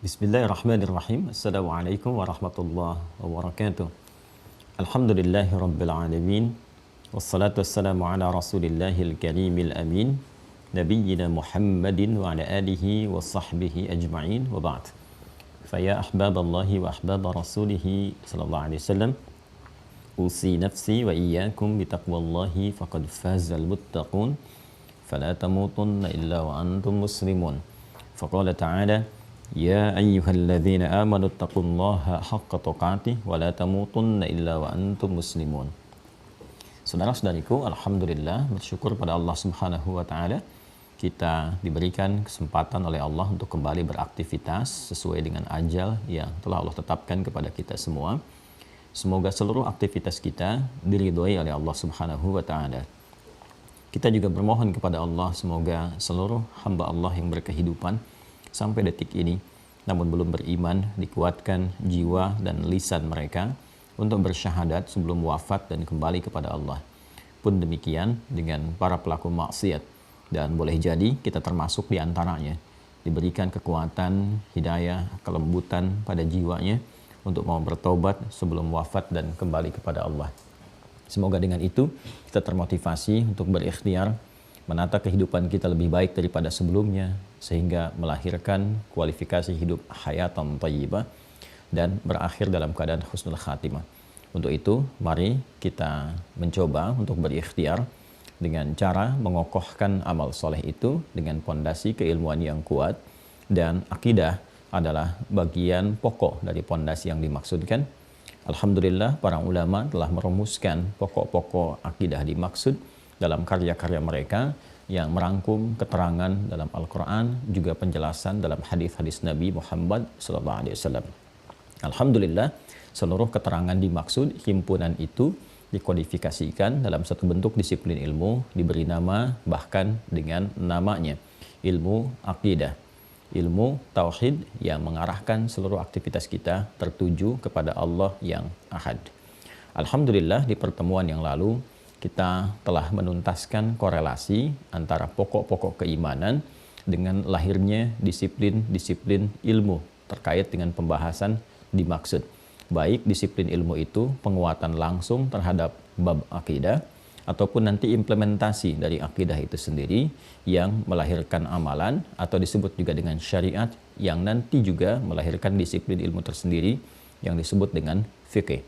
Bismillahirrahmanirrahim. Assalamualaikum warahmatullahi wabarakatuh. Alhamdulillahi rabbil alamin. Wassalatu wassalamu ala rasulillahil karimil amin. Nabiyyina Muhammadin wa ala alihi wa sahbihi ajma'in wa ba'd. Faya ahbaballahi wa ahbab rasulihi sallallahu alaihi wasallam. Usi nafsi wa iyyakum bitaqwallahi faqad fazal muttaqun. Fala tamutunna illa wa antum muslimun. Faqala ta'ala Ya ayyuhalladzina amanu taqullaha haqqa tuqatih wa la tamutunna illa wa antum muslimun. Saudara-saudariku, alhamdulillah bersyukur pada Allah Subhanahu wa taala kita diberikan kesempatan oleh Allah untuk kembali beraktivitas sesuai dengan ajal yang telah Allah tetapkan kepada kita semua. Semoga seluruh aktivitas kita diridhoi oleh Allah Subhanahu wa taala. Kita juga bermohon kepada Allah semoga seluruh hamba Allah yang berkehidupan sampai detik ini namun belum beriman dikuatkan jiwa dan lisan mereka untuk bersyahadat sebelum wafat dan kembali kepada Allah. Pun demikian dengan para pelaku maksiat, dan boleh jadi kita termasuk di antaranya, diberikan kekuatan, hidayah, kelembutan pada jiwanya untuk mau bertobat sebelum wafat dan kembali kepada Allah. Semoga dengan itu kita termotivasi untuk berikhtiar menata kehidupan kita lebih baik daripada sebelumnya sehingga melahirkan kualifikasi hidup hayatan thayyibah dan berakhir dalam keadaan husnul khatimah. Untuk itu, mari kita mencoba untuk berikhtiar dengan cara mengokohkan amal soleh itu dengan pondasi keilmuan yang kuat, dan akidah adalah bagian pokok dari pondasi yang dimaksudkan. Alhamdulillah, para ulama telah merumuskan pokok-pokok akidah dimaksud dalam karya-karya mereka yang merangkum keterangan dalam Al-Quran, juga penjelasan dalam hadis-hadis Nabi Muhammad SAW. Alhamdulillah, seluruh keterangan dimaksud himpunan itu dikodifikasikan dalam satu bentuk disiplin ilmu, diberi nama bahkan dengan namanya ilmu akidah, ilmu tauhid yang mengarahkan seluruh aktivitas kita tertuju kepada Allah yang ahad. Alhamdulillah, di pertemuan yang lalu kita telah menuntaskan korelasi antara pokok-pokok keimanan dengan lahirnya disiplin-disiplin ilmu terkait dengan pembahasan dimaksud. Baik disiplin ilmu itu penguatan langsung terhadap bab akidah, ataupun nanti implementasi dari akidah itu sendiri yang melahirkan amalan, atau disebut juga dengan syariat yang nanti juga melahirkan disiplin ilmu tersendiri yang disebut dengan fikih.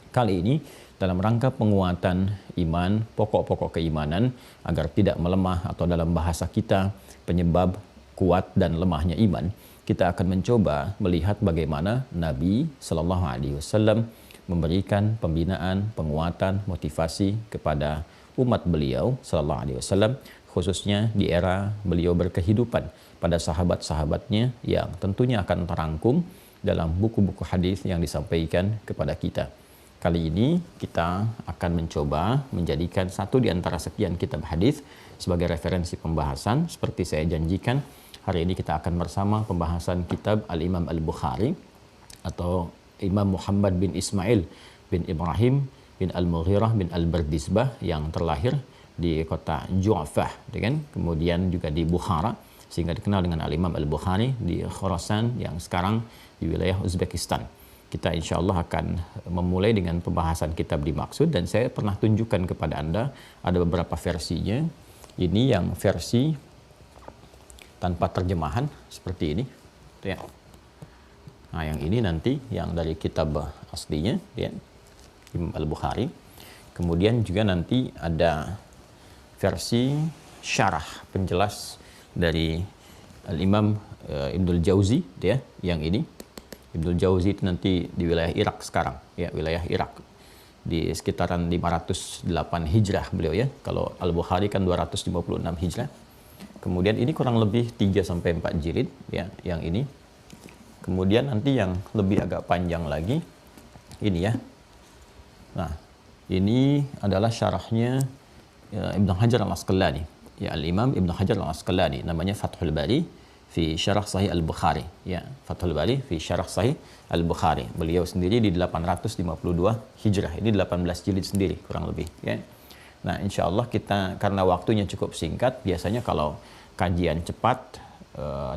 Kali ini dalam rangka penguatan iman, pokok-pokok keimanan agar tidak melemah, atau dalam bahasa kita penyebab kuat dan lemahnya iman, kita akan mencoba melihat bagaimana Nabi Shallallahu Alaihi Wasallam memberikan pembinaan, penguatan, motivasi kepada umat beliau Shallallahu Alaihi Wasallam, khususnya di era beliau berkehidupan, pada sahabat-sahabatnya yang tentunya akan terangkum dalam buku-buku hadis yang disampaikan kepada kita. Kali ini kita akan mencoba menjadikan satu di antara sekian kitab hadis sebagai referensi pembahasan. Seperti saya janjikan, hari ini kita akan bersama pembahasan kitab Al-Imam Al-Bukhari atau Imam Muhammad bin Ismail bin Ibrahim bin Al-Mughirah bin Al-Bardizbah yang terlahir di kota Ju'fah, kemudian juga di Bukhara, sehingga dikenal dengan Al-Imam Al-Bukhari di Khurasan yang sekarang di wilayah Uzbekistan. Kita insya Allah akan memulai dengan pembahasan kitab dimaksud, dan saya pernah tunjukkan kepada Anda ada beberapa versinya. Ini yang versi tanpa terjemahan seperti ini, ya. Nah, yang ini nanti yang dari kitab aslinya, ya, Imam Al-Bukhari. Kemudian juga nanti ada versi syarah penjelas dari Al-Imam Ibnul Jauzi, ya, yang ini. Ibnul Jauzi itu nanti di wilayah Irak sekarang, ya, wilayah Irak di sekitaran 508 Hijrah beliau, ya. Kalau Al-Bukhari kan 256 Hijrah. Kemudian ini kurang lebih 3 sampai 4 jilid, ya, yang ini. Kemudian nanti yang lebih agak panjang lagi ini, ya. Nah, ini adalah syarahnya Ibnu Hajar Al-Asqalani, ya, Al-Imam Ibnu Hajar Al-Asqalani, namanya Fathul Bari fi Syarah Sahih Al-Bukhari, ya, Fathul Bari fi Syarah Sahih Al-Bukhari. Beliau sendiri di 852 Hijrah. Ini 18 jilid sendiri kurang lebih, ya. Nah, insya Allah kita, karena waktunya cukup singkat, biasanya kalau kajian cepat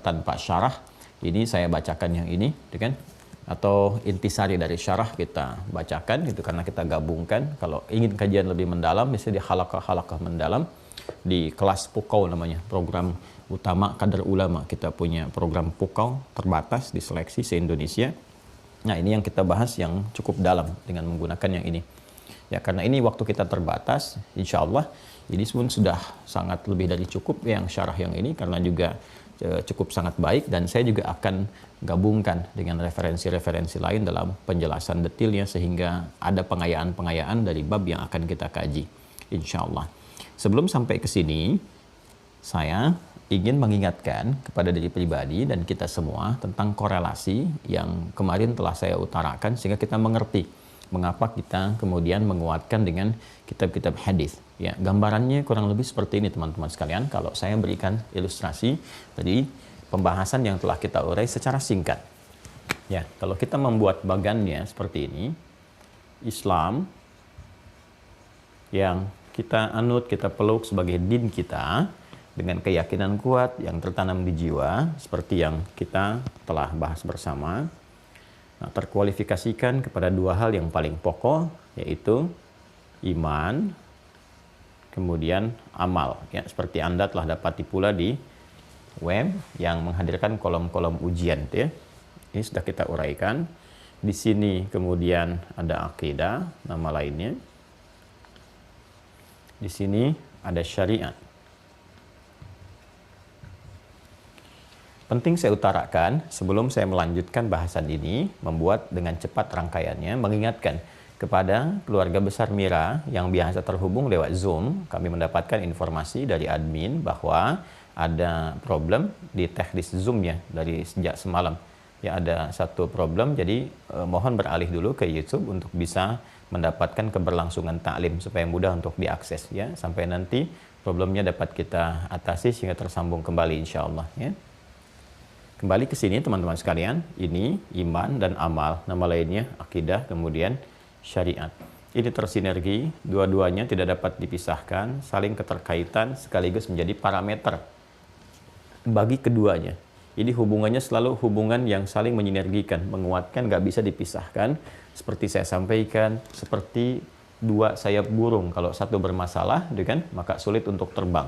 tanpa syarah Ini saya bacakan yang ini, gitu kan? Atau intisari dari syarah kita bacakan itu karena kita gabungkan. Kalau ingin kajian lebih mendalam bisa di halaqah-halaqah mendalam di kelas Pukau namanya, program utama kadar ulama. Kita punya program Pukau terbatas diseleksi se-Indonesia. Nah, ini yang kita bahas yang cukup dalam dengan menggunakan yang ini. Ya, karena ini waktu kita terbatas, insya Allah ini pun sudah sangat lebih dari cukup yang syarah yang ini, karena juga cukup sangat baik, dan saya juga akan gabungkan dengan referensi-referensi lain dalam penjelasan detailnya sehingga ada pengayaan-pengayaan dari bab yang akan kita kaji, insya Allah. Sebelum sampai ke sini, saya ingin mengingatkan kepada diri pribadi dan kita semua tentang korelasi yang kemarin telah saya utarakan sehingga kita mengerti mengapa kita kemudian menguatkan dengan kitab-kitab hadis. Ya, gambarannya kurang lebih seperti ini teman-teman sekalian. Kalau saya berikan ilustrasi dari pembahasan yang telah kita urai secara singkat. Ya, kalau kita membuat bagannya seperti ini, Islam yang kita anut, kita peluk sebagai din kita, dengan keyakinan kuat yang tertanam di jiwa, seperti yang kita telah bahas bersama, terkualifikasikan kepada dua hal yang paling pokok, yaitu iman, kemudian amal. Ya, seperti Anda telah dapati pula di web yang menghadirkan kolom-kolom ujian, ya. Ini sudah kita uraikan. Di sini kemudian ada akidah, nama lainnya. Di sini ada syariat. Penting saya utarakan sebelum saya melanjutkan bahasan ini, membuat dengan cepat rangkaiannya, mengingatkan kepada keluarga besar Mira yang biasa terhubung lewat Zoom. Kami mendapatkan informasi dari admin bahwa ada problem di teknis Zoom-nya dari sejak semalam. Ya, ada satu problem, jadi mohon beralih dulu ke YouTube untuk bisa mendapatkan keberlangsungan taklim supaya mudah untuk diakses, ya, sampai nanti problemnya dapat kita atasi sehingga tersambung kembali insya Allah, ya. Kembali ke sini teman-teman sekalian, ini iman dan amal, nama lainnya akidah, kemudian syariat. Ini tersinergi, dua-duanya tidak dapat dipisahkan, saling keterkaitan sekaligus menjadi parameter bagi keduanya. Ini hubungannya selalu hubungan yang saling menyinergikan, menguatkan, nggak bisa dipisahkan. Seperti saya sampaikan, seperti dua sayap burung, kalau satu bermasalah, maka sulit untuk terbang.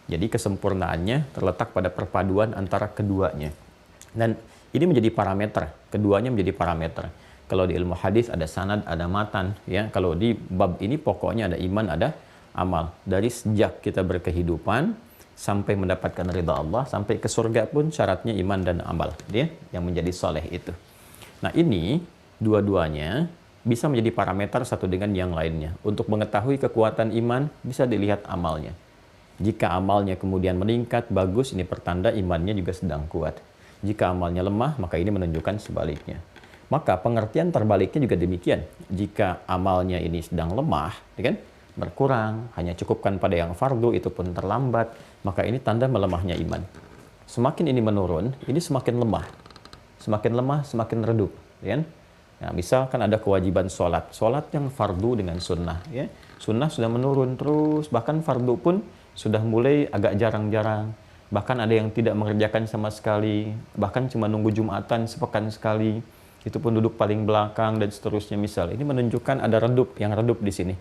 Jadi kesempurnaannya terletak pada perpaduan antara keduanya. Dan ini menjadi parameter, keduanya menjadi parameter. Kalau di ilmu hadis ada sanad, ada matan, ya. Kalau di bab ini pokoknya ada iman, ada amal. Dari sejak kita berkehidupan sampai mendapatkan ridha Allah, sampai ke surga pun syaratnya iman dan amal, ya, yang menjadi soleh itu. Nah, ini dua-duanya bisa menjadi parameter satu dengan yang lainnya. Untuk mengetahui kekuatan iman bisa dilihat amalnya. Jika amalnya kemudian meningkat, bagus, ini pertanda imannya juga sedang kuat. Jika amalnya lemah, maka ini menunjukkan sebaliknya. Maka pengertian terbaliknya juga demikian. Jika amalnya ini sedang lemah, berkurang, hanya cukupkan pada yang fardu, itu pun terlambat, maka ini tanda melemahnya iman. Semakin ini menurun, ini semakin lemah. Semakin lemah, semakin redup. Ya. Nah, misalkan ada kewajiban sholat. Sholat yang fardu dengan sunnah. Ya. Sunnah sudah menurun terus, bahkan fardu pun sudah mulai agak jarang-jarang. Bahkan ada yang tidak mengerjakan sama sekali, bahkan cuma nunggu Jumatan sepekan sekali, itu pun duduk paling belakang dan seterusnya misal. Ini menunjukkan ada redup, yang redup di sini.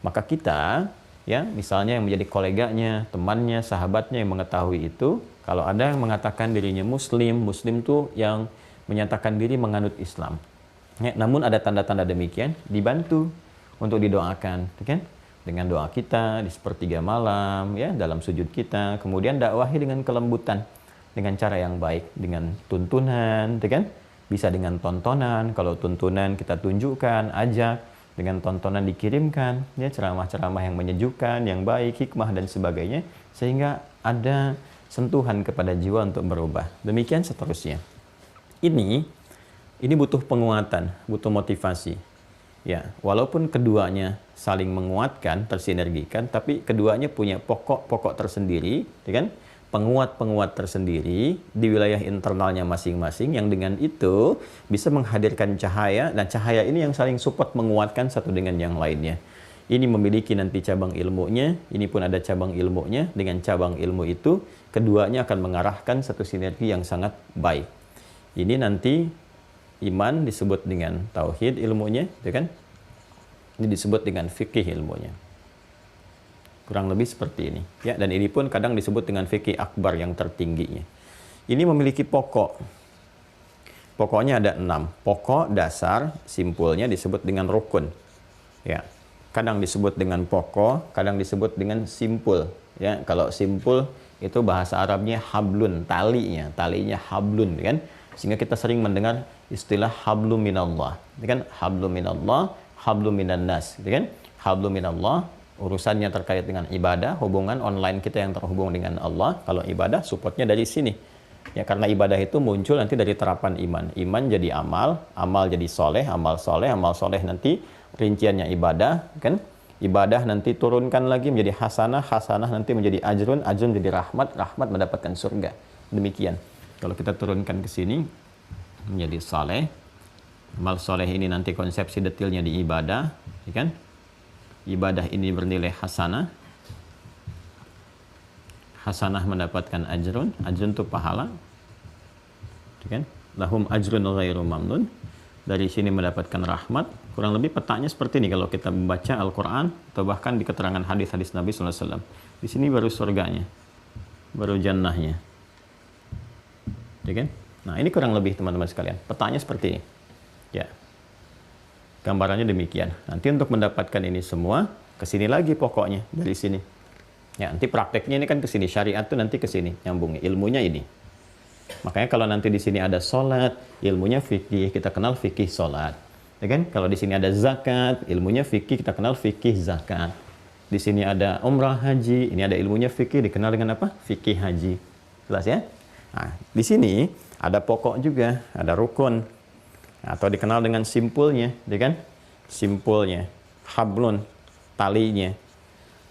Maka kita, ya, misalnya yang menjadi koleganya, temannya, sahabatnya yang mengetahui itu, kalau ada yang mengatakan dirinya muslim, muslim itu yang menyatakan diri menganut Islam. Ya, namun ada tanda-tanda demikian, dibantu untuk didoakan, kan? Dengan doa kita di sepertiga malam, ya, dalam sujud kita, kemudian dakwahi dengan kelembutan, dengan cara yang baik, dengan tuntunan, kan? Bisa dengan tontonan, kalau tuntunan kita tunjukkan, ajak, dengan tontonan dikirimkan, ya, ceramah-ceramah yang menyejukkan, yang baik, hikmah dan sebagainya, sehingga ada sentuhan kepada jiwa untuk berubah. Demikian seterusnya. Ini butuh penguatan, butuh motivasi. Ya, walaupun keduanya saling menguatkan, tersinergikan, tapi keduanya punya pokok-pokok tersendiri, kan? Penguat-penguat tersendiri di wilayah internalnya masing-masing, yang dengan itu bisa menghadirkan cahaya, dan cahaya ini yang saling support menguatkan satu dengan yang lainnya. Ini memiliki nanti cabang ilmunya, ini pun ada cabang ilmunya. Dengan cabang ilmu itu, keduanya akan mengarahkan satu sinergi yang sangat baik. Ini nanti iman disebut dengan tauhid ilmunya, gitu kan? Ini disebut dengan fikih ilmunya. Kurang lebih seperti ini. Ya, dan ini pun kadang disebut dengan fikih akbar yang tertingginya. Ini memiliki pokok. Pokoknya ada 6. Pokok dasar, simpulnya disebut dengan rukun. Ya, kadang disebut dengan pokok, kadang disebut dengan simpul. Ya, kalau simpul itu bahasa Arabnya hablun, talinya hablun, kan? Sehingga kita sering mendengar istilah hablum minallah, kan? Hablum minallah, hablum minan nas, kan? Hablum minallah urusannya terkait dengan ibadah, hubungan online kita yang terhubung dengan Allah. Kalau ibadah, supportnya dari sini. Ya, karena ibadah itu muncul nanti dari terapan iman. Iman jadi amal, amal jadi soleh, amal soleh nanti rinciannya ibadah, kan? Ibadah nanti turunkan lagi menjadi hasanah, hasanah nanti menjadi ajrun, ajrun jadi rahmat, rahmat mendapatkan surga. Demikian. Kalau kita turunkan ke sini menjadi soleh, amal soleh ini nanti konsepsi detailnya di ibadah, ya kan? Ibadah ini bernilai hasanah, hasanah mendapatkan ajrun, ajrun itu pahala, kan? Lahum ajrun ghairu mamnun, dari sini mendapatkan rahmat. Kurang lebih petanya seperti ini kalau kita membaca Al-Quran atau bahkan di keterangan hadis-hadis Nabi SAW. Di sini baru surganya, baru jannahnya, kan? Nah, ini kurang lebih teman-teman sekalian, petanya seperti ini. Ya, gambarannya demikian. Nanti untuk mendapatkan ini semua, ke sini lagi pokoknya, dari sini. Ya, nanti prakteknya ini kan ke sini, syariat tuh nanti ke sini, nyambungnya, ilmunya ini. Makanya kalau nanti di sini ada sholat, ilmunya fikih, kita kenal fikih sholat. Ya kan? Kalau di sini ada zakat, ilmunya fikih, kita kenal fikih zakat. Di sini ada umrah haji, ini ada ilmunya fikih, dikenal dengan apa? Fikih haji. Jelas ya? Nah, di sini ada pokok juga, ada rukun. Atau dikenal dengan simpulnya, ya kan? Simpulnya, hablun, talinya.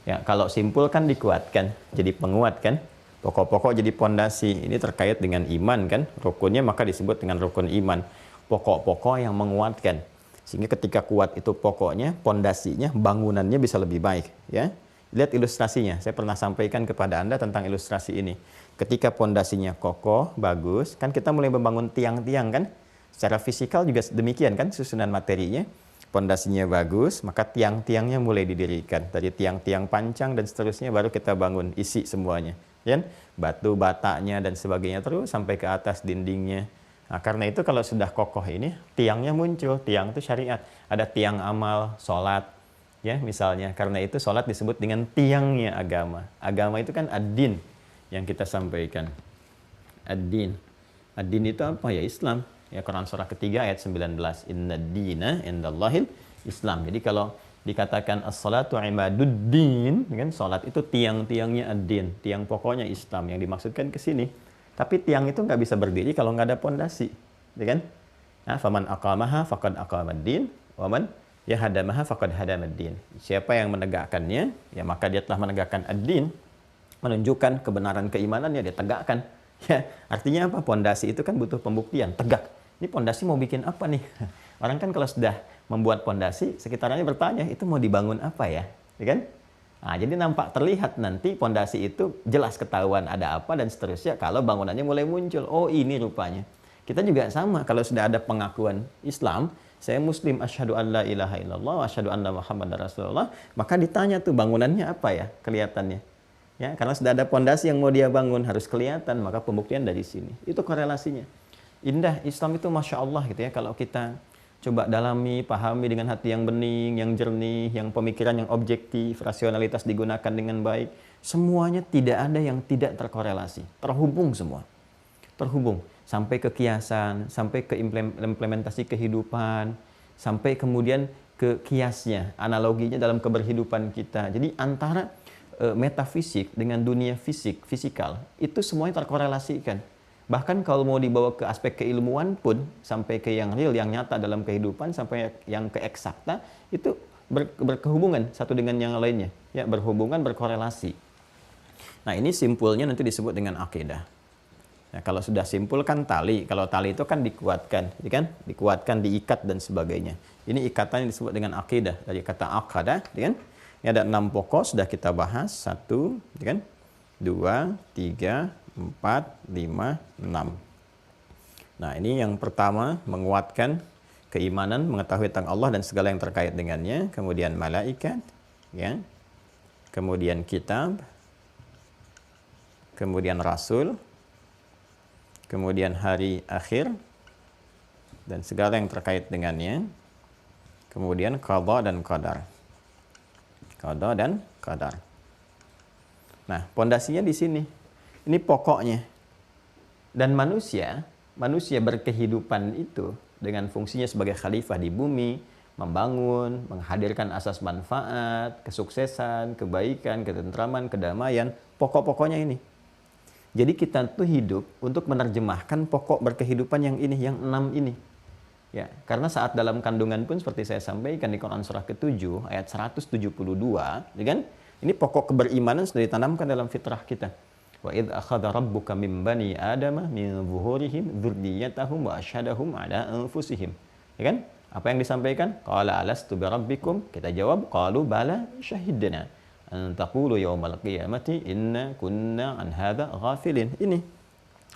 Ya, kalau simpul kan dikuatkan, jadi penguat kan? Pokok-pokok jadi pondasi. Ini terkait dengan iman kan? Rukunnya maka disebut dengan rukun iman. Pokok-pokok yang menguatkan. Sehingga ketika kuat itu pokoknya, pondasinya, bangunannya bisa lebih baik, ya. Lihat ilustrasinya. Saya pernah sampaikan kepada Anda tentang ilustrasi ini. Ketika pondasinya kokoh, bagus, kan kita mulai membangun tiang-tiang kan? Secara fisikal juga demikian kan susunan materinya. Pondasinya bagus, maka tiang-tiangnya mulai didirikan. Dari tiang-tiang pancang dan seterusnya baru kita bangun, isi semuanya. Ya? Batu batanya dan sebagainya terus sampai ke atas dindingnya. Nah, karena itu kalau sudah kokoh ini, tiangnya muncul. Tiang itu syariat. Ada tiang amal, sholat. Ya, misalnya. Karena itu sholat disebut dengan tiangnya agama. Agama itu kan ad-din yang kita sampaikan. Ad-din. Ad-din itu apa? Ya Islam. Ya, Quran surah ketiga ayat 19. Inna dina indallahil Islam. Jadi kalau dikatakan as-salatu imaduddin, kan salat itu tiang-tiangnya ad-din, tiang pokoknya Islam yang dimaksudkan ke sini. Tapi tiang itu nggak bisa berdiri kalau nggak ada pondasi, ya kan? Nah, faman aqamaha faqad aqamad-din, wa man yahadamaha faqad hadamad-din. Siapa yang menegakkannya, ya maka dia telah menegakkan ad-din, menunjukkan kebenaran keimanannya dia tegakkan. Ya, artinya apa? Pondasi itu kan butuh pembuktian, tegak. Ini pondasi mau bikin apa nih? Orang kan kalau sudah membuat pondasi, sekitarnya bertanya, itu mau dibangun apa ya? Ya kan? Nah, jadi nampak terlihat nanti pondasi itu jelas ketahuan ada apa dan seterusnya kalau bangunannya mulai muncul. Oh, ini rupanya. Kita juga sama, kalau sudah ada pengakuan Islam, saya muslim, asyhadu an la ilaha illallah, asyhadu anna muhammadar rasulullah, maka ditanya tuh bangunannya apa ya kelihatannya. Ya, karena sudah ada pondasi yang mau dia bangun harus kelihatan, maka pembuktian dari sini. Itu korelasinya. Indah Islam itu Masya Allah gitu ya, kalau kita coba dalami, pahami dengan hati yang bening, yang jernih, yang pemikiran yang objektif, rasionalitas digunakan dengan baik, semuanya tidak ada yang tidak terkorelasi, terhubung semua, terhubung sampai ke kiasan, sampai ke implementasi kehidupan, sampai kemudian ke kiasnya, analoginya dalam keberhidupan kita. Jadi antara metafisik dengan dunia fisikal itu semuanya terkorelasikan. Bahkan kalau mau dibawa ke aspek keilmuan pun, sampai ke yang real, yang nyata dalam kehidupan, sampai yang ke eksakta, itu berkehubungan satu dengan yang lainnya. Ya, berhubungan, berkorelasi. Nah, ini simpulnya nanti disebut dengan akidah. Nah, kalau sudah simpul kan tali. Kalau tali itu kan dikuatkan, ya kan? Dikuatkan, diikat dan sebagainya. Ini ikatan yang disebut dengan akidah. Dari kata akadah, ya kan? Ini ada 6 pokok, sudah kita bahas. 1, ya kan? 2, 3, 4, 5, 6. Nah, ini yang pertama, menguatkan keimanan, mengetahui tentang Allah dan segala yang terkait dengannya, kemudian malaikat, ya. Kemudian kitab, kemudian rasul, kemudian hari akhir dan segala yang terkait dengannya. Kemudian qada dan qadar. Qada dan qadar. Nah, pondasinya di sini. Ini pokoknya. Dan manusia berkehidupan itu dengan fungsinya sebagai khalifah di bumi, membangun, menghadirkan asas manfaat, kesuksesan, kebaikan, ketentraman, kedamaian, pokok-pokoknya ini. Jadi kita tuh hidup untuk menerjemahkan pokok berkehidupan yang ini, yang 6 ini. Ya, karena saat dalam kandungan pun seperti saya sampaikan di Quran surah ke-7 ayat 172, ya kan? Ini pokok keberimanan sudah ditanamkan dalam fitrah kita. Wa idz akhadha rabbuka min bani adama min zuhurihim dzurriyyatahum wa asyhadahum ala anfusihim. Ya kan? Apa yang disampaikan? Qala alastu bi rabbikum? Kita jawab, qalu bala syahidna an taqulu yaumal qiyamati inna kunna an hadza ghafilin. Ini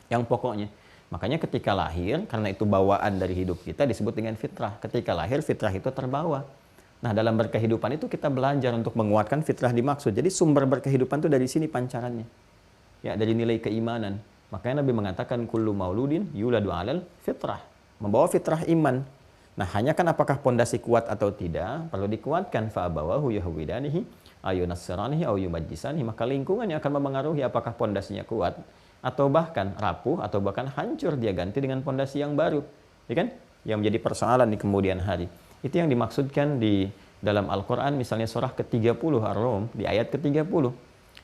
yang pokoknya. Makanya ketika lahir, karena itu bawaan dari hidup kita disebut dengan fitrah. Ketika lahir, fitrah itu terbawa. Nah, dalam berkehidupan itu kita belajar untuk menguatkan fitrah dimaksud. Jadi sumber berkehidupan itu dari sini pancarannya. Ya, dari nilai keimanan. Makanya Nabi mengatakan kullu mauludin yuladu alal fitrah. Membawa fitrah iman. Nah, hanya kan apakah pondasi kuat atau tidak, perlu dikuatkan. Fa abawahu yahwidanihi ayu nasranihi ayu majisanihi. Maka lingkungan yang akan mempengaruhi apakah pondasinya kuat atau bahkan rapuh atau bahkan hancur, dia ganti dengan pondasi yang baru. Ya kan? Yang menjadi persoalan di kemudian hari. Itu yang dimaksudkan di dalam Al-Qur'an, misalnya surah ke-30 Ar-Rum di ayat ke-30.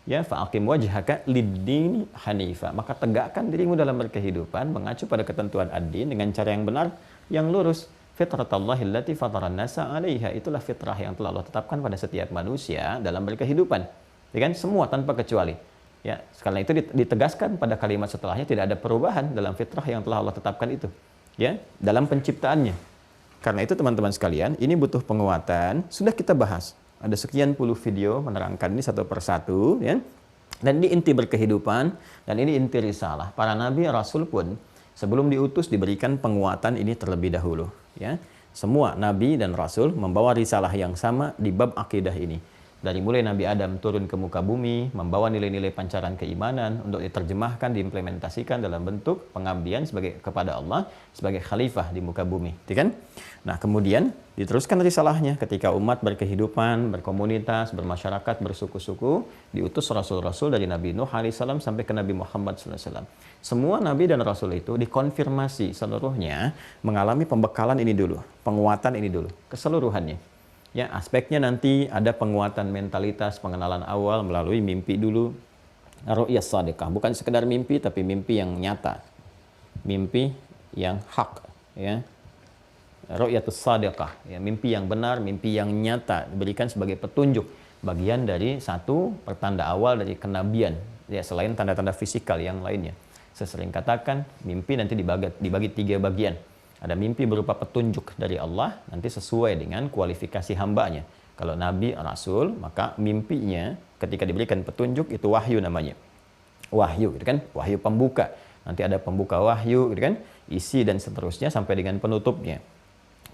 Ya, fa'aqim wajhaka lid-dini hanifa. Maka tegakkan dirimu dalam berkehidupan mengacu pada ketentuan ad-din dengan cara yang benar, yang lurus. Fitratallahi allati fataran nasa 'alaiha. Itulah fitrah yang telah Allah tetapkan pada setiap manusia dalam berkehidupan. Ya kan? Semua tanpa kecuali. Ya, karena itu ditegaskan pada kalimat setelahnya tidak ada perubahan dalam fitrah yang telah Allah tetapkan itu. Ya, dalam penciptaannya. Karena itu teman-teman sekalian, ini butuh penguatan. Sudah kita bahas. Ada sekian puluh video menerangkan ini satu persatu, ya. Dan ini inti berkehidupan, dan ini inti risalah. Para nabi, rasul pun sebelum diutus diberikan penguatan ini terlebih dahulu, ya. Semua nabi dan rasul membawa risalah yang sama di bab akidah ini. Dari mulai Nabi Adam turun ke muka bumi, membawa nilai-nilai pancaran keimanan untuk diterjemahkan, diimplementasikan dalam bentuk pengabdian kepada Allah sebagai khalifah di muka bumi, kan? Nah, kemudian diteruskan risalahnya ketika umat berkehidupan, berkomunitas, bermasyarakat, bersuku-suku, diutus rasul-rasul dari Nabi Nuh alaihissalam sampai ke Nabi Muhammad SAW. Semua nabi dan rasul itu dikonfirmasi seluruhnya mengalami pembekalan ini dulu, penguatan ini dulu, keseluruhannya. Ya, aspeknya nanti ada penguatan mentalitas, pengenalan awal melalui mimpi dulu. Ru'yah shadiqah, bukan sekedar mimpi tapi mimpi yang nyata. Mimpi yang hak, ya. Ru'yatus shadiqah, ya, mimpi yang benar, mimpi yang nyata diberikan sebagai petunjuk, bagian dari satu pertanda awal dari kenabian, ya, selain tanda-tanda fisikal yang lainnya. Saya sering katakan, mimpi nanti dibagi 3 bagian. Ada mimpi berupa petunjuk dari Allah, nanti sesuai dengan kualifikasi hambanya. Kalau Nabi, Rasul, maka mimpinya ketika diberikan petunjuk itu wahyu namanya. Wahyu, gitu kan? Wahyu pembuka. Nanti ada pembuka wahyu, gitu kan? Isi dan seterusnya sampai dengan penutupnya.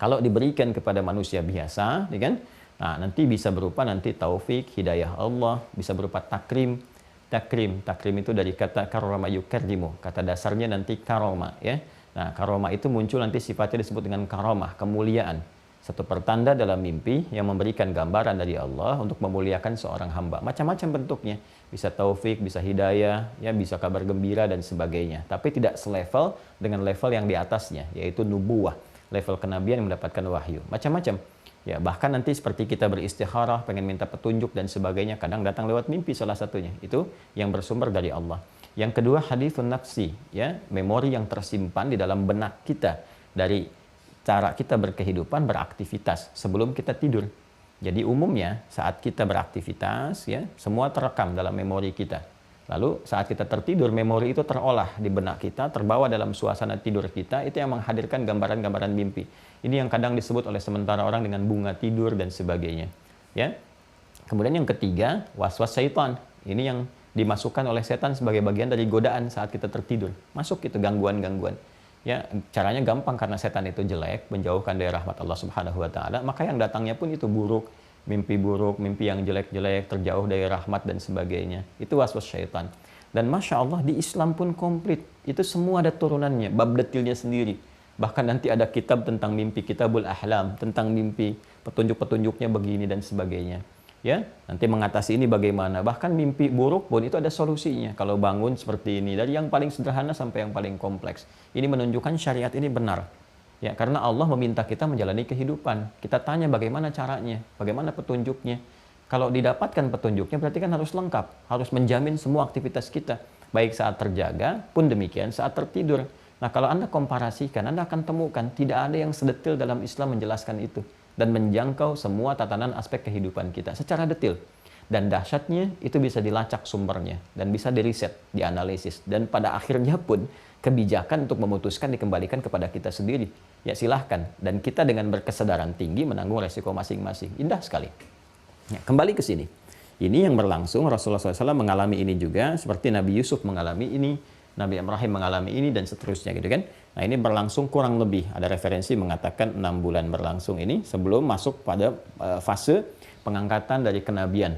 Kalau diberikan kepada manusia biasa, gitu kan? Nah, nanti bisa berupa nanti taufik, hidayah Allah, bisa berupa takrim. Takrim itu dari kata karoma yukarrimu. Kata dasarnya nanti karoma, ya. Nah, karomah itu muncul nanti sifatnya disebut dengan karomah, kemuliaan. Satu pertanda dalam mimpi yang memberikan gambaran dari Allah untuk memuliakan seorang hamba. Macam-macam bentuknya. Bisa taufik, bisa hidayah, ya, bisa kabar gembira dan sebagainya. Tapi tidak selevel dengan level yang di atasnya, yaitu nubuwah. Level kenabian yang mendapatkan wahyu. Macam-macam. Ya, bahkan nanti seperti kita beristikharah, pengen minta petunjuk dan sebagainya, kadang datang lewat mimpi salah satunya. Itu yang bersumber dari Allah. Yang kedua, hadithun nafsi, ya, memori yang tersimpan di dalam benak kita dari cara kita berkehidupan, beraktivitas sebelum kita tidur. Jadi umumnya saat kita beraktivitas, ya, semua terekam dalam memori kita. Lalu saat kita tertidur, memori itu terolah di benak kita, terbawa dalam suasana tidur kita, itu yang menghadirkan gambaran-gambaran mimpi. Ini yang kadang disebut oleh sementara orang dengan bunga tidur dan sebagainya, ya. Kemudian yang ketiga, waswas syaitan. Ini yang dimasukkan oleh setan sebagai bagian dari godaan saat kita tertidur. Masuk itu gangguan-gangguan. Ya, caranya gampang karena setan itu jelek, menjauhkan dari rahmat Allah Subhanahu wa taala, maka yang datangnya pun itu buruk, buruk, mimpi yang jelek-jelek, terjauh dari rahmat dan sebagainya. Itu waswas syaitan. Dan Masya Allah di Islam pun komplit. Itu semua ada turunannya, bab detilnya sendiri. Bahkan nanti ada kitab tentang mimpi, Kitabul Ahlam, tentang mimpi, petunjuk-petunjuknya begini dan sebagainya. Ya, nanti mengatasi ini bagaimana. Bahkan mimpi buruk pun itu ada solusinya. Kalau bangun seperti ini, dari yang paling sederhana sampai yang paling kompleks. Ini menunjukkan syariat ini benar. Ya, karena Allah meminta kita menjalani kehidupan. Kita tanya bagaimana caranya, bagaimana petunjuknya. Kalau didapatkan petunjuknya berarti kan harus lengkap, harus menjamin semua aktivitas kita, baik saat terjaga pun demikian saat tertidur. Nah, kalau Anda komparasikan, Anda akan temukan tidak ada yang sedetil dalam Islam menjelaskan itu dan menjangkau semua tatanan aspek kehidupan kita secara detil. Dan dahsyatnya itu bisa dilacak sumbernya dan bisa diriset, dianalisis, dan pada akhirnya pun kebijakan untuk memutuskan dikembalikan kepada kita sendiri. Ya silahkan, dan kita dengan berkesadaran tinggi menanggung resiko masing-masing. Indah sekali. Ya, kembali ke sini. Ini yang berlangsung, Rasulullah SAW mengalami ini juga, seperti Nabi Yusuf mengalami ini, Nabi Ibrahim mengalami ini, dan seterusnya gitu kan. Nah, ini berlangsung kurang lebih, ada referensi mengatakan 6 bulan berlangsung ini sebelum masuk pada fase pengangkatan dari kenabian.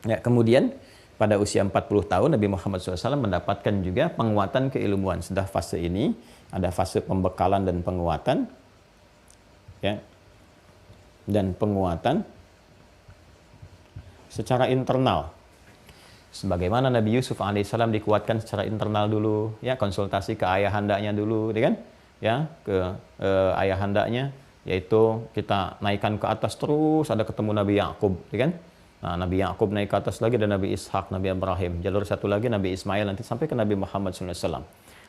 Ya, kemudian pada usia 40 tahun Nabi Muhammad SAW mendapatkan juga penguatan keilmuan. Sudah fase ini, ada fase pembekalan dan penguatan. Ya. Dan penguatan secara internal. Sebagaimana Nabi Yusuf alaihissalam dikuatkan secara internal dulu, ya konsultasi ke ayahandanya dulu, ya kan? Ya ke ayahandanya, yaitu kita naikkan ke atas terus ada ketemu Nabi Yakub, ya kan? Nah, Nabi Yakub naik ke atas lagi dan Nabi Ishak, Nabi Ibrahim, jalur satu lagi Nabi Ismail nanti sampai ke Nabi Muhammad SAW.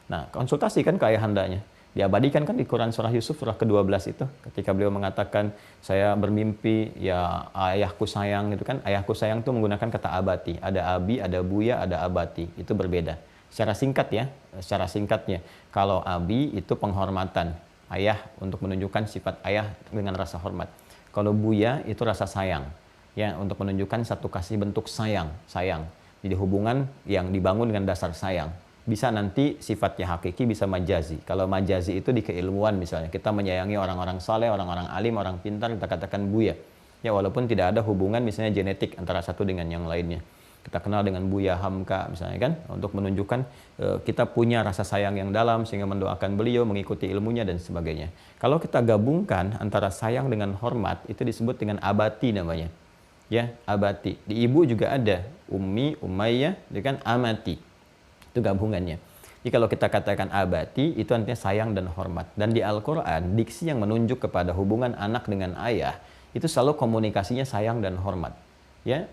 Nah, konsultasi kan ke ayahandanya. Diabadikan kan di Quran surah Yusuf surah ke-12 itu ketika beliau mengatakan saya bermimpi ya ayahku sayang itu kan, ayahku sayang itu menggunakan kata abati, ada abi, ada buya, ada abati, itu berbeda secara singkat ya, secara singkatnya kalau abi itu penghormatan ayah untuk menunjukkan sifat ayah dengan rasa hormat, kalau buya itu rasa sayang ya untuk menunjukkan satu kasih bentuk sayang, jadi hubungan yang dibangun dengan dasar sayang. Bisa nanti sifatnya hakiki, bisa majazi. Kalau majazi itu di keilmuan misalnya, kita menyayangi orang-orang saleh, orang-orang alim, orang pintar, kita katakan buya. Ya walaupun tidak ada hubungan misalnya genetik antara satu dengan yang lainnya. Kita kenal dengan Buya Hamka misalnya kan, untuk menunjukkan kita punya rasa sayang yang dalam sehingga mendoakan beliau, mengikuti ilmunya dan sebagainya. Kalau kita gabungkan antara sayang dengan hormat, itu disebut dengan abati namanya. Ya, abati. Di ibu juga ada ummi, umayyah, kan amati. Itu gabungannya. Jadi kalau kita katakan abati, itu artinya sayang dan hormat. Dan di Al-Quran, diksi yang menunjuk kepada hubungan anak dengan ayah, itu selalu komunikasinya sayang dan hormat. Ya,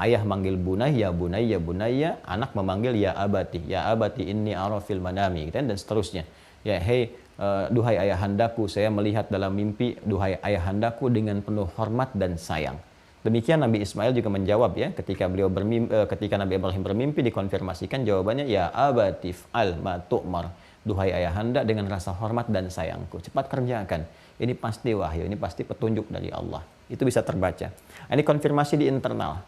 ayah manggil bunayya, bunayya, bunayya, anak memanggil ya abati inni ara fil manami, dan seterusnya. Ya, hei, duhai ayahandaku, saya melihat dalam mimpi, duhai ayahandaku dengan penuh hormat dan sayang. Demikian Nabi Ismail juga menjawab ya, ketika ketika Nabi Ibrahim bermimpi dikonfirmasikan jawabannya ya abatif al ma tu'mar, duhai ayahanda dengan rasa hormat dan sayangku, cepat kerjakan. Ini pasti wahyu, ini pasti petunjuk dari Allah. Itu bisa terbaca. Ini konfirmasi di internal,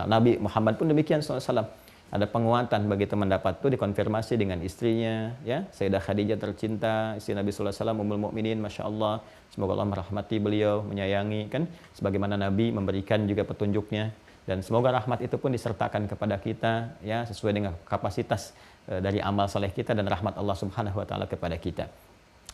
Nabi Muhammad pun demikian SAW. Ada penguatan begitu mendapat itu, dikonfirmasi dengan istrinya ya, Sayyidah Khadijah tercinta, istri Nabi sallallahu alaihi wasallam, ummul mukminin, Masya Allah, semoga Allah merahmati beliau, menyayangi kan, sebagaimana Nabi memberikan juga petunjuknya, dan semoga rahmat itu pun disertakan kepada kita ya, sesuai dengan kapasitas dari amal saleh kita dan rahmat Allah Subhanahu wa taala kepada kita.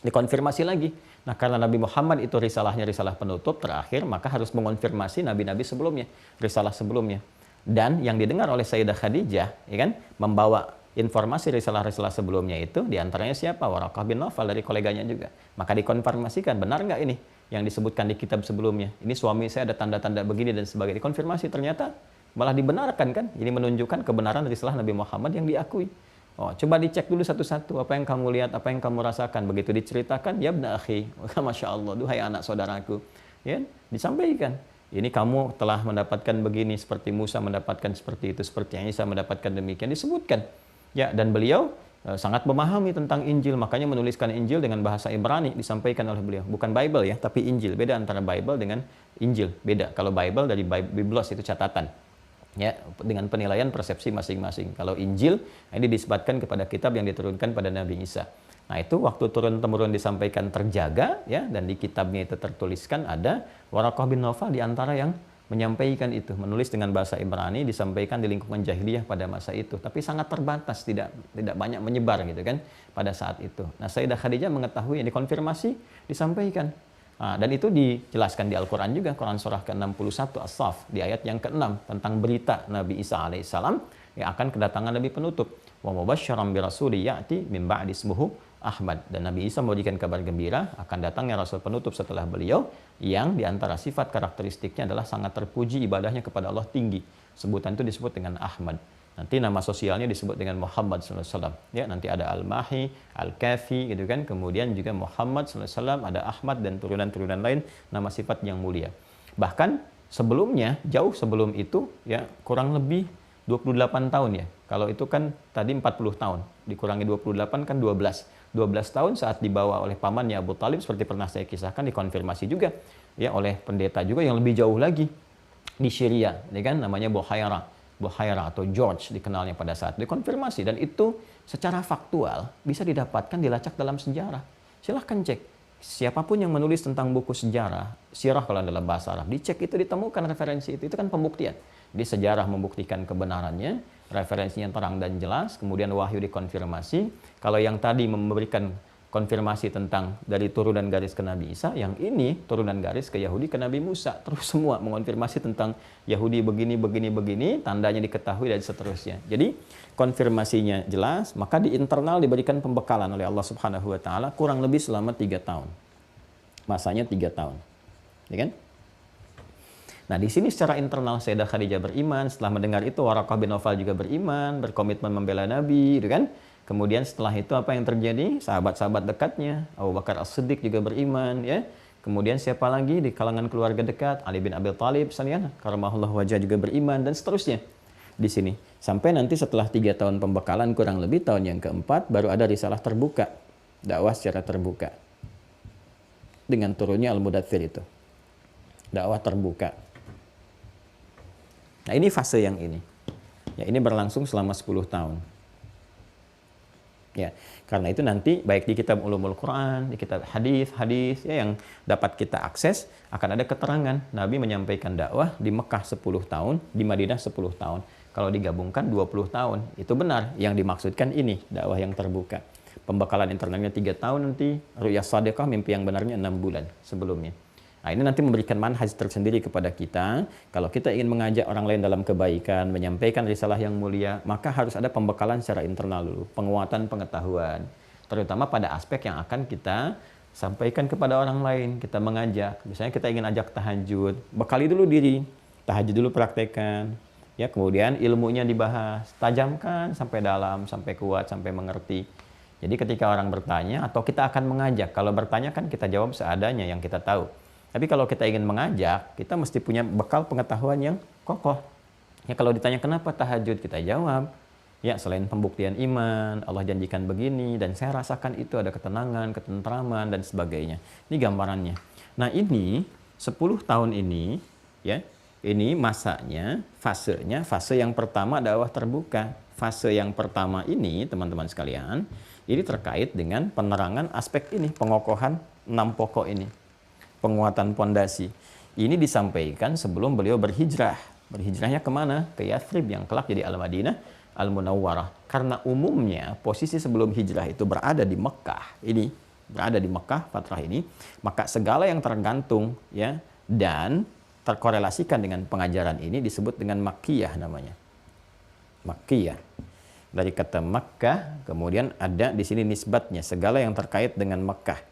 Dikonfirmasi lagi. Nah, karena Nabi Muhammad itu risalahnya risalah penutup terakhir, maka harus mengonfirmasi nabi-nabi sebelumnya, risalah sebelumnya. Dan yang didengar oleh Sayyidah Khadijah, ya kan, membawa informasi risalah-risalah sebelumnya itu, diantaranya siapa? Waraqah bin Nawfal, dari koleganya juga. Maka dikonfirmasikan, benar nggak ini yang disebutkan di kitab sebelumnya? Ini suami saya ada tanda-tanda begini dan sebagainya. Dikonfirmasi, ternyata malah dibenarkan kan? Ini menunjukkan kebenaran risalah Nabi Muhammad yang diakui. Oh, coba dicek dulu satu-satu, apa yang kamu lihat, apa yang kamu rasakan. Begitu diceritakan, ya ibna akhi, Masya Allah, duhai anak saudaraku. Ya, disampaikan. Ini kamu telah mendapatkan begini, seperti Musa mendapatkan seperti itu, seperti Isa mendapatkan demikian, disebutkan. Ya, dan beliau sangat memahami tentang Injil, makanya menuliskan Injil dengan bahasa Ibrani, disampaikan oleh beliau. Bukan Bible ya, tapi Injil. Beda antara Bible dengan Injil, beda. Kalau Bible dari Biblos itu catatan. Ya, dengan penilaian persepsi masing-masing. Kalau Injil, ini disebutkan kepada kitab yang diturunkan pada Nabi Isa. Nah, itu waktu turun-temurun disampaikan terjaga, ya, dan di kitabnya itu tertuliskan ada Waraqah bin Nawfal di antara yang menyampaikan itu, menulis dengan bahasa Ibrani, disampaikan di lingkungan jahiliyah pada masa itu, tapi sangat terbatas, tidak banyak menyebar gitu kan pada saat itu. Nah, Sayyidah Khadijah mengetahui, yang dikonfirmasi, disampaikan. Nah, dan itu dijelaskan di Al-Quran juga, Quran surah ke-61 As-Saff, di ayat yang ke-6, tentang berita Nabi Isa alaihissalam yang akan kedatangan Nabi penutup. Wa mubasysyiran bi rasuli ya'ti min ba'di ismuhu Ahmad. Dan Nabi Isa memberikan kabar gembira akan datangnya Rasul penutup setelah beliau, yang diantara sifat karakteristiknya adalah sangat terpuji, ibadahnya kepada Allah tinggi. Sebutan itu disebut dengan Ahmad. Nanti nama sosialnya disebut dengan Muhammad SAW. Ya, nanti ada Al-Mahi, Al-Kafi, gitu kan. Kemudian juga Muhammad SAW, ada Ahmad dan turunan-turunan lain, nama sifat yang mulia. Bahkan sebelumnya, jauh sebelum itu, ya, kurang lebih 28 tahun ya. Kalau itu kan tadi 40 tahun, dikurangi 28 kan 12. 12 tahun saat dibawa oleh pamannya Abu Talib, seperti pernah saya kisahkan, dikonfirmasi juga ya oleh pendeta juga yang lebih jauh lagi di Syria, ya kan, namanya Buhaira atau George dikenalnya pada saat dikonfirmasi, dan itu secara faktual bisa didapatkan, dilacak dalam sejarah. Silahkan cek, siapapun yang menulis tentang buku sejarah, sirah kalau dalam bahasa Arab, dicek itu, ditemukan referensi itu kan pembuktian. Di sejarah membuktikan kebenarannya, referensinya terang dan jelas, kemudian wahyu dikonfirmasi. Kalau yang tadi memberikan konfirmasi tentang dari turunan garis ke Nabi Isa, yang ini turunan garis ke Yahudi ke Nabi Musa. Terus semua mengonfirmasi tentang Yahudi begini, tandanya diketahui dan seterusnya. Jadi konfirmasinya jelas, maka di internal diberikan pembekalan oleh Allah Subhanahu wa taala kurang lebih selama 3 tahun. Masanya 3 tahun. Ya kan? Nah, di sini secara internal Sayyidah Khadijah beriman, setelah mendengar itu Waraqah bin Nawfal juga beriman, berkomitmen membela Nabi, gitu kan? Kemudian setelah itu apa yang terjadi? Sahabat-sahabat dekatnya, Abu Bakar As-Siddiq juga beriman, ya. Kemudian siapa lagi di kalangan keluarga dekat? Ali bin Abi Thalib, sekalian, karamahullah wajah, juga beriman, dan seterusnya. Di sini. Sampai nanti setelah 3 tahun pembekalan, kurang lebih tahun yang keempat, baru ada risalah terbuka. Dakwah secara terbuka. Dengan turunnya Al-Mudaththir itu. Dakwah terbuka. Nah, ini fase yang ini. Ya, ini berlangsung selama 10 tahun. Ya, karena itu nanti baik di kitab Ulumul Quran, di kitab hadis ya, yang dapat kita akses, akan ada keterangan Nabi menyampaikan dakwah di Mekah 10 tahun, di Madinah 10 tahun. Kalau digabungkan 20 tahun. Itu benar, yang dimaksudkan ini dakwah yang terbuka. Pembekalan internalnya 3 tahun nanti, ru'yah shadiqah, mimpi yang benarnya 6 bulan sebelumnya. Nah, ini nanti memberikan manhaj tersendiri kepada kita. Kalau kita ingin mengajak orang lain dalam kebaikan, menyampaikan risalah yang mulia, maka harus ada pembekalan secara internal dulu, penguatan pengetahuan, terutama pada aspek yang akan kita sampaikan kepada orang lain. Kita mengajak, misalnya kita ingin ajak tahajud, bekali dulu diri, tahajud dulu praktekkan, ya, kemudian ilmunya dibahas, tajamkan sampai dalam, sampai kuat, sampai mengerti. Jadi ketika orang bertanya, atau kita akan mengajak, kalau bertanya kan kita jawab seadanya yang kita tahu. Tapi kalau kita ingin mengajak, kita mesti punya bekal pengetahuan yang kokoh. Ya, kalau ditanya kenapa tahajud, kita jawab, ya, selain pembuktian iman, Allah janjikan begini, dan saya rasakan itu ada ketenangan, ketentraman, dan sebagainya. Ini gambarannya. Nah, ini 10 tahun ini, ya, ini masanya, fasenya, fase yang pertama dakwah terbuka. Fase yang pertama ini, teman-teman sekalian, ini terkait dengan penerangan aspek ini, pengokohan 6 pokok ini. Penguatan pondasi. Ini disampaikan sebelum beliau berhijrah. Berhijrahnya kemana? Ke Yathrib yang kelak jadi Al-Madinah Al-Munawwarah. Karena umumnya posisi sebelum hijrah itu berada di Mekah. Ini berada di Mekah fatrah ini. Maka segala yang tergantung, ya, dan terkorelasikan dengan pengajaran ini disebut dengan Makkiyah namanya. Makkiyah. Dari kata Makkah, kemudian ada di sini nisbatnya, segala yang terkait dengan Mekah.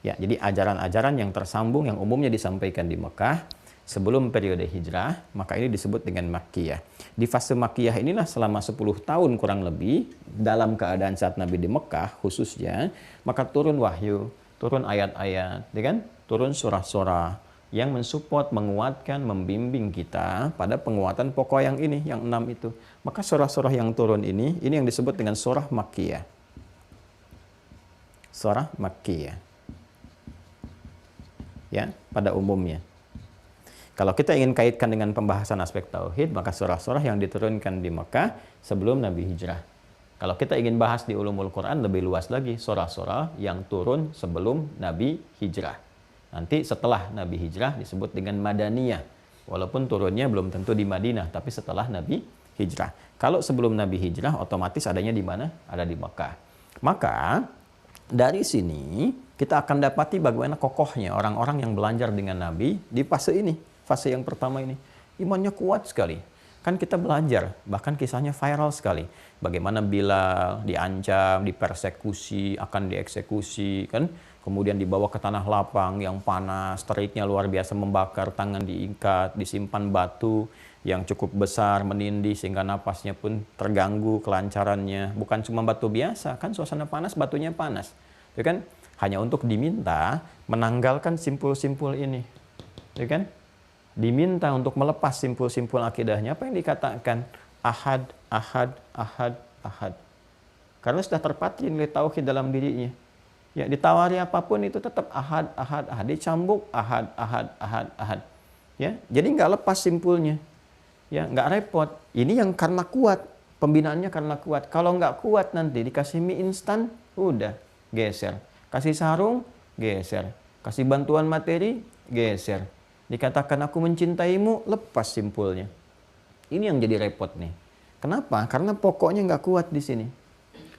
Ya, jadi ajaran-ajaran yang tersambung yang umumnya disampaikan di Mekah sebelum periode hijrah, maka ini disebut dengan Makkiyah. Di fase Makkiyah inilah selama 10 tahun kurang lebih, dalam keadaan saat Nabi di Mekah khususnya, maka turun wahyu, turun ayat-ayat, ya kan? Turun surah-surah yang mensupport, menguatkan, membimbing kita pada penguatan pokok yang ini, yang 6 itu. Maka surah-surah yang turun ini yang disebut dengan surah Makkiyah. Surah Makkiyah. Ya, pada umumnya. Kalau kita ingin kaitkan dengan pembahasan aspek tauhid, maka surah-surah yang diturunkan di Mekah sebelum Nabi hijrah. Kalau kita ingin bahas di ulumul Quran lebih luas lagi, surah-surah yang turun sebelum Nabi hijrah. Nanti setelah Nabi hijrah disebut dengan Madaniyah. Walaupun turunnya belum tentu di Madinah, tapi setelah Nabi hijrah. Kalau sebelum Nabi hijrah, otomatis adanya di mana? Ada di Mekah. Maka dari sini kita akan dapati bagaimana kokohnya orang-orang yang belajar dengan Nabi di fase ini, fase yang pertama ini. Imannya kuat sekali. Kan kita belajar, bahkan kisahnya viral sekali. Bagaimana Bilal diancam, dipersekusi, akan dieksekusi, kan? Kemudian dibawa ke tanah lapang yang panas, teriknya luar biasa membakar, tangan diikat, disimpan batu yang cukup besar, menindih sehingga napasnya pun terganggu kelancarannya. Bukan cuma batu biasa, kan suasana panas, batunya panas. Ya kan? Hanya untuk diminta menanggalkan simpul-simpul ini. Ya kan? Diminta untuk melepas simpul-simpul akidahnya. Apa yang dikatakan? Ahad, ahad, ahad, ahad. Karena sudah terpatri nilai tauhid dalam dirinya. Ya, ditawari apapun itu tetap ahad, ahad, ahad. Dicambuk ahad, ahad, ahad, ahad. Ya, jadi nggak lepas simpulnya. Ya, nggak repot. Ini yang karena kuat. Pembinaannya karena kuat. Kalau nggak kuat nanti dikasih mie instan, udah geser. Kasih sarung, geser. Kasih bantuan materi, geser. Dikatakan aku mencintaimu, lepas simpulnya. Ini yang jadi repot nih. Kenapa? Karena pokoknya nggak kuat di sini.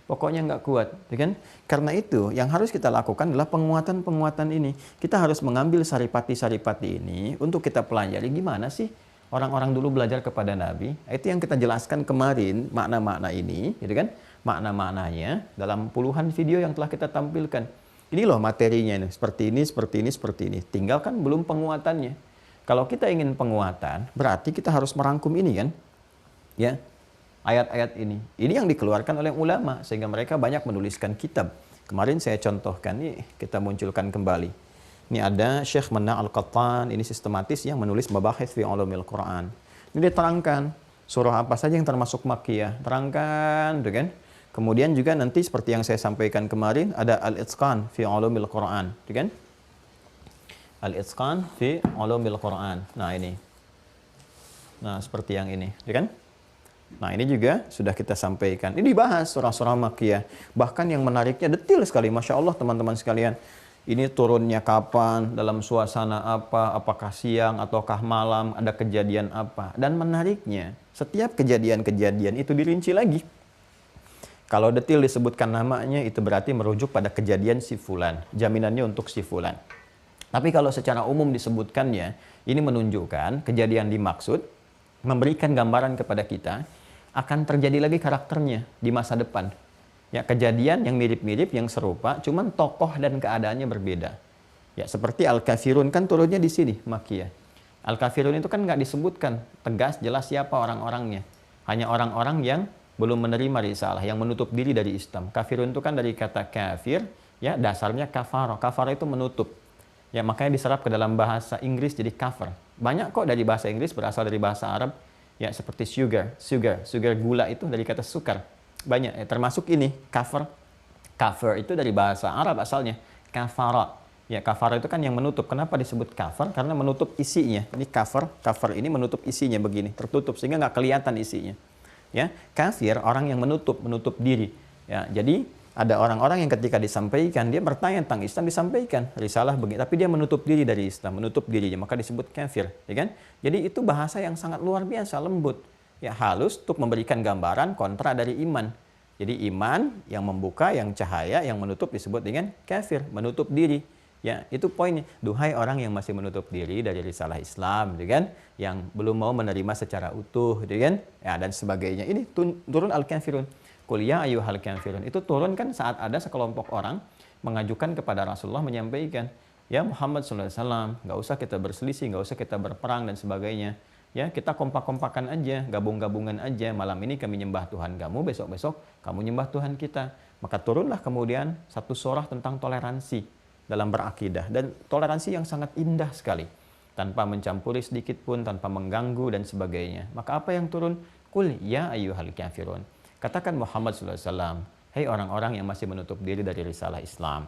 Pokoknya nggak kuat, ya kan? Karena itu yang harus kita lakukan adalah penguatan-penguatan ini. Kita harus mengambil saripati-saripati ini untuk kita pelajari gimana sih orang-orang dulu belajar kepada Nabi. Itu yang kita jelaskan kemarin, makna-makna ini, gitu kan? Makna-maknanya dalam puluhan video yang telah kita tampilkan. Ini loh materinya ini, seperti ini, seperti ini, seperti ini. Tinggal kan belum penguatannya. Kalau kita ingin penguatan, berarti kita harus merangkum ini kan? Ya, ayat-ayat ini. Ini yang dikeluarkan oleh ulama, sehingga mereka banyak menuliskan kitab. Kemarin saya contohkan, nih kita munculkan kembali. Ini ada Syekh Mana Al-Qattan, ini sistematis yang menulis mabahith fi ulumil Quran. Ini diterangkan, surah apa saja yang termasuk Makkiyah. Terangkan, gitu kan? Kemudian juga nanti seperti yang saya sampaikan kemarin ada Al-Itqan fi Ulumil Quran, kan? Al-Itqan fi Ulumil Quran. Nah, ini. Nah, seperti yang ini, kan? Nah, ini juga sudah kita sampaikan. Ini dibahas surah-surah Makkiyah. Bahkan yang menariknya detil sekali, Masya Allah teman-teman sekalian. Ini turunnya kapan, dalam suasana apa, apakah siang ataukah malam, ada kejadian apa. Dan menariknya, setiap kejadian-kejadian itu dirinci lagi. Kalau detil disebutkan namanya, itu berarti merujuk pada kejadian si fulan. Jaminannya untuk si fulan. Tapi kalau secara umum disebutkannya, ini menunjukkan kejadian dimaksud, memberikan gambaran kepada kita, akan terjadi lagi karakternya di masa depan. Ya, kejadian yang mirip-mirip, yang serupa, cuman tokoh dan keadaannya berbeda. Ya, seperti Al-Kafirun kan turunnya di sini, Makkiyah. Al-Kafirun itu kan nggak disebutkan tegas, jelas siapa orang-orangnya. Hanya orang-orang yang belum menerima risalah, yang menutup diri dari Islam. Kafirun itu kan dari kata kafir, ya dasarnya kafara. Kafara itu menutup. Ya makanya diserap ke dalam bahasa Inggris jadi cover. Banyak kok dari bahasa Inggris berasal dari bahasa Arab, ya seperti sugar gula itu dari kata sukar. Banyak, ya, termasuk ini cover. Cover itu dari bahasa Arab asalnya, kafara. Ya kafara itu kan yang menutup. Kenapa disebut cover? Karena menutup isinya. Ini cover ini menutup isinya begini, tertutup sehingga nggak kelihatan isinya. Ya, kafir orang yang menutup diri. Ya, jadi ada orang-orang yang ketika disampaikan dia bertanya tentang Islam, disampaikan risalah begini, tapi dia menutup diri dari Islam, menutup dirinya, maka disebut kafir, ya kan? Jadi itu bahasa yang sangat luar biasa, lembut, ya halus untuk memberikan gambaran kontra dari iman. Jadi iman yang membuka, yang cahaya, yang menutup disebut dengan kafir, menutup diri. Ya, itu poinnya. Duhai orang yang masih menutup diri dari risalah Islam, gitu kan? Yang belum mau menerima secara utuh, gitu kan? Ya, dan sebagainya. Ini turun Al-Kafirun. Qul ya ayyuhal kafirun. Itu turun kan saat ada sekelompok orang mengajukan kepada Rasulullah menyampaikan, ya Muhammad SAW, nggak usah kita berselisih, nggak usah kita berperang dan sebagainya. Ya, kita kompak-kompakan aja, gabung-gabungan aja. Malam ini kami nyembah Tuhan kamu, besok-besok kamu nyembah Tuhan kita. Maka turunlah kemudian satu surah tentang toleransi dalam berakidah, dan toleransi yang sangat indah sekali, tanpa mencampuri sedikit pun, tanpa mengganggu dan sebagainya. Maka apa yang turun? Qul ya ayyuhal kafirun. Katakan Muhammad SAW, hei orang-orang yang masih menutup diri dari risalah Islam,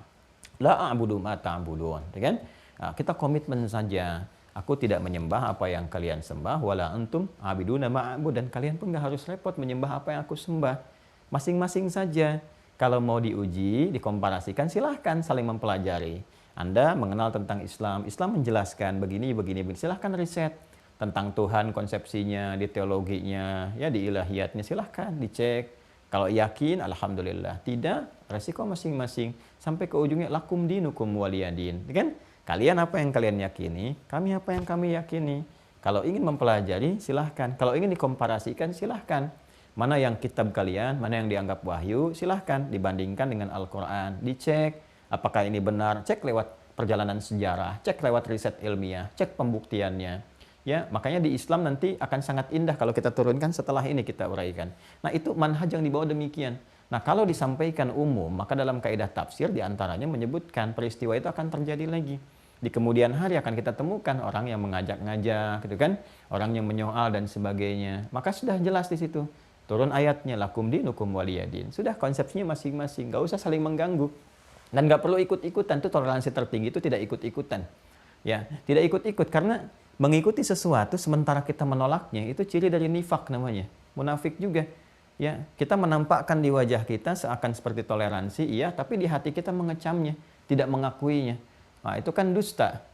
la a'budu ma ta'budun, kan? Nah, kita komitmen saja. Aku tidak menyembah apa yang kalian sembah, wala antum abiduna ma'abud, dan kalian pun nggak harus repot menyembah apa yang aku sembah. Masing-masing saja. Kalau mau diuji, dikomparasikan, silahkan saling mempelajari. Anda mengenal tentang Islam, Islam menjelaskan begini, begini, begini. Silahkan riset tentang Tuhan, konsepsinya, di teologinya, ya di ilahiyatnya, silahkan dicek. Kalau yakin, alhamdulillah. Tidak, resiko masing-masing. Sampai ke ujungnya, lakum dinukum waliyadin. Kan? Kalian apa yang kalian yakini, kami apa yang kami yakini. Kalau ingin mempelajari, silahkan. Kalau ingin dikomparasikan, silahkan. Mana yang kitab kalian, mana yang dianggap wahyu, silahkan dibandingkan dengan Al-Quran. Dicek apakah ini benar, cek lewat perjalanan sejarah, cek lewat riset ilmiah, cek pembuktiannya. Ya, makanya di Islam nanti akan sangat indah kalau kita turunkan setelah ini kita uraikan. Nah, itu manhaj yang dibawa demikian. Nah, kalau disampaikan umum, maka dalam kaidah tafsir diantaranya menyebutkan peristiwa itu akan terjadi lagi. Di kemudian hari akan kita temukan orang yang mengajak-ngajak, gitu kan? Orang yang menyoal dan sebagainya. Maka sudah jelas di situ. Turun ayatnya, lakum dinukum waliyadin. Sudah konsepsinya masing-masing, nggak usah saling mengganggu. Dan nggak perlu ikut-ikutan, itu toleransi tertinggi itu tidak ikut-ikutan. Ya, tidak ikut-ikut, karena mengikuti sesuatu sementara kita menolaknya, itu ciri dari nifak namanya. Munafik juga. Ya, kita menampakkan di wajah kita seakan seperti toleransi, iya, tapi di hati kita mengecamnya, tidak mengakuinya. Nah, itu kan dusta,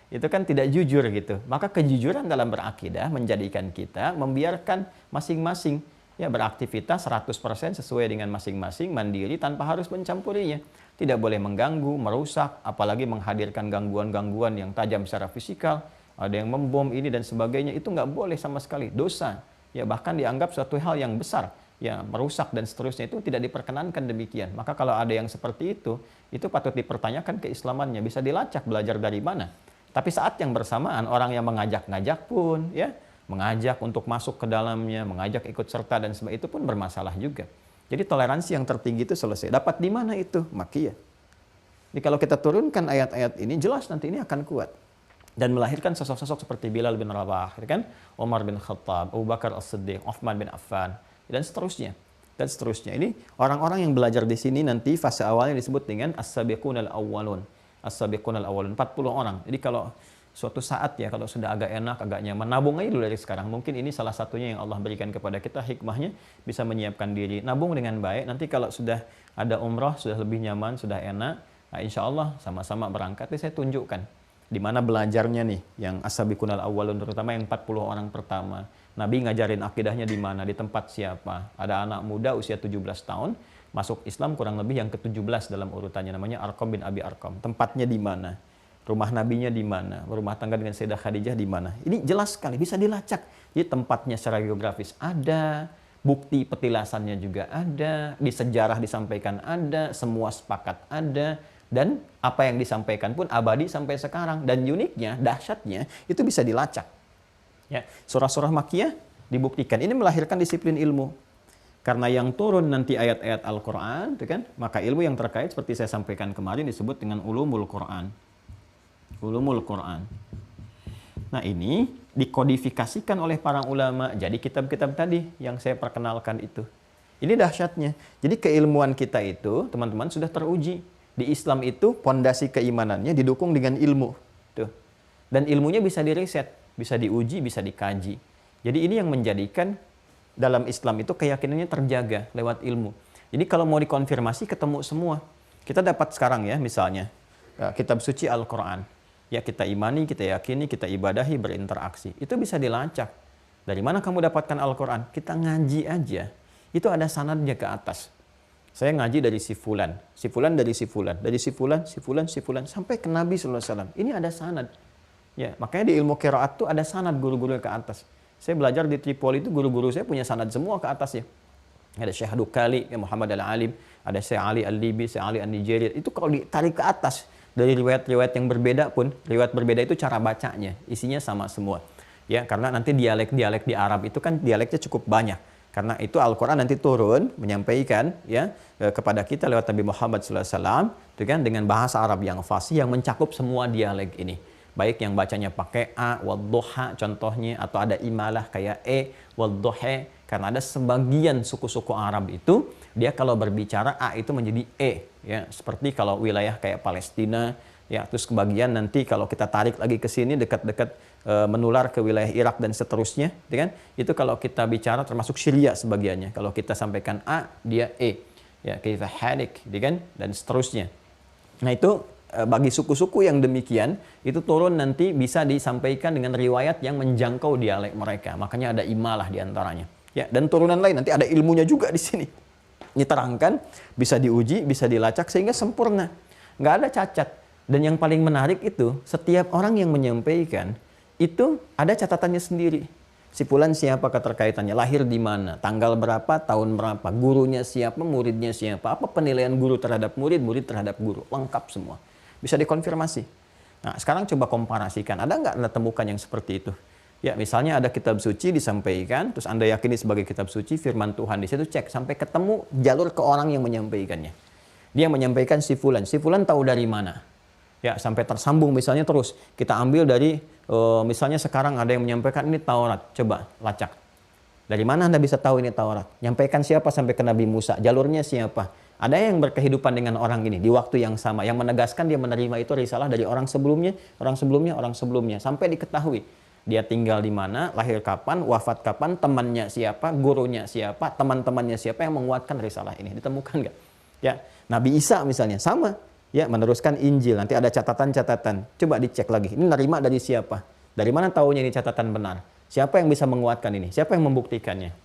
itu kan tidak jujur gitu. Maka kejujuran dalam berakidah menjadikan kita membiarkan masing-masing ya beraktivitas 100% sesuai dengan masing-masing, mandiri tanpa harus mencampurinya. Tidak boleh mengganggu, merusak, apalagi menghadirkan gangguan-gangguan yang tajam secara fisikal, ada yang membom ini dan sebagainya, itu nggak boleh sama sekali, dosa. Ya, bahkan dianggap suatu hal yang besar, ya merusak dan seterusnya, itu tidak diperkenankan demikian. Maka kalau ada yang seperti itu patut dipertanyakan keislamannya, bisa dilacak belajar dari mana. Tapi saat yang bersamaan orang yang mengajak-ngajak pun ya, mengajak untuk masuk ke dalamnya, mengajak ikut serta dan sebagainya, itu pun bermasalah juga. Jadi toleransi yang tertinggi itu selesai. Dapat di mana itu? Makiyah. Jadi kalau kita turunkan ayat-ayat ini, jelas nanti ini akan kuat. Dan melahirkan sosok-sosok seperti Bilal bin Rabah, kan? Umar bin Khattab, Abu Bakar As-Siddiq, Uthman bin Affan, dan seterusnya. Dan seterusnya. Ini orang-orang yang belajar di sini nanti fase awalnya disebut dengan As-Sabiqun Al-Awwalun. As-Sabiqun Al-Awwalun, 40 orang. Jadi kalau suatu saat ya, kalau sudah agak enak, agak nyaman, nabung aja dulu dari sekarang. Mungkin ini salah satunya yang Allah berikan kepada kita, hikmahnya bisa menyiapkan diri. Nabung dengan baik, nanti kalau sudah ada umrah, sudah lebih nyaman, sudah enak, nah insya Allah sama-sama berangkat. Jadi saya tunjukkan di mana belajarnya nih, yang As-Sabiqun Al-Awwalun, terutama yang 40 orang pertama. Nabi ngajarin akidahnya di mana, di tempat siapa. Ada anak muda usia 17 tahun, masuk Islam kurang lebih yang ke-17 dalam urutannya, namanya Arqam bin Abi Arqam. Tempatnya di mana? Rumah nabinya di mana? Rumah tangga dengan Sayyidah Khadijah di mana? Ini jelas sekali, bisa dilacak. Jadi tempatnya secara geografis ada, bukti petilasannya juga ada, di sejarah disampaikan ada, semua sepakat ada, dan apa yang disampaikan pun abadi sampai sekarang. Dan uniknya, dahsyatnya, itu bisa dilacak. Ya, surah-surah Makkiyah dibuktikan. Ini melahirkan disiplin ilmu. Karena yang turun nanti ayat-ayat Al-Quran, kan? Maka ilmu yang terkait seperti saya sampaikan kemarin disebut dengan ulumul Quran. Ulumul Quran. Nah, ini dikodifikasikan oleh para ulama. Jadi kitab-kitab tadi yang saya perkenalkan itu. Ini dahsyatnya. Jadi keilmuan kita itu, teman-teman, sudah teruji. Di Islam itu pondasi keimanannya didukung dengan ilmu. Tuh. Dan ilmunya bisa diriset, bisa diuji, bisa dikaji. Jadi ini yang menjadikan dalam Islam itu keyakinannya terjaga lewat ilmu. Jadi kalau mau dikonfirmasi ketemu semua. Kita dapat sekarang ya misalnya kitab suci Al-Quran. Ya kita imani, kita yakini, kita ibadahi, berinteraksi. Itu bisa dilacak. Dari mana kamu dapatkan Al-Quran? Kita ngaji aja. Itu ada sanadnya ke atas. Saya ngaji dari si fulan dari si fulan, dari si fulan, sampai ke Nabi SAW. Ini ada sanad. Ya, makanya di ilmu qiraat itu ada sanad guru-guru ke atas. Saya belajar di Tripoli itu guru-guru saya punya sanad semua ke atasnya. Ada Syekh Dukali, Muhammad Al-Alim, ada Syekh Ali Al-Libi, Syekh Ali Al-Nijeri. Itu kalau ditarik ke atas dari riwayat-riwayat yang berbeda pun, riwayat berbeda itu cara bacanya, isinya sama semua. Ya, karena nanti dialek-dialek di Arab itu kan dialeknya cukup banyak. Karena itu Al-Quran nanti turun menyampaikan ya kepada kita lewat Nabi Muhammad SAW, itu kan dengan bahasa Arab yang fasih yang mencakup semua dialek ini. Baik yang bacanya pakai a, wadduha contohnya, atau ada imalah kayak wadduha, karena ada sebagian suku-suku Arab itu dia kalau berbicara a itu menjadi ya, seperti kalau wilayah kayak Palestina Ya, terus kebagian nanti kalau kita tarik lagi ke sini dekat-dekat menular ke wilayah Irak dan seterusnya, gitu kan? Itu kalau kita bicara termasuk Syria sebagiannya. Kalau kita sampaikan A, dia E. Ya, kaifa halik, gitu kan? Dan seterusnya. Nah, itu bagi suku-suku yang demikian, itu turun nanti bisa disampaikan dengan riwayat yang menjangkau dialek mereka. Makanya ada imalah di antaranya. Ya, dan turunan lain nanti ada ilmunya juga di sini. Diterangkan, bisa diuji, bisa dilacak sehingga sempurna. Nggak ada cacat. Dan yang paling menarik itu, setiap orang yang menyampaikan, itu ada catatannya sendiri. Si fulan siapa keterkaitannya, lahir di mana, tanggal berapa, tahun berapa, gurunya siapa, muridnya siapa, apa penilaian guru terhadap murid, murid terhadap guru, lengkap semua. Bisa dikonfirmasi. Nah, sekarang coba komparasikan, ada nggak Anda temukan yang seperti itu? Ya, misalnya ada kitab suci disampaikan, terus Anda yakini sebagai kitab suci, firman Tuhan, di situ cek, sampai ketemu jalur ke orang yang menyampaikannya. Dia menyampaikan si fulan tahu dari mana? Ya, sampai tersambung misalnya terus. Kita ambil dari, misalnya sekarang ada yang menyampaikan ini Taurat. Coba lacak. Dari mana Anda bisa tahu ini Taurat? Nyampaikan siapa sampai ke Nabi Musa? Jalurnya siapa? Ada yang berkehidupan dengan orang ini di waktu yang sama. Yang menegaskan dia menerima itu risalah dari orang sebelumnya, orang sebelumnya, orang sebelumnya. Sampai diketahui. Dia tinggal di mana, lahir kapan, wafat kapan, temannya siapa, gurunya siapa, teman-temannya siapa yang menguatkan risalah ini. Ditemukan nggak? Ya, Nabi Isa misalnya, sama. Ya, meneruskan Injil. Nanti ada catatan-catatan. Coba dicek lagi. Ini nerima dari siapa? Dari mana taunya ini catatan benar? Siapa yang bisa menguatkan ini? Siapa yang membuktikannya?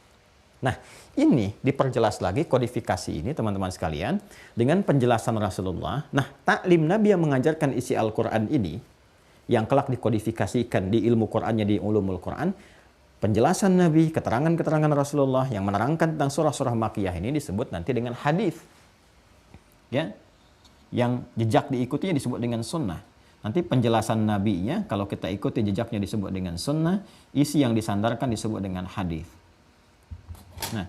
Nah, ini diperjelas lagi kodifikasi ini teman-teman sekalian dengan penjelasan Rasulullah. Nah, taklim Nabi yang mengajarkan isi Al-Quran ini yang kelak dikodifikasikan di ilmu Qurannya, di ulumul Quran, penjelasan Nabi, keterangan-keterangan Rasulullah yang menerangkan tentang surah-surah Makkiyah ini disebut nanti dengan hadis. Ya, yang jejak diikutinya disebut dengan sunnah. Nanti penjelasan nabinya, kalau kita ikuti jejaknya disebut dengan sunnah, isi yang disandarkan disebut dengan hadis. Nah,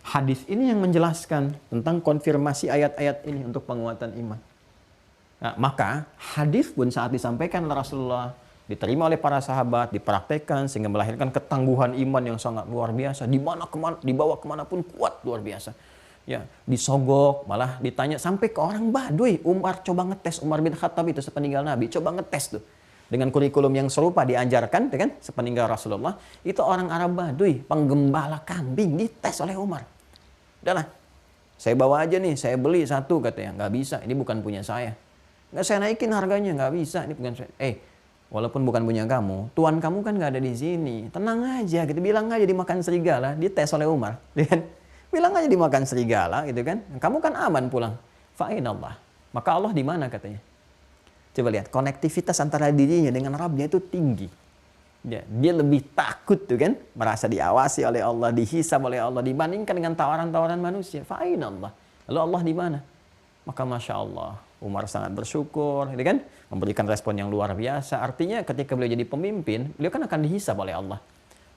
hadis ini yang menjelaskan tentang konfirmasi ayat-ayat ini untuk penguatan iman. Nah, maka hadis pun saat disampaikan oleh Rasulullah, diterima oleh para sahabat, dipraktekkan sehingga melahirkan ketangguhan iman yang sangat luar biasa. Dibawa kemanapun kuat luar biasa. Ya, disogok, malah ditanya sampai ke orang Baduy. Umar coba ngetes, Umar bin Khattab itu sepeninggal Nabi, coba ngetes tuh. Dengan kurikulum yang serupa diajarkan, kan, sepeninggal Rasulullah, itu orang Arab Baduy, penggembala kambing, dites oleh Umar. Udahlah, saya bawa aja nih, saya beli satu katanya, nggak bisa, ini bukan punya saya. Nggak, saya naikin harganya, nggak bisa, ini bukan saya. Walaupun bukan punya kamu, tuan kamu kan nggak ada di sini, tenang aja, gitu, bilang aja dimakan serigala, dites oleh Umar, kan? Bilang aja dimakan serigala, gitu kan. Kamu kan aman pulang. Fa'inallah. Maka Allah di mana katanya? Coba lihat, konektivitas antara dirinya dengan Rabbnya itu tinggi. Ya, dia lebih takut tuh kan, merasa diawasi oleh Allah, dihisab oleh Allah, dibandingkan dengan tawaran-tawaran manusia. Fa'inallah. Lalu Allah di mana? Maka Masya Allah, Umar sangat bersyukur, gitu kan? Memberikan respon yang luar biasa. Artinya ketika beliau jadi pemimpin, beliau kan akan dihisab oleh Allah.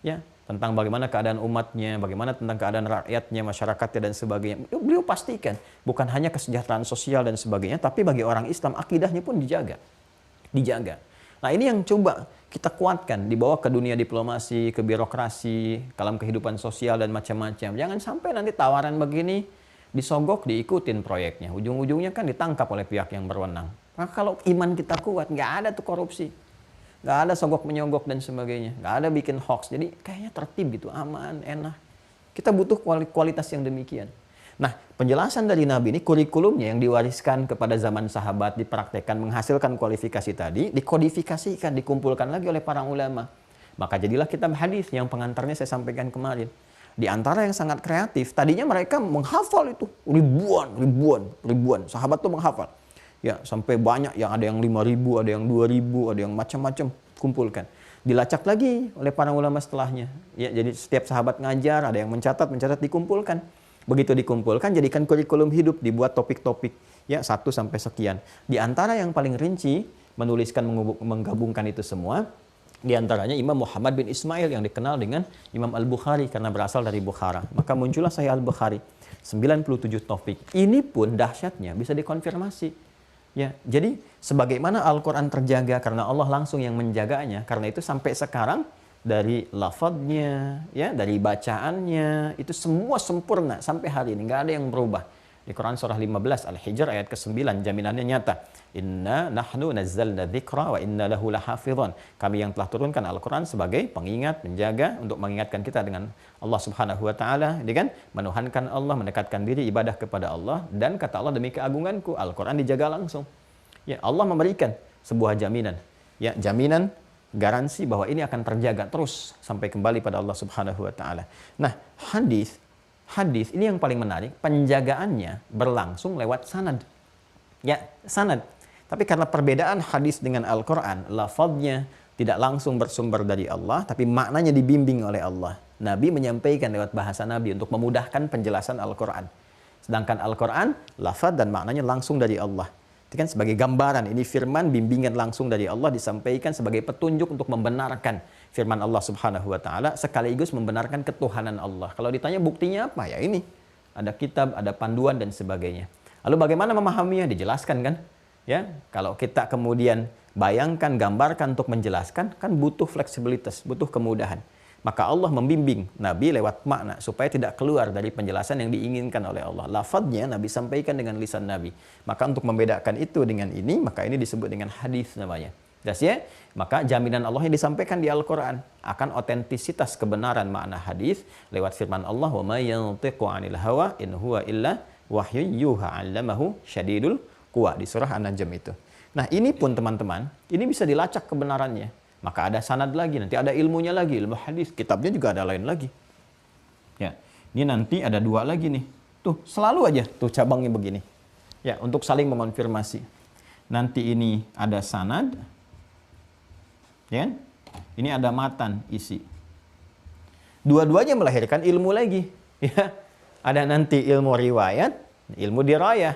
Ya, tentang bagaimana keadaan umatnya, bagaimana tentang keadaan rakyatnya, masyarakatnya dan sebagainya. Beliau pastikan bukan hanya kesejahteraan sosial dan sebagainya, tapi bagi orang Islam akidahnya pun dijaga. Nah, ini yang coba kita kuatkan dibawa ke dunia diplomasi, ke birokrasi, dalam kehidupan sosial dan macam-macam. Jangan sampai nanti tawaran begini disogok, diikutin proyeknya. Ujung-ujungnya kan ditangkap oleh pihak yang berwenang. Maka kalau iman kita kuat, nggak ada tuh korupsi. Nggak ada sogok menyogok dan sebagainya. Nggak ada bikin hoax. Jadi kayaknya tertib gitu, aman, enak. Kita butuh kualitas yang demikian. Nah, penjelasan dari Nabi ini, kurikulumnya yang diwariskan kepada zaman sahabat, dipraktekkan, menghasilkan kualifikasi tadi, dikodifikasikan, dikumpulkan lagi oleh para ulama. Maka jadilah kitab hadis yang pengantarnya saya sampaikan kemarin. Di antara yang sangat kreatif, tadinya mereka menghafal itu ribuan. Sahabat tuh menghafal. Ya, sampai banyak, yang ada yang 5.000, ada yang 2.000, ada yang macam-macam kumpulkan. Dilacak lagi oleh para ulama setelahnya. Ya, jadi setiap sahabat ngajar, ada yang mencatat, dikumpulkan. Begitu dikumpulkan, jadikan kurikulum hidup, dibuat topik-topik. Ya, 1 sampai sekian. Di antara yang paling rinci, menuliskan, menggabungkan itu semua, di antaranya Imam Muhammad bin Ismail yang dikenal dengan Imam Al-Bukhari karena berasal dari Bukhara. Maka muncullah Sahih Al-Bukhari. 97 topik. Ini pun dahsyatnya bisa dikonfirmasi. Ya, jadi sebagaimana Al-Quran terjaga karena Allah langsung yang menjaganya, karena itu sampai sekarang dari lafadznya, ya, dari bacaannya, itu semua sempurna sampai hari ini, nggak ada yang berubah. Di Quran surah 15 Al-Hijr ayat ke-9 jaminannya nyata. Inna nahnu nazzalna dzikra wa inna lahu lahafizun. Kami yang telah turunkan Al-Quran sebagai pengingat, menjaga untuk mengingatkan kita dengan Allah Subhanahu wa taala, kan? Menuhankan Allah, mendekatkan diri ibadah kepada Allah, dan kata Allah demi keagunganku Al-Quran dijaga langsung. Ya, Allah memberikan sebuah jaminan. Ya, jaminan garansi bahwa ini akan terjaga terus sampai kembali pada Allah Subhanahu wa taala. Nah, hadis ini yang paling menarik, penjagaannya berlangsung lewat sanad. Ya, sanad. Tapi karena perbedaan hadis dengan Al-Quran, lafadznya tidak langsung bersumber dari Allah, tapi maknanya dibimbing oleh Allah. Nabi menyampaikan lewat bahasa Nabi untuk memudahkan penjelasan Al-Quran. Sedangkan Al-Quran, lafadz dan maknanya langsung dari Allah. Itu kan sebagai gambaran, ini firman bimbingan langsung dari Allah disampaikan sebagai petunjuk untuk membenarkan firman Allah Subhanahu wa taala sekaligus membenarkan ketuhanan Allah. Kalau ditanya buktinya apa? Ya ini. Ada kitab, ada panduan dan sebagainya. Lalu bagaimana memahaminya? Dijelaskan kan? Ya, kalau kita kemudian bayangkan, gambarkan untuk menjelaskan kan butuh fleksibilitas, butuh kemudahan. Maka Allah membimbing Nabi lewat makna supaya tidak keluar dari penjelasan yang diinginkan oleh Allah. Lafadznya Nabi sampaikan dengan lisan Nabi. Maka untuk membedakan itu dengan ini, maka ini disebut dengan hadis namanya. Jelas ya? Maka jaminan Allah yang disampaikan di Al-Quran akan otentisitas kebenaran makna hadis lewat firman Allah, "Wa may yantiqu 'anil hawa in huwa illa wahyun yuha 'allamahu syadidul quwa" di surah An-Najm itu. Nah, ini pun teman-teman, ini bisa dilacak kebenarannya. Maka ada sanad lagi, nanti ada ilmunya lagi, ilmu hadis, kitabnya juga ada lain lagi. Ya, ini nanti ada dua lagi nih. Tuh, selalu aja tuh cabangnya begini. Ya, untuk saling mengonfirmasi. Nanti ini ada sanad, ya kan? Ini ada matan isi. Dua-duanya melahirkan ilmu lagi. Ya, ada nanti ilmu riwayat, ilmu dirayah.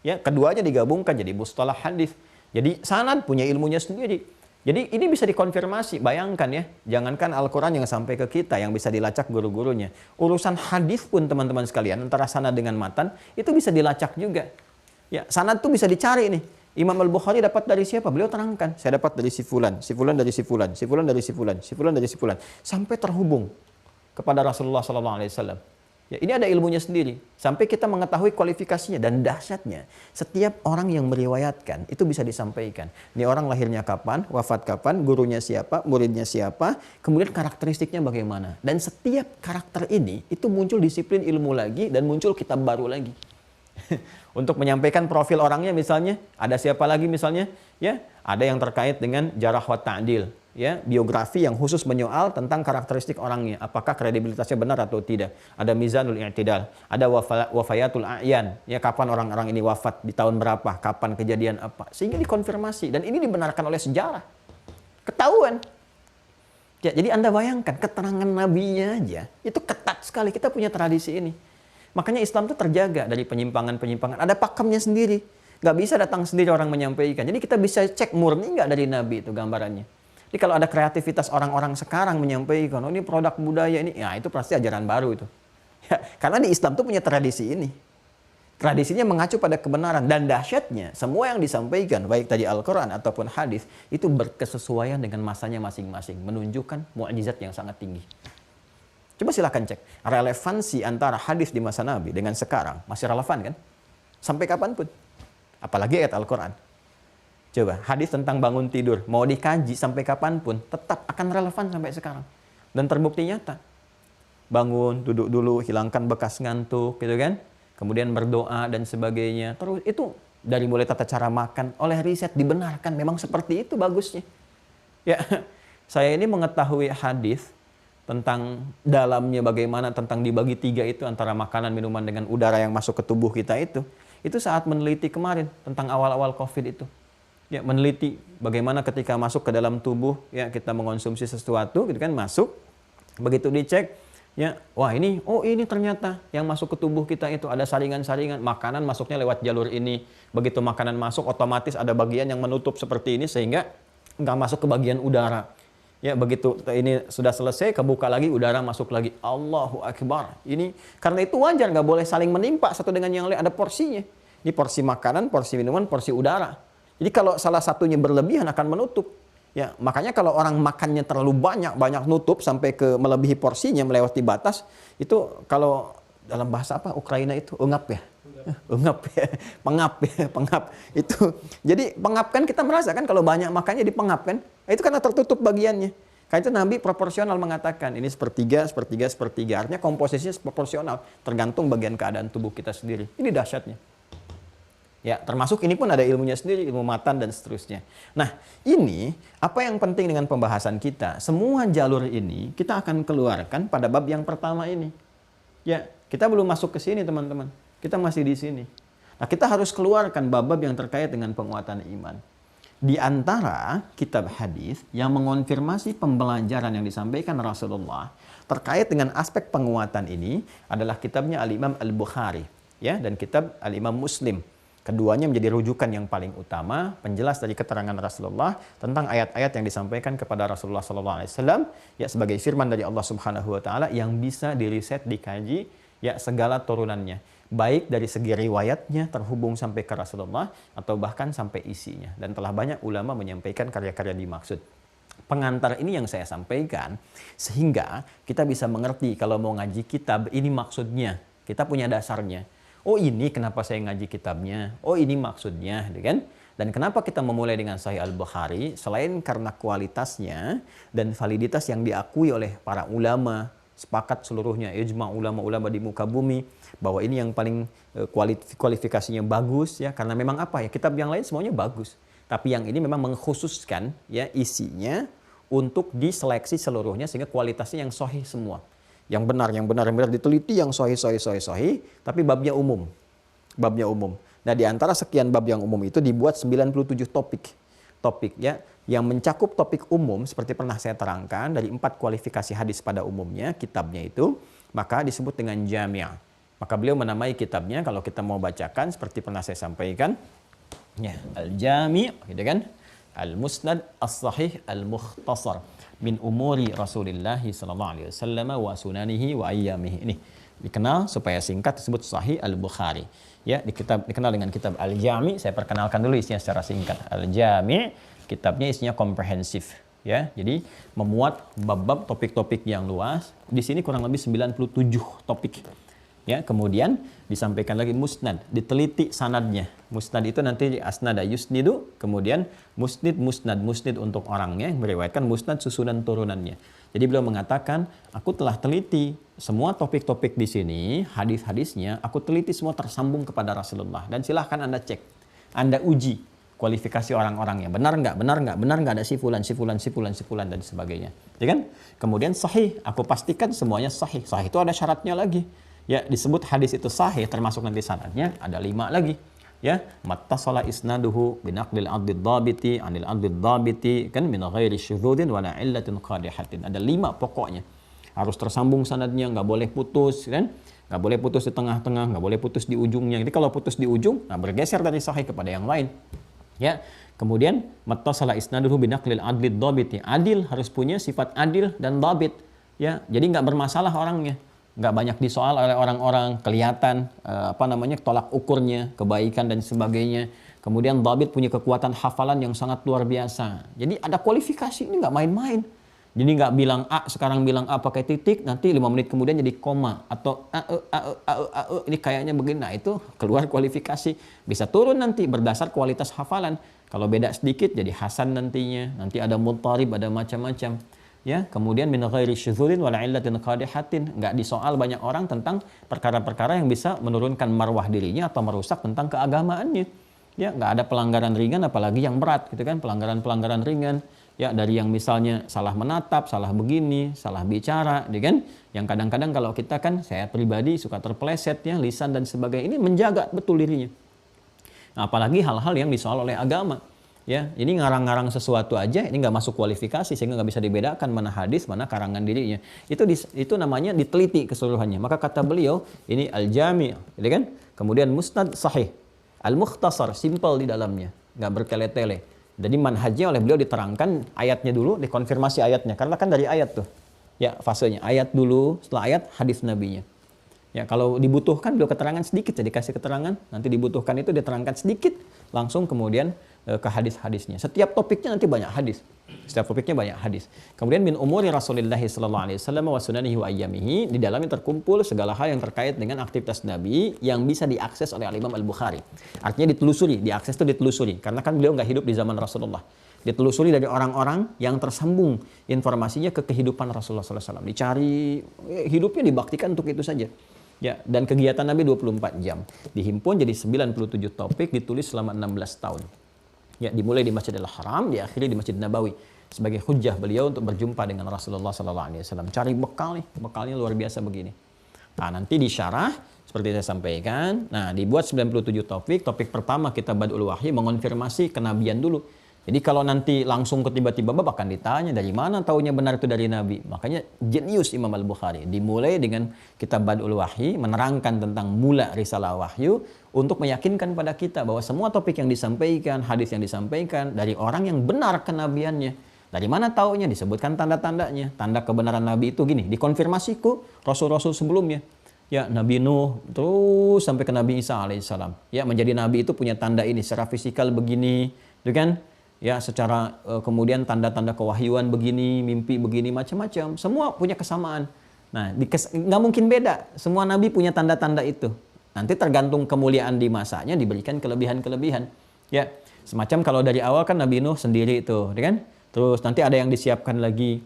Ya, keduanya digabungkan jadi mustalah hadis. Jadi sanad punya ilmunya sendiri. Jadi ini bisa dikonfirmasi, bayangkan ya, jangankan Al-Quran yang sampai ke kita, yang bisa dilacak guru-gurunya. Urusan hadis pun teman-teman sekalian, antara sanad dengan matan, itu bisa dilacak juga. Ya, sanad tuh bisa dicari nih. Imam Al-Bukhari dapat dari siapa? Beliau terangkan, saya dapat dari si fulan, si fulan dari si fulan, si fulan dari si fulan, si fulan dari si fulan, sampai terhubung kepada Rasulullah SAW. Ya, ini ada ilmunya sendiri. Sampai kita mengetahui kualifikasinya dan dahsyatnya. Setiap orang yang meriwayatkan itu bisa disampaikan. Ini orang lahirnya kapan, wafat kapan, gurunya siapa, muridnya siapa, kemudian karakteristiknya bagaimana. Dan setiap karakter ini itu muncul disiplin ilmu lagi dan muncul kitab baru lagi. Untuk menyampaikan profil orangnya misalnya, ada siapa lagi misalnya? Ya, ada yang terkait dengan jarah wa ta'dil. Ya, biografi yang khusus menyoal tentang karakteristik orangnya, apakah kredibilitasnya benar atau tidak. Ada mizanul i'tidal, ada wafayatul a'yan, ya kapan orang-orang ini wafat, di tahun berapa, kapan kejadian apa, sehingga dikonfirmasi dan ini dibenarkan oleh sejarah. Ketahuan. Ya, jadi Anda bayangkan keterangan nabinya aja itu ketat sekali. Kita punya tradisi ini. Makanya Islam itu terjaga dari penyimpangan-penyimpangan. Ada pakemnya sendiri. Nggak bisa datang sendiri orang menyampaikan. Jadi kita bisa cek murni nggak dari nabi itu gambarannya. Jadi kalau ada kreativitas orang-orang sekarang menyampaikan, oh ini produk budaya ini, ya itu pasti ajaran baru itu. Ya, karena di Islam tuh punya tradisi ini. Tradisinya mengacu pada kebenaran dan dahsyatnya. Semua yang disampaikan, baik tadi Al-Quran ataupun hadis, itu berkesesuaian dengan masanya masing-masing. Menunjukkan mukjizat yang sangat tinggi. Coba silakan cek. Relevansi antara hadis di masa Nabi dengan sekarang. Masih relevan kan? Sampai kapanpun. Apalagi ayat Al-Quran. Coba, hadis tentang bangun tidur, mau dikaji sampai kapanpun, tetap akan relevan sampai sekarang. Dan terbukti nyata. Bangun, duduk dulu, hilangkan bekas ngantuk, gitu kan. Kemudian berdoa dan sebagainya. Terus itu dari mulai tata cara makan, oleh riset dibenarkan, memang seperti itu bagusnya. Ya, saya ini mengetahui hadis tentang dalamnya bagaimana, tentang dibagi tiga itu antara makanan, minuman dengan udara yang masuk ke tubuh kita itu saat meneliti kemarin tentang awal-awal COVID itu. Ya, meneliti bagaimana ketika masuk ke dalam tubuh, ya kita mengonsumsi sesuatu, gitu kan, masuk, begitu dicek, ya, wah ini ternyata yang masuk ke tubuh kita itu ada saringan-saringan, makanan masuknya lewat jalur ini, begitu makanan masuk otomatis ada bagian yang menutup seperti ini sehingga nggak masuk ke bagian udara. Ya, begitu ini sudah selesai, kebuka lagi, udara masuk lagi. Allahu Akbar. Ini karena itu wajar, nggak boleh saling menimpa satu dengan yang lain, ada porsinya. Ini porsi makanan, porsi minuman, porsi udara. Jadi kalau salah satunya berlebihan akan menutup. Ya, makanya kalau orang makannya terlalu banyak nutup sampai ke melebihi porsinya, melewati batas, itu kalau dalam bahasa apa Ukraina itu ungap ya. ungap ya, pengap itu. Jadi pengap kan kita merasakan kalau banyak makannya dipengap kan, nah, itu karena tertutup bagiannya. Karena itu Nabi proporsional mengatakan ini sepertiga, sepertiga, sepertiga. Artinya komposisinya proporsional, tergantung bagian keadaan tubuh kita sendiri. Ini dahsyatnya. Ya, termasuk ini pun ada ilmunya sendiri, ilmu matan dan seterusnya. Nah, ini apa yang penting dengan pembahasan kita? Semua jalur ini kita akan keluarkan pada bab yang pertama ini. Ya, kita belum masuk ke sini teman-teman. Kita masih di sini. Nah, kita harus keluarkan bab-bab yang terkait dengan penguatan iman. Di antara kitab hadis yang mengonfirmasi pembelajaran yang disampaikan Rasulullah terkait dengan aspek penguatan ini adalah kitabnya Al-Imam Al-Bukhari, ya, dan kitab Al-Imam Muslim. Keduanya menjadi rujukan yang paling utama, penjelas dari keterangan Rasulullah tentang ayat-ayat yang disampaikan kepada Rasulullah SAW, ya, sebagai firman dari Allah Subhanahu Wa Taala yang bisa diriset, dikaji, ya, segala turunannya, baik dari segi riwayatnya terhubung sampai ke Rasulullah atau bahkan sampai isinya. Dan telah banyak ulama menyampaikan karya-karya dimaksud. Pengantar ini yang saya sampaikan sehingga kita bisa mengerti kalau mau ngaji kitab ini maksudnya, kita punya dasarnya. Oh, ini kenapa saya ngaji kitabnya. Oh, ini maksudnya, gitu kan? Dan kenapa kita memulai dengan Sahih Al-Bukhari? Selain karena kualitasnya dan validitas yang diakui oleh para ulama, sepakat seluruhnya, ijma ulama-ulama di muka bumi, bahwa ini yang paling kualifikasinya bagus, ya, karena memang apa ya, kitab yang lain semuanya bagus. Tapi yang ini memang mengkhususkan, ya, isinya untuk diseleksi seluruhnya sehingga kualitasnya yang sahih semua. Yang benar diteliti, yang sahih, tapi babnya umum. Babnya umum. Nah, di antara sekian bab yang umum itu dibuat 97 topik, ya, yang mencakup topik umum seperti pernah saya terangkan dari 4 kualifikasi hadis pada umumnya, kitabnya itu, maka disebut dengan jami'. Maka beliau menamai kitabnya, kalau kita mau bacakan seperti pernah saya sampaikan, ya, Al-Jami', gitu kan? Al-Musnad As-Sahih Al-Mukhtasar min umuri Rasulullah sallallahu alaihi wasallam wa sunanihi wa ayyamihi. Ini dikenal supaya singkat disebut Sahih Al-Bukhari. Ya, dikenal dengan kitab Al-Jami'. Saya perkenalkan dulu isinya secara singkat. Al-Jami', kitabnya isinya komprehensif, ya. Jadi memuat bab-bab topik-topik yang luas. Di sini kurang lebih 97 topik. Ya, kemudian disampaikan lagi musnad, diteliti sanadnya. Musnad itu nanti asnada yusnidu, kemudian musnid untuk orangnya, meriwayatkan musnad susunan turunannya. Jadi beliau mengatakan, aku telah teliti semua topik-topik di sini, hadis-hadisnya, aku teliti semua tersambung kepada Rasulullah. Dan silahkan Anda cek, Anda uji kualifikasi orang-orangnya. Benar nggak ada si fulan dan sebagainya. Ya kan? Kemudian sahih, aku pastikan semuanya sahih. Sahih itu ada syaratnya lagi. Ya, disebut hadis itu sahih, termasuk nanti sanadnya ada 5 lagi. Ya, mattasala isnaduhu binaqlil adlid dhabiti anil adlid dhabiti kan min ghairi syudzudin wala illatin qadihatin. Ada 5 pokoknya. Harus tersambung sanadnya, nggak boleh putus, kan? Nggak boleh putus di tengah-tengah, nggak boleh putus di ujungnya. Jadi kalau putus di ujung, nah bergeser dari sahih kepada yang lain. Ya, kemudian mattasala isnaduhu binaqlil adlid dhabiti. Adil harus punya sifat adil dan dhabit. Ya, jadi nggak bermasalah orangnya. Nggak banyak disoal oleh orang-orang, kelihatan tolak ukurnya, kebaikan dan sebagainya. Kemudian dhabit punya kekuatan hafalan yang sangat luar biasa. Jadi ada kualifikasi, ini nggak main-main. Jadi nggak bilang A, sekarang bilang A pakai titik, nanti 5 menit kemudian jadi koma. Atau ini kayaknya begini. Nah, itu keluar kualifikasi. Bisa turun nanti berdasar kualitas hafalan. Kalau beda sedikit jadi hasan nantinya. Nanti ada muttarib, ada macam-macam. Ya, kemudian min ghairi syudzulin wala illatin qadihatin, enggak disoal banyak orang tentang perkara-perkara yang bisa menurunkan marwah dirinya atau merusak tentang keagamaannya. Ya, enggak ada pelanggaran ringan apalagi yang berat, gitu kan, pelanggaran-pelanggaran ringan. Ya, dari yang misalnya salah menatap, salah begini, salah bicara, gitu kan. Yang kadang-kadang kalau kita kan, saya pribadi suka terpeleset ya, lisan dan sebagainya, ini menjaga betul dirinya. Nah, apalagi hal-hal yang disoal oleh agama. Ya, ini ngarang-ngarang sesuatu aja, ini nggak masuk kualifikasi sehingga nggak bisa dibedakan mana hadis, mana karangan dirinya. Itu namanya diteliti keseluruhannya. Maka kata beliau, ini al-jami', gitu kan? Kemudian musnad sahih, al-mukhtasar, simple di dalamnya, nggak bertele-tele. Jadi manhajnya oleh beliau diterangkan ayatnya dulu, dikonfirmasi ayatnya, karena kan dari ayat tuh. Ya, fasenya ayat dulu, setelah ayat hadis nabinya. Ya, kalau dibutuhkan beliau keterangan sedikit, jadi kasih keterangan, nanti dibutuhkan itu diterangkan sedikit, langsung kemudian ke hadis-hadisnya. Setiap topiknya nanti banyak hadis. Setiap topiknya banyak hadis. Kemudian min umuri Rasulullah sallallahu alaihi wasallam wa sunanihi wa ayyamihi, di dalamnya terkumpul segala hal yang terkait dengan aktivitas Nabi yang bisa diakses oleh Imam Al-Bukhari. Artinya ditelusuri, diakses itu ditelusuri karena kan beliau nggak hidup di zaman Rasulullah. Ditelusuri dari orang-orang yang tersambung informasinya ke kehidupan Rasulullah SAW. Dicari, hidupnya dibaktikan untuk itu saja. Ya, dan kegiatan Nabi 24 jam. Dihimpun jadi 97 topik, ditulis selama 16 tahun. Ya, dimulai di Masjidil Haram, diakhiri di Masjid Nabawi. Sebagai hujjah beliau untuk berjumpa dengan Rasulullah SAW. Cari bekal nih, bekalnya luar biasa begini. Nah, nanti disyarah, seperti saya sampaikan. Nah, dibuat 97 topik. Topik pertama kita Badul Wahyi, mengonfirmasi kenabian dulu. Jadi kalau nanti langsung ke tiba-tiba bab akan ditanya dari mana taunya benar itu dari Nabi. Makanya jenius Imam Al-Bukhari. Dimulai dengan kitab Badul Wahyi, menerangkan tentang mula risalah wahyu untuk meyakinkan pada kita bahwa semua topik yang disampaikan, hadis yang disampaikan dari orang yang benar kenabiannya. Dari mana taunya? Disebutkan tanda-tandanya. Tanda kebenaran Nabi itu gini, dikonfirmasiku rasul-rasul sebelumnya. Ya, Nabi Nuh terus sampai ke Nabi Isa alaihissalam. Ya, menjadi Nabi itu punya tanda ini secara fisikal begini, itu kan? Ya, secara kemudian tanda-tanda kewahyuan begini, mimpi begini, macam-macam. Semua punya kesamaan. Nah, nggak mungkin beda. Semua nabi punya tanda-tanda itu. Nanti tergantung kemuliaan di masanya diberikan kelebihan-kelebihan. Ya, semacam kalau dari awal kan Nabi Nuh sendiri itu, kan? Terus nanti ada yang disiapkan lagi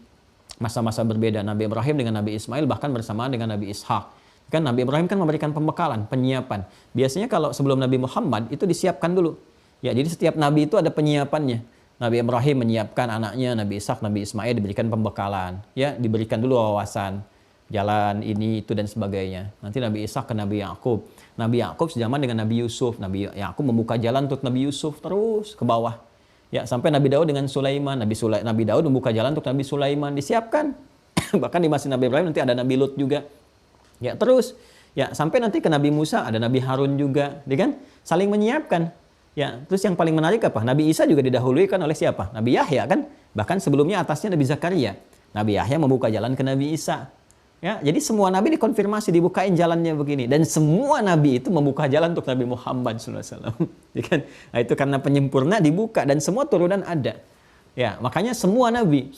masa-masa berbeda. Nabi Ibrahim dengan Nabi Ismail bahkan bersamaan dengan Nabi Ishak. Kan Nabi Ibrahim kan memberikan pembekalan, penyiapan. Biasanya kalau sebelum Nabi Muhammad itu disiapkan dulu. Ya, jadi setiap nabi itu ada penyiapannya. Nabi Ibrahim menyiapkan anaknya, Nabi Ishak, Nabi Ismail diberikan pembekalan. Ya, diberikan dulu wawasan, jalan ini, itu, dan sebagainya. Nanti Nabi Ishak ke Nabi Yakub. Nabi Yakub sejaman dengan Nabi Yusuf. Nabi Yakub membuka jalan untuk Nabi Yusuf terus ke bawah. Ya, sampai Nabi Daud dengan Sulaiman. Nabi Daud membuka jalan untuk Nabi Sulaiman. Disiapkan. Bahkan di masa Nabi Ibrahim nanti ada Nabi Lut juga. Ya, terus. Ya, sampai nanti ke Nabi Musa, ada Nabi Harun juga. Ya kan? Saling menyiapkan. Ya, terus yang paling menarik apa? Nabi Isa juga didahului kan oleh siapa? Nabi Yahya kan? Bahkan sebelumnya atasnya Nabi Zakaria. Nabi Yahya membuka jalan ke Nabi Isa. Ya, jadi semua nabi dikonfirmasi, dibukain jalannya begini. Dan semua nabi itu membuka jalan untuk Nabi Muhammad SAW. Ya kan? Nah, itu karena penyempurna dibuka dan semua turunan ada. Ya, makanya semua nabi.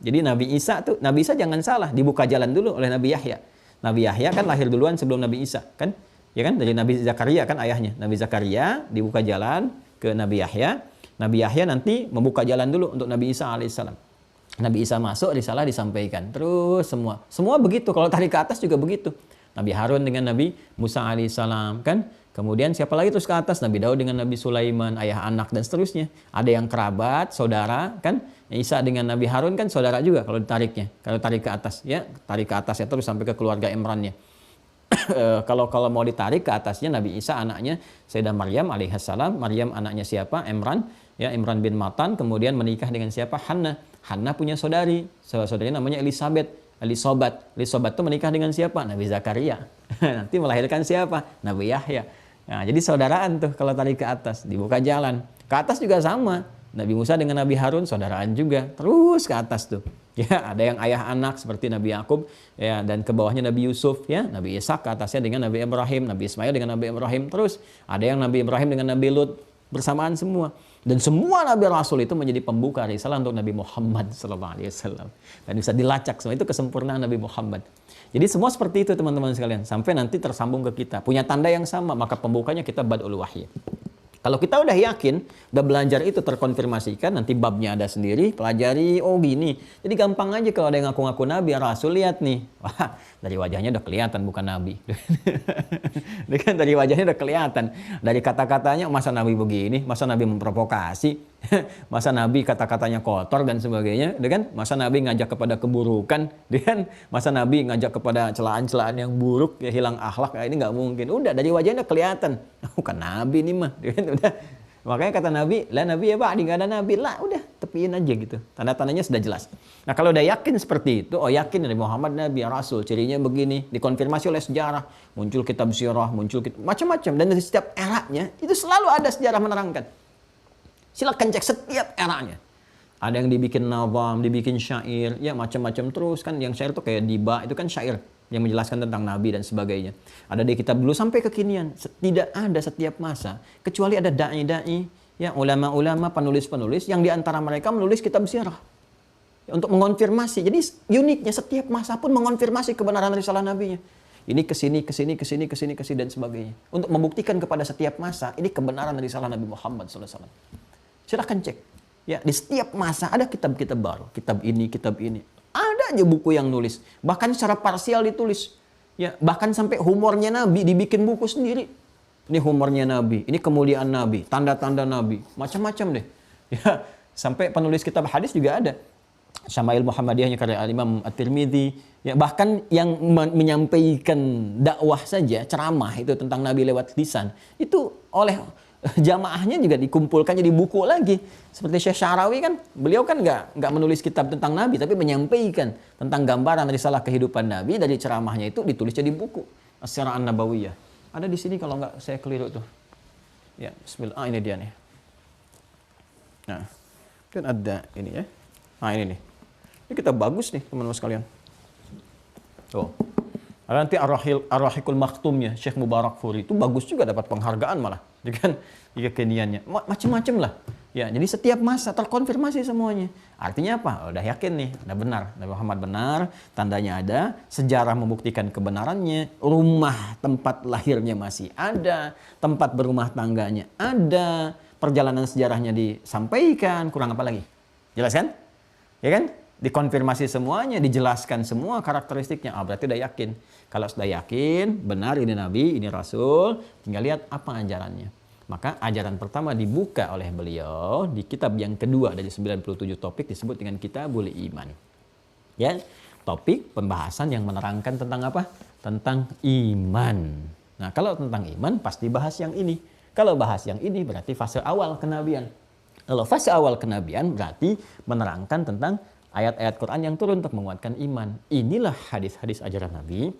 Jadi Nabi Isa jangan salah, dibuka jalan dulu oleh Nabi Yahya. Nabi Yahya kan lahir duluan sebelum Nabi Isa, kan? Ya kan, dari Nabi Zakaria kan ayahnya. Nabi Zakaria dibuka jalan ke Nabi Yahya. Nabi Yahya nanti membuka jalan dulu untuk Nabi Isa alaihissalam. Nabi Isa masuk, risalah disampaikan. Terus semua begitu. Kalau tarik ke atas juga begitu. Nabi Harun dengan Nabi Musa alaihissalam, kan? Kemudian siapa lagi terus ke atas? Nabi Daud dengan Nabi Sulaiman, ayah anak dan seterusnya. Ada yang kerabat, saudara, kan? Isa dengan Nabi Harun kan saudara juga kalau ditariknya. Kalau tarik ke atas, ya, tarik ke atas ya terus sampai ke keluarga Imrannya. Kalau mau ditarik ke atasnya Nabi Isa anaknya Sayyidah Maryam alaihissalam. Maryam anaknya siapa? Imran, ya, Imran bin Matan. Kemudian menikah dengan siapa? Hanna punya saudaranya namanya Elisabat itu menikah dengan siapa? Nabi Zakaria. Nanti melahirkan siapa? Nabi Yahya. Nah, jadi saudaraan tuh kalau tarik ke atas, dibuka jalan. Ke atas juga sama. Nabi Musa dengan Nabi Harun saudaraan juga. Terus ke atas tuh. Ya, ada yang ayah anak seperti Nabi Yakub, ya, dan ke bawahnya Nabi Yusuf, ya, Nabi Ishak ke atasnya dengan Nabi Ibrahim, Nabi Ismail dengan Nabi Ibrahim. Terus ada yang Nabi Ibrahim dengan Nabi Lut, bersamaan semua. Dan semua Nabi Rasul itu menjadi pembuka risalah untuk Nabi Muhammad SAW. Dan bisa dilacak semua itu kesempurnaan Nabi Muhammad. Jadi semua seperti itu teman-teman sekalian. Sampai nanti tersambung ke kita. Punya tanda yang sama, maka pembukanya kita Badul Wahyi. Kalau kita udah yakin, udah belajar itu terkonfirmasikan, nanti babnya ada sendiri, pelajari, oh gini. Jadi gampang aja kalau ada yang ngaku-ngaku Nabi, Rasul, lihat nih. Wah, dari wajahnya udah kelihatan bukan Nabi. Dari wajahnya udah kelihatan. Dari kata-katanya, masa Nabi begini, masa Nabi memprovokasi, masa Nabi kata-katanya kotor dan sebagainya, kan? Masa Nabi ngajak kepada keburukan, kan? Masa Nabi ngajak kepada celaan-celaan yang buruk, ya hilang akhlak, ya, ini nggak mungkin. Udah dari wajahnya kelihatan, bukan Nabi nih mah, udah. Makanya kata Nabi, lah Nabi ya Pak, nggak ada Nabi lah, udah tepiin aja gitu. Tanda-tandanya sudah jelas. Nah kalau udah yakin seperti itu, oh yakin dari Muhammad Nabi Rasul, cirinya begini, dikonfirmasi oleh sejarah, muncul kitab sirah, muncul macam-macam, dan dari setiap eranya itu selalu ada sejarah menerangkan. Silakan cek setiap eranya. Ada yang dibikin nazam, dibikin syair, ya macam-macam terus kan. Yang syair itu kayak diba, itu kan syair yang menjelaskan tentang Nabi dan sebagainya. Ada di kitab dulu sampai kekinian. Tidak ada setiap masa, kecuali ada da'i-da'i Ya, ulama-ulama, penulis-penulis yang diantara mereka menulis kitab sirah untuk mengonfirmasi. Jadi uniknya setiap masa pun mengonfirmasi kebenaran risalah nabinya. Ini kesini dan sebagainya. Untuk membuktikan kepada setiap masa ini kebenaran risalah Nabi Muhammad SAW. Silahkan cek. Ya, di setiap masa ada kitab-kitab baru, kitab ini. Ada aja buku yang nulis, bahkan secara parsial ditulis. Ya, bahkan sampai humornya Nabi dibikin buku sendiri. Ini humornya Nabi, ini kemuliaan Nabi, tanda-tanda Nabi, macam-macam deh. Ya, sampai penulis kitab hadis juga ada. Syama'il Muhammadiyahnya karya Imam At-Tirmidzi, ya, bahkan yang menyampaikan dakwah saja, ceramah itu tentang Nabi lewat lisan, itu oleh jamaahnya juga dikumpulkan jadi buku lagi. Seperti Syekh Syarawi kan, beliau kan nggak menulis kitab tentang Nabi, tapi menyampaikan tentang gambaran risalah kehidupan Nabi dari ceramahnya itu ditulis jadi buku. As-Sirah An-Nabawiyah. Ada di sini kalau nggak saya keliru tuh. Ya, bismillah. Ini dia nih. Nah, kan ada ini ya. Nah, ini nih. Ini kitab bagus nih, teman-teman sekalian. Tuh. Ada nanti Ar-Rahiqul Maktumnya Syekh Mubarakfuri itu bagus juga, dapat penghargaan malah. Ya kan? Kekiniannya. Macam-macam lah. Ya, jadi setiap masa terkonfirmasi semuanya. Artinya apa? Udah yakin nih, udah benar. Nabi Muhammad benar, tandanya ada, sejarah membuktikan kebenarannya, rumah tempat lahirnya masih ada, tempat berumah tangganya ada, perjalanan sejarahnya disampaikan, kurang apa lagi? Jelas kan? Ya kan? Dikonfirmasi semuanya, dijelaskan semua karakteristiknya. Berarti udah yakin. Kalau sudah yakin, benar ini Nabi, ini Rasul, tinggal lihat apa ajarannya. Maka ajaran pertama dibuka oleh beliau di kitab yang kedua dari 97 topik disebut dengan Kitabul Iman. Ya, topik pembahasan yang menerangkan tentang apa? Tentang iman. Nah, kalau tentang iman pasti bahas yang ini. Kalau bahas yang ini berarti fase awal kenabian. Kalau fase awal kenabian berarti menerangkan tentang ayat-ayat Quran yang turun untuk menguatkan iman. Inilah hadis-hadis ajaran Nabi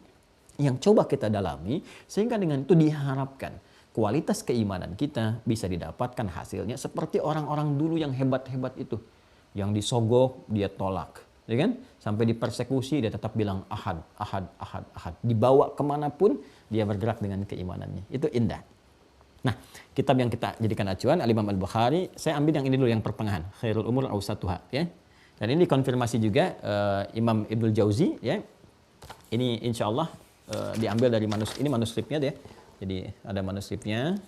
yang coba kita dalami sehingga dengan itu diharapkan kualitas keimanan kita bisa didapatkan hasilnya seperti orang-orang dulu yang hebat-hebat itu. Yang disogok, dia tolak. Ya kan? Sampai dipersekusi, dia tetap bilang ahad, ahad, ahad, ahad. Dibawa kemanapun, dia bergerak dengan keimanannya. Itu indah. Nah, kitab yang kita jadikan acuan, Al-Imam Al-Bukhari, saya ambil yang ini dulu, yang pertengahan. Khairul Umur Awsatuha. Ya. Dan ini dikonfirmasi juga Imam Ibnul Jauzi. Ya. Ini insya Allah diambil dari manuskripnya deh. Jadi ada manuskripnya,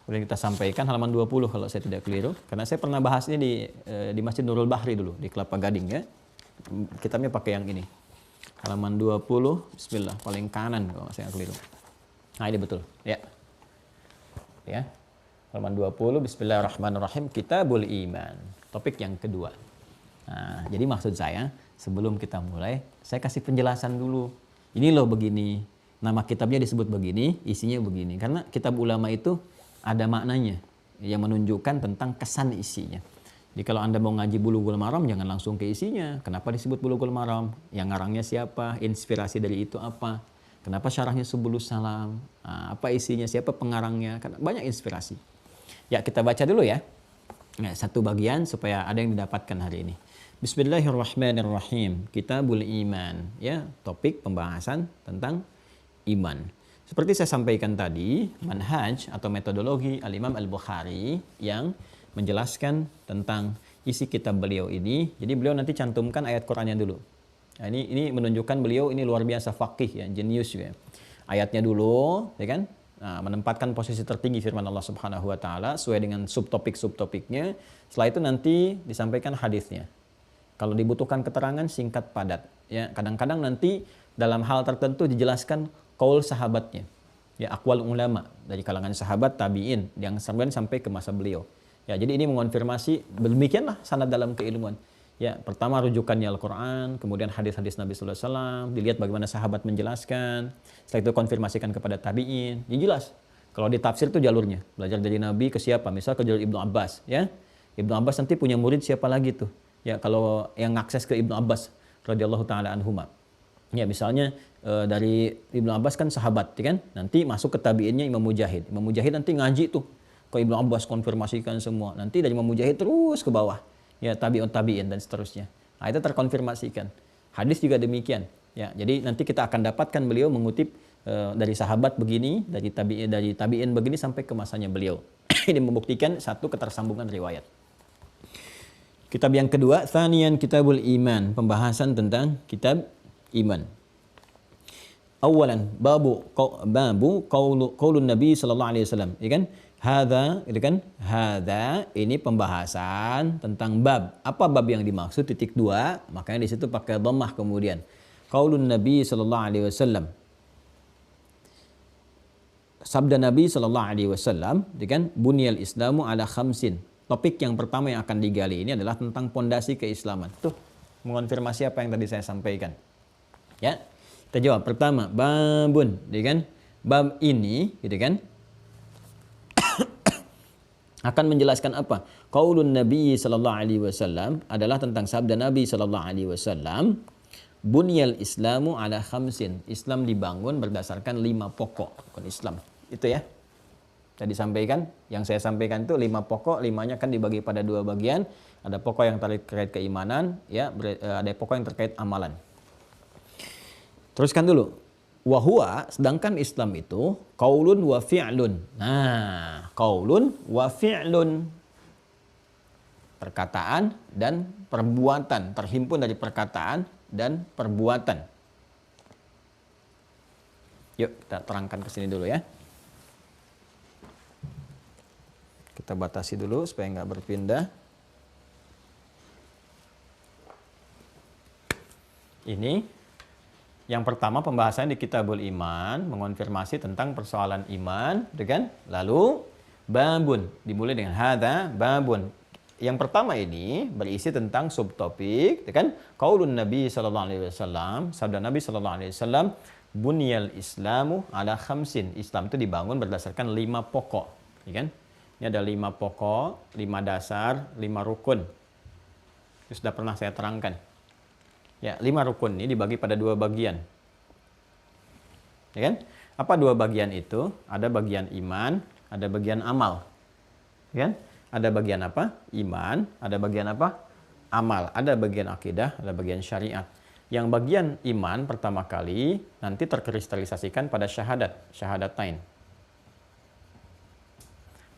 kemudian kita sampaikan halaman 20 kalau saya tidak keliru. Karena saya pernah bahas ini di Masjid Nurul Bahri dulu, di Kelapa Gading ya. Kitabnya pakai yang ini. Halaman 20, bismillah, paling kanan kalau saya keliru. Nah ini betul, ya. Ya. Halaman 20, bismillahirrahmanirrahim, Kitabul Iman. Topik yang kedua. Nah, jadi maksud saya, sebelum kita mulai, saya kasih penjelasan dulu. Ini loh begini. Nama kitabnya disebut begini, isinya begini. Karena kitab ulama itu ada maknanya yang menunjukkan tentang kesan isinya. Jadi kalau Anda mau ngaji Bulughul Maram, jangan langsung ke isinya. Kenapa disebut Bulughul Maram? Yang ngarangnya siapa? Inspirasi dari itu apa? Kenapa syarahnya Subulus Salam? Apa isinya? Siapa pengarangnya? Karena banyak inspirasi. Ya, kita baca dulu ya. Nah, satu bagian supaya ada yang didapatkan hari ini. Bismillahirrahmanirrahim. Kitabul Iman. Ya, topik pembahasan tentang iman. Seperti saya sampaikan tadi, manhaj atau metodologi Al-Imam Al-Bukhari yang menjelaskan tentang isi kitab beliau ini. Jadi beliau nanti cantumkan ayat Qur'annya dulu. Nah, ini menunjukkan beliau ini luar biasa faqih ya, jenius ya. Ayatnya dulu, ya kan? Nah, menempatkan posisi tertinggi firman Allah Subhanahu wa taala sesuai dengan subtopik-subtopiknya. Setelah itu nanti disampaikan hadisnya. Kalau dibutuhkan keterangan singkat padat, ya. Kadang-kadang nanti dalam hal tertentu dijelaskan qaul sahabatnya, ya, aqwal ulama dari kalangan sahabat tabi'in yang sampai ke masa beliau. Ya, jadi ini mengonfirmasi demikianlah sanad dalam keilmuan. Ya, pertama rujukannya Al-Qur'an, kemudian hadis-hadis Nabi sallallahu alaihi wasallam, dilihat bagaimana sahabat menjelaskan, setelah itu konfirmasikan kepada tabi'in. Ya jelas. Kalau di tafsir itu jalurnya, belajar dari Nabi ke siapa? Misal ke jalur Ibnu Abbas, ya. Ibnu Abbas nanti punya murid siapa lagi tuh? Ya, kalau yang ngakses ke Ibnu Abbas radhiyallahu taala anhuma. Ya, misalnya dari Ibnu Abbas kan sahabat, ya kan? Nanti masuk ke tabi'innya Imam Mujahid. Imam Mujahid nanti ngaji tuh ke Ibnu Abbas, konfirmasikan semua. Nanti dari Imam Mujahid terus ke bawah. Ya, tabi'in dan seterusnya. Nah, itu terkonfirmasikan. Hadis juga demikian. Ya, jadi nanti kita akan dapatkan beliau mengutip dari sahabat begini, dari tabi'in begini sampai ke masanya beliau. Ini membuktikan satu ketersambungan riwayat. Kitab yang kedua, Thaniyan Kitabul Iman, pembahasan tentang kitab iman. Awalan babu qaulun Nabi sallallahu alaihi wasallam, ya kan? Hadza, itu kan? Hadza ini pembahasan tentang bab. Apa bab yang dimaksud? Titik 2, makanya di situ pakai dhammah kemudian. Qaulun Nabi sallallahu alaihi wasallam. Sabda Nabi sallallahu alaihi wasallam, ya kan? Bunyal Islamu ala khamsin. Topik yang pertama yang akan digali ini adalah tentang pondasi keislaman. Tuh, mengonfirmasi apa yang tadi saya sampaikan. Ya. Kita jawab pertama, babun, ya kan? Bab ini, gitu kan? Akan menjelaskan apa? Qaulun Nabi sallallahu alaihi wasallam adalah tentang sabda Nabi sallallahu alaihi wasallam, bunyal Islamu ala khamsin. Islam dibangun berdasarkan 5 pokok rukun Islam. Itu ya. Tadi sampaikan, yang saya sampaikan itu 5 pokok, 5-nya kan dibagi pada 2 bagian. Ada pokok yang terkait keimanan, ya, ada pokok yang terkait amalan. Teruskan dulu. Wahua, sedangkan Islam itu qaulun wa fi'lun. Nah, qaulun wa fi'lun. Perkataan dan perbuatan, terhimpun dari perkataan dan perbuatan. Yuk, kita terangkan ke sini dulu ya. Kita batasi dulu supaya nggak berpindah. Ini yang pertama pembahasan di Kitabul Iman, mengonfirmasi tentang persoalan iman, kan? Lalu babun, dimulai dengan hadza babun. Yang pertama ini berisi tentang subtopik, kan? Qaulun Nabi sallallahu alaihi wasallam, sabda Nabi sallallahu alaihi wasallam, bunyal Islamu ala khamsin. Islam itu dibangun berdasarkan 5 pokok, ya kan? Ini ada 5 pokok, 5 dasar, 5 rukun. Itu sudah pernah saya terangkan. Ya, 5 rukun ini dibagi pada 2 bagian. Ya kan? Apa 2 bagian itu? Ada bagian iman, ada bagian amal. Ya kan? Ada bagian apa? Iman, ada bagian apa? Amal. Ada bagian akidah, ada bagian syariat. Yang bagian iman pertama kali nanti terkristalisasikan pada syahadatain.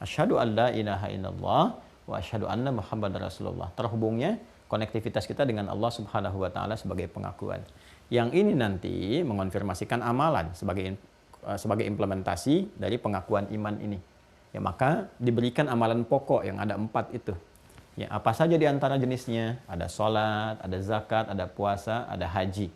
Asyhadu an la ilaha illallah wa asyhadu anna Muhammadar Rasulullah. Terhubungnya konektivitas kita dengan Allah Subhanahu wa taala sebagai pengakuan. Yang ini nanti mengonfirmasikan amalan sebagai implementasi dari pengakuan iman ini. Ya, maka diberikan amalan pokok yang ada 4 itu. Ya, apa saja di antara jenisnya? Ada sholat, ada zakat, ada puasa, ada haji.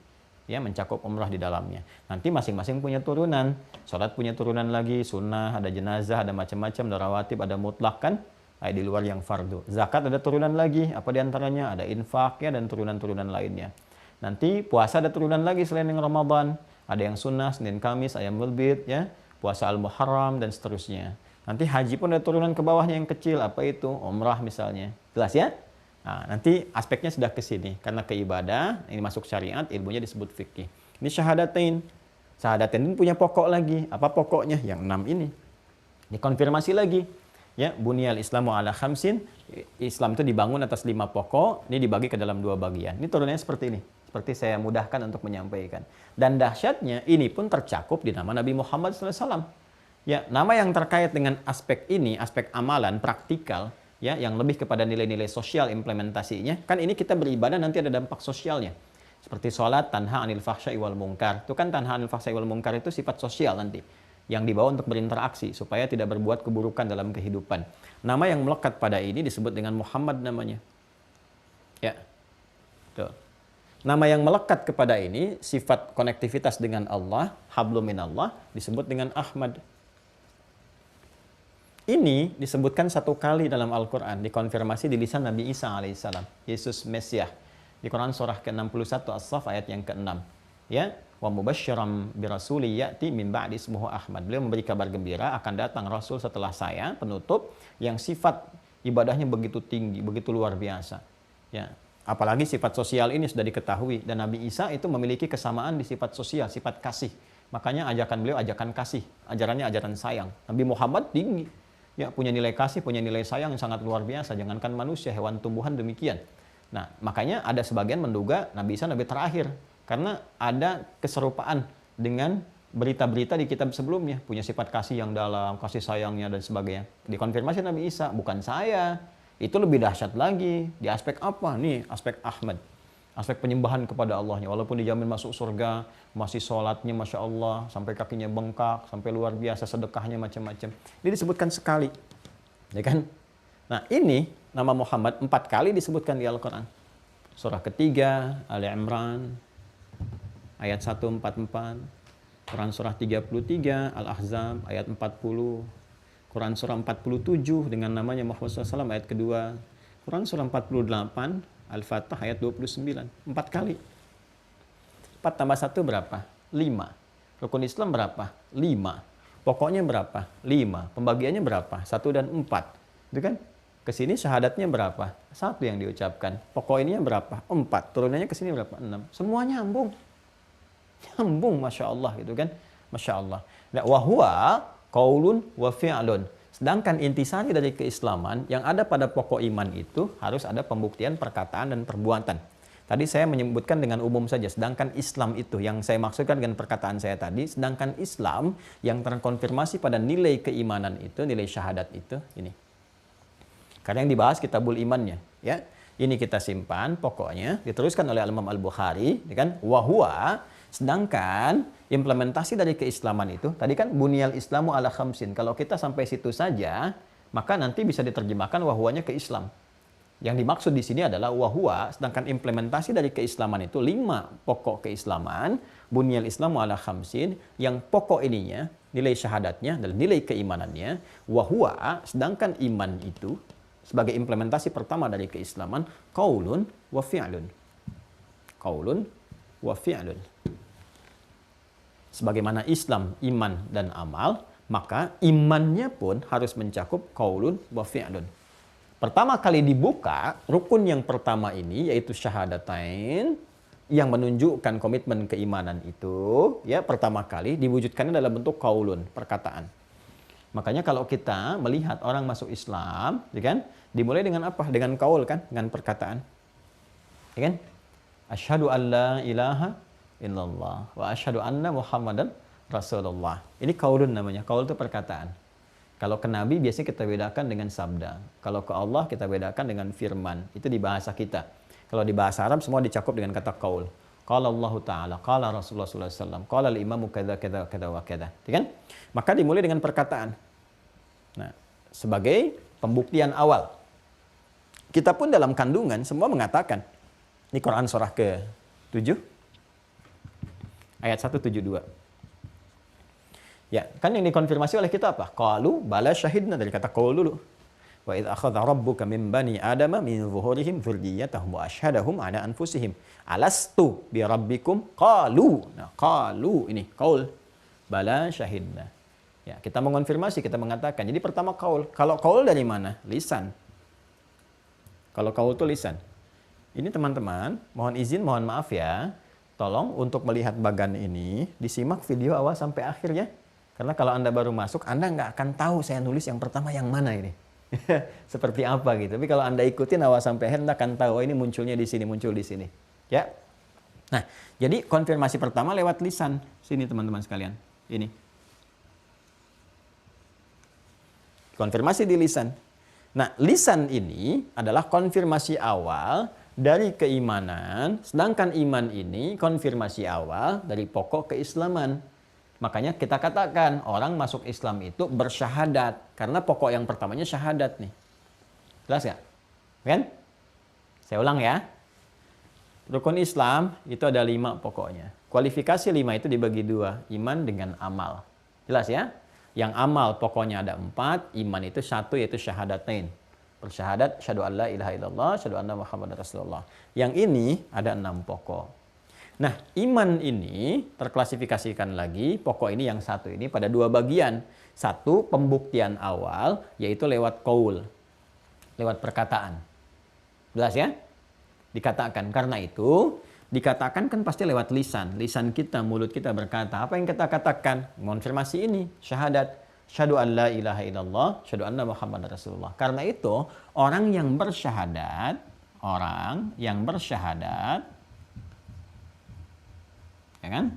Ya, mencakup umrah di dalamnya. Nanti masing-masing punya turunan. Sholat punya turunan lagi, sunnah, ada jenazah, ada macam-macam, ada rawatib, ada mutlak kan? Di luar yang fardu. Zakat ada turunan lagi, apa di antaranya? Ada infak ya, dan turunan-turunan lainnya. Nanti puasa ada turunan lagi selain yang Ramadan. Ada yang sunnah, Senin Kamis, Ayyamul Bid, ya, puasa Al-Muharram dan seterusnya. Nanti haji pun ada turunan ke bawahnya yang kecil, apa itu? Umrah misalnya. Jelas ya? Nah, nanti aspeknya sudah ke sini. Karena keibadah, ini masuk syariat, ilmunya disebut fikih. Ini syahadatain. Syahadatain ini punya pokok lagi. Apa pokoknya? Yang 6 ini. Dikonfirmasi lagi. Ya, bunyal Islamu ala khamsin. Islam itu dibangun atas 5 pokok. Ini dibagi ke dalam 2 bagian. Ini turunannya seperti ini. Seperti saya mudahkan untuk menyampaikan. Dan dahsyatnya, ini pun tercakup di nama Nabi Muhammad SAW. Ya, nama yang terkait dengan aspek ini, aspek amalan, praktikal, ya, yang lebih kepada nilai-nilai sosial implementasinya. Kan ini kita beribadah nanti ada dampak sosialnya. Seperti sholat, tanha anil fahsya'i wal munkar. Itu kan tanha anil fahsya'i wal munkar itu sifat sosial nanti. Yang dibawa untuk berinteraksi supaya tidak berbuat keburukan dalam kehidupan. Nama yang melekat pada ini disebut dengan Muhammad namanya. Ya. Tuh. Nama yang melekat kepada ini sifat konektivitas dengan Allah, hablum minallah, disebut dengan Ahmad. Ini disebutkan 1 kali dalam Al-Quran, dikonfirmasi di lisan Nabi Isa alaihissalam, Yesus Mesias. Di Quran surah ke-61 As-Saff ayat yang ke-6. Ya, wa mubasysyiran birasuli ya'ti min ba'di ismuhu Ahmad. Beliau memberi kabar gembira akan datang rasul setelah saya, penutup yang sifat ibadahnya begitu tinggi, begitu luar biasa. Ya, apalagi sifat sosial ini sudah diketahui dan Nabi Isa itu memiliki kesamaan di sifat sosial, sifat kasih. Makanya ajakan beliau ajakan kasih, ajarannya ajaran sayang. Nabi Muhammad tinggi. Ya, punya nilai kasih, punya nilai sayang yang sangat luar biasa. Jangankan manusia, hewan tumbuhan demikian. Nah, makanya ada sebagian menduga Nabi Isa Nabi terakhir. Karena ada keserupaan dengan berita-berita di kitab sebelumnya, punya sifat kasih yang dalam, kasih sayangnya dan sebagainya. Dikonfirmasi Nabi Isa, bukan saya. Itu lebih dahsyat lagi. Di aspek apa? Nih, aspek Ahmad. Aspek penyembahan kepada Allahnya. Walaupun dijamin masuk surga, masih sholatnya Masya Allah, sampai kakinya bengkak, sampai luar biasa, sedekahnya macam-macam. Ini disebutkan sekali. Ya kan? Nah, ini nama Muhammad 4 kali disebutkan di Al-Quran. Surah ketiga, Ali Imran, ayat 144. Quran surah 33, Al-Ahzab, ayat 40. Quran surah 47 dengan namanya Muhammad SAW, ayat kedua. Quran surah 48, Al-Fatah, ayat 29. 4 kali. 4 tambah 1 berapa? 5. Rukun Islam berapa? 5. Pokoknya berapa? 5. Pembagiannya berapa? 1 dan 4. Itu kan? Kesini syahadatnya berapa? 1 yang diucapkan. Pokoknya berapa? 4. Turunannya kesini berapa? 6. Semuanya nyambung. Nyambung, Masya Allah gitu kan. Masya Allah. Nah, wahwa qaulun wa fi'lun. Sedangkan intisari dari keislaman yang ada pada pokok iman itu harus ada pembuktian perkataan dan perbuatan. Tadi saya menyebutkan dengan umum saja. Sedangkan Islam itu yang saya maksudkan dengan perkataan saya tadi. Sedangkan Islam yang terkonfirmasi pada nilai keimanan itu, nilai syahadat itu, ini. Karena yang dibahas kitabul imannya. Ya. Ini kita simpan pokoknya. Diteruskan oleh Imam Al-Bukhari. Ya kan? Wahwa. Sedangkan implementasi dari keislaman itu, tadi kan bunyal islamu ala khamsin. Kalau kita sampai situ saja, maka nanti bisa diterjemahkan wahwanya ke Islam. Yang dimaksud di sini adalah wahwa, sedangkan implementasi dari keislaman itu 5 pokok keislaman, bunyal islamu ala khamsin, yang pokok ininya, nilai syahadatnya dan nilai keimanannya, wahwa, sedangkan iman itu sebagai implementasi pertama dari keislaman, qaulun wa fi'lun. Qaulun wa fi'lun. Sebagaimana Islam, iman, dan amal, maka imannya pun harus mencakup qaulun wa fi'lun. Pertama kali dibuka, rukun yang pertama ini, yaitu syahadatain, yang menunjukkan komitmen keimanan itu, ya pertama kali diwujudkannya dalam bentuk qaulun, perkataan. Makanya kalau kita melihat orang masuk Islam, ya kan, dimulai dengan apa? Dengan qaul kan, dengan perkataan. Ya kan? Asyhadu an la ilaha illallah wa asyhadu anna Muhammadan Rasulullah. Ini qaulun namanya. Qaul itu perkataan. Kalau ke Nabi biasanya kita bedakan dengan sabda. Kalau ke Allah kita bedakan dengan firman. Itu di bahasa kita. Kalau di bahasa Arab semua dicakup dengan kata qaul. Qala Allah Ta'ala, qala Rasulullah sallallahu alaihi wasallam, qala al-imamu kadza kadza kadza wa kadza. Ya kan? Maka dimulai dengan perkataan. Nah, sebagai pembuktian awal. Kita pun dalam kandungan semua mengatakan. Ini Quran surah ke-7 ayat 172. Ya, kan yang dikonfirmasi oleh kita apa? Qalu bala syahidna, dari kata qaul dulu. Wa idz akhadha rabbuka min bani adama min zuhurihim dzurriyyatahum wa asyhadahum ala anfusihim alastu bi rabbikum qalu. Nah, qalu ini qaul. Bala syahidna. Ya, kita mengonfirmasi, kita mengatakan. Jadi pertama qaul. Kalau qaul dari mana? Lisan. Kalau qaul itu lisan. Ini teman-teman, mohon izin, mohon maaf ya. Tolong untuk melihat bagan ini, disimak video awal sampai akhir ya. Karena kalau Anda baru masuk, Anda nggak akan tahu saya nulis yang pertama yang mana ini. Seperti apa gitu. Tapi kalau Anda ikutin awal sampai akhir, Anda akan tahu, oh ini munculnya di sini, muncul di sini. Ya. Nah, jadi konfirmasi pertama lewat lisan. Sini teman-teman sekalian. Ini. Konfirmasi di lisan. Nah, lisan ini adalah konfirmasi awal dari keimanan, sedangkan iman ini konfirmasi awal dari pokok keislaman. Makanya kita katakan orang masuk Islam itu bersyahadat, karena pokok yang pertamanya syahadat nih. Jelas nggak? Kan? Saya ulang ya. Rukun Islam itu ada 5 pokoknya. Kualifikasi 5 itu dibagi 2, iman dengan amal. Jelas ya? Yang amal pokoknya ada 4, iman itu 1 yaitu syahadatain. Bersyahadat, syahadu an la ilaha illallah, syahadu anna Muhammadar Rasulullah. Yang ini ada 6 pokok. Nah, iman ini terklasifikasikan lagi, pokok ini yang 1 ini pada 2 bagian. 1, pembuktian awal, yaitu lewat qaul, lewat perkataan. Jelas ya? Dikatakan. Karena itu, dikatakan kan pasti lewat lisan. Lisan kita, mulut kita berkata. Apa yang kita katakan? Mengonfirmasi ini, syahadat. Syahadu an la ilaha illallah, syahadu anna Muhammadar Rasulullah. Karena itu, orang yang bersyahadat, ya kan?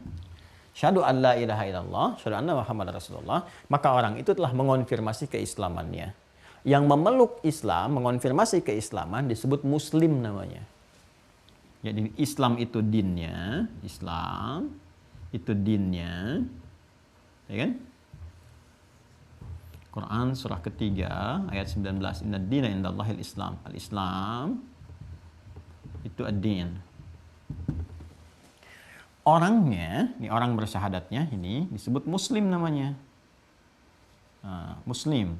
syahadu an la ilaha illallah, syahadu anna Muhammadar Rasulullah, maka orang itu telah mengonfirmasi keislamannya. Yang memeluk Islam, mengonfirmasi keislaman disebut muslim namanya. Jadi Islam itu dinnya, Islam itu dinnya, ya kan? Quran surah ketiga ayat 19, inna dina indallahil Islam. Al-Islam itu ad-din. Orangnya, ini orang bersyahadatnya ini disebut muslim namanya. Muslim.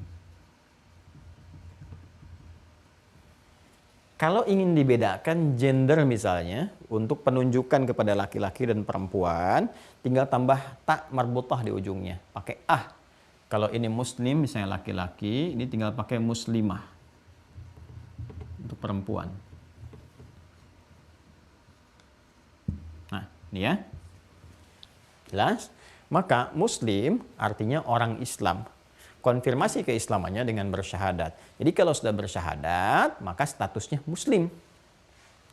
Kalau ingin dibedakan gender misalnya, untuk penunjukan kepada laki-laki dan perempuan, tinggal tambah tak marbutah di ujungnya. Pakai ah. Kalau ini muslim, misalnya laki-laki, ini tinggal pakai muslimah. Untuk perempuan. Nah, ini ya. Jelas? Maka muslim artinya orang Islam. Konfirmasi keislamannya dengan bersyahadat. Jadi kalau sudah bersyahadat, maka statusnya muslim.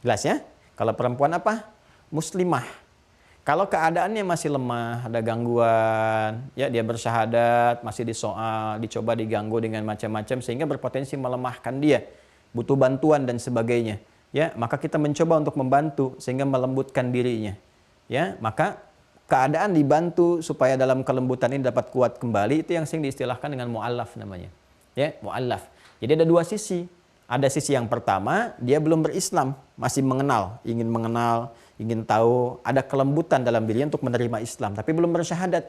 Jelas ya? Kalau perempuan apa? Muslimah. Kalau keadaannya masih lemah, ada gangguan, ya dia bersyahadat, masih disoal, dicoba diganggu dengan macam-macam sehingga berpotensi melemahkan dia, butuh bantuan dan sebagainya. Ya, maka kita mencoba untuk membantu sehingga melembutkan dirinya. Ya, maka keadaan dibantu supaya dalam kelembutan ini dapat kuat kembali, itu yang sering diistilahkan dengan mu'allaf namanya. Ya, mu'allaf. Jadi ada dua sisi. Ada sisi yang pertama, dia belum berislam, masih mengenal, ingin tahu, ada kelembutan dalam dirinya untuk menerima Islam, tapi belum bersyahadat.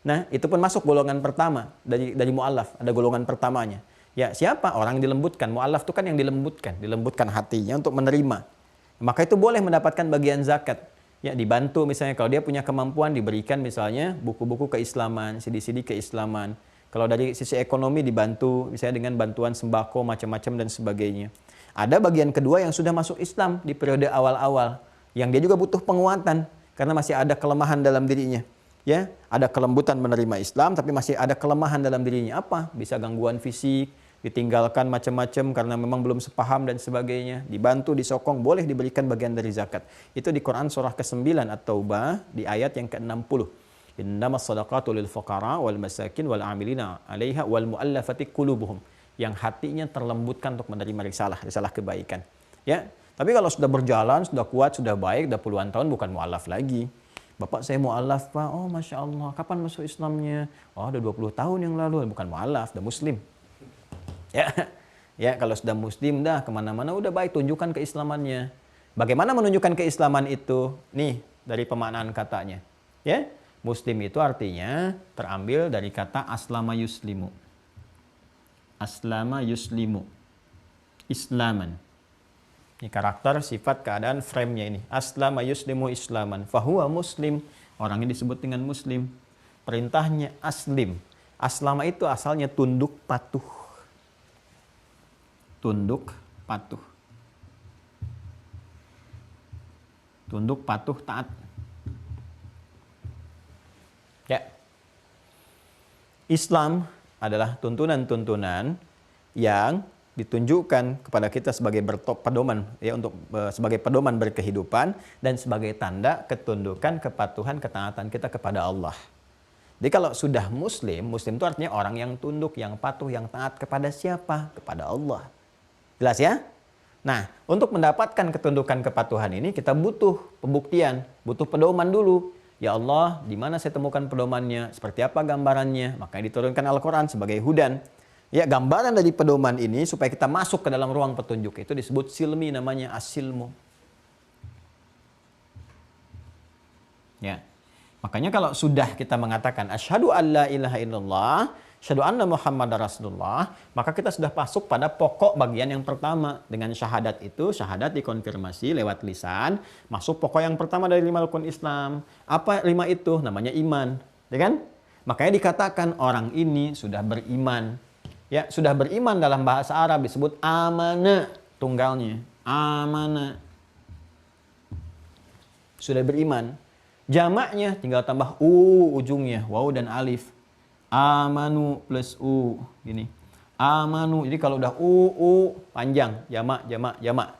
Nah, itu pun masuk golongan pertama dari mu'allaf, ada golongan pertamanya. Ya, siapa? Orang yang dilembutkan. Mu'allaf itu kan yang dilembutkan hatinya untuk menerima. Maka itu boleh mendapatkan bagian zakat. Ya, dibantu misalnya kalau dia punya kemampuan diberikan misalnya buku-buku keislaman, CD-CD keislaman. Kalau dari sisi ekonomi dibantu misalnya dengan bantuan sembako macam-macam dan sebagainya. Ada bagian kedua yang sudah masuk Islam di periode awal-awal yang dia juga butuh penguatan karena masih ada kelemahan dalam dirinya. Ya, ada kelembutan menerima Islam tapi masih ada kelemahan dalam dirinya. Apa? Bisa gangguan fisik, ditinggalkan macam-macam karena memang belum sepaham dan sebagainya. Dibantu, disokong, boleh diberikan bagian dari zakat. Itu di Quran surah ke-9 At-Taubah di ayat yang ke-60. Innamas shadaqatu lil fuqara wal masakin wal amilina 'alaiha wal mu'allafati qulubuhum. Yang hatinya terlembutkan untuk menerima risalah kebaikan. Ya, tapi kalau sudah berjalan, sudah kuat, sudah baik, sudah puluhan tahun bukan mu'allaf lagi. Bapak saya mu'allaf Pak, oh Masya Allah, kapan masuk Islamnya? Oh udah 20 tahun yang lalu, bukan mu'allaf, udah muslim. Ya, kalau sudah muslim dah kemana-mana udah baik, tunjukkan keislamannya. Bagaimana menunjukkan keislaman itu? Nih, dari pemaknaan katanya. Ya, muslim itu artinya terambil dari kata aslama yuslimu. Aslama yuslimu. Islaman. Ini karakter, sifat, keadaan, frame-nya ini. Aslama yuslimu islaman. Fahuwa muslim. Orangnya disebut dengan muslim. Perintahnya aslim. Aslama itu asalnya tunduk patuh. Tunduk patuh. Tunduk patuh taat. Ya. Islam adalah tuntunan-tuntunan yang ditunjukkan kepada kita sebagai pedoman ya, untuk sebagai pedoman berkehidupan dan sebagai tanda ketundukan, kepatuhan, ketaatan kita kepada Allah. Jadi kalau sudah muslim itu artinya orang yang tunduk, yang patuh, yang taat kepada siapa? Kepada Allah. Jelas ya? Nah, untuk mendapatkan ketundukan, kepatuhan ini kita butuh pembuktian, butuh pedoman dulu. Ya Allah, di mana saya temukan pedomannya? Seperti apa gambarannya? Maka diturunkan Al-Quran sebagai hudan. Ya, gambaran dari pedoman ini supaya kita masuk ke dalam ruang petunjuk. Itu disebut silmi, namanya as-silmu. Ya. Makanya kalau sudah kita mengatakan asyhadu an la ilaha illallah, asyhadu anna Muhammadar Rasulullah, maka kita sudah masuk pada pokok bagian yang pertama. Dengan syahadat itu, syahadat dikonfirmasi lewat lisan, masuk pokok yang pertama dari 5 rukun Islam. Apa 5 itu? Namanya iman, ya kan? Makanya dikatakan orang ini sudah beriman. Ya, sudah beriman dalam bahasa Arab disebut amana, tunggalnya. Amana. Sudah beriman. Jamaknya tinggal tambah ujungnya, waw dan alif. Amanu plus gini. Amanu. Jadi kalau udah panjang, jamak.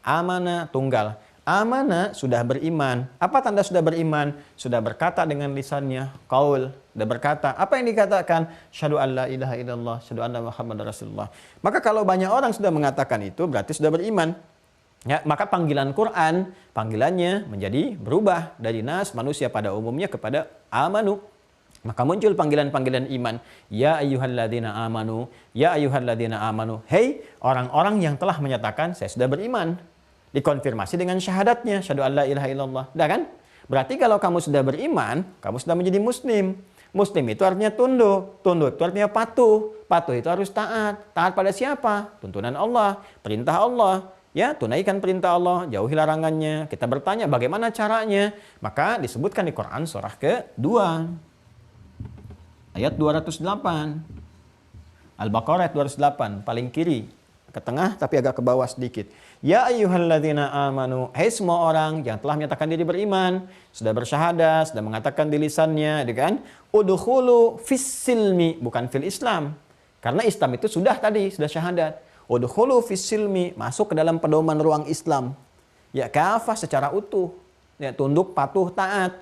Amana tunggal. Amana, sudah beriman. Apa tanda sudah beriman? Sudah berkata dengan lisannya, qaul, sudah berkata. Apa yang dikatakan? Syahadu an la ilaha illallah, syahadu anna Muhammadar Rasulullah. Maka kalau banyak orang sudah mengatakan itu, berarti sudah beriman. Ya, maka panggilan Quran, panggilannya menjadi berubah dari nas, manusia pada umumnya, kepada amanu. Maka muncul panggilan-panggilan iman. Ya ayyuhalladzina amanu, ya ayyuhalladzina amanu. Hei orang-orang yang telah menyatakan saya sudah beriman. Dikonfirmasi dengan syahadatnya, syahadu an la ilaha illallah. Dah kan? Berarti kalau kamu sudah beriman, kamu sudah menjadi muslim. Muslim itu artinya tunduk. Tunduk itu artinya patuh. Patuh itu harus taat. Taat pada siapa? Tuntunan Allah, perintah Allah. Ya, tunaikan perintah Allah, jauhi larangannya. Kita bertanya bagaimana caranya? Maka disebutkan di Quran surah ke-2. Ayat 208. Al-Baqarah ayat 208, paling kiri. Ke tengah tapi agak ke bawah sedikit. Ya ayyuhalladzina amanu, hai semua orang yang telah menyatakan diri beriman, sudah bersyahadat, sudah mengatakan di lisannya, kan? Udkhulu fis silmi, bukan fil Islam. Karena Islam itu sudah tadi, sudah syahadat. Udkhulu fis silmi, masuk ke dalam pedoman ruang Islam. Ya kafah secara utuh. Ya tunduk, patuh, taat.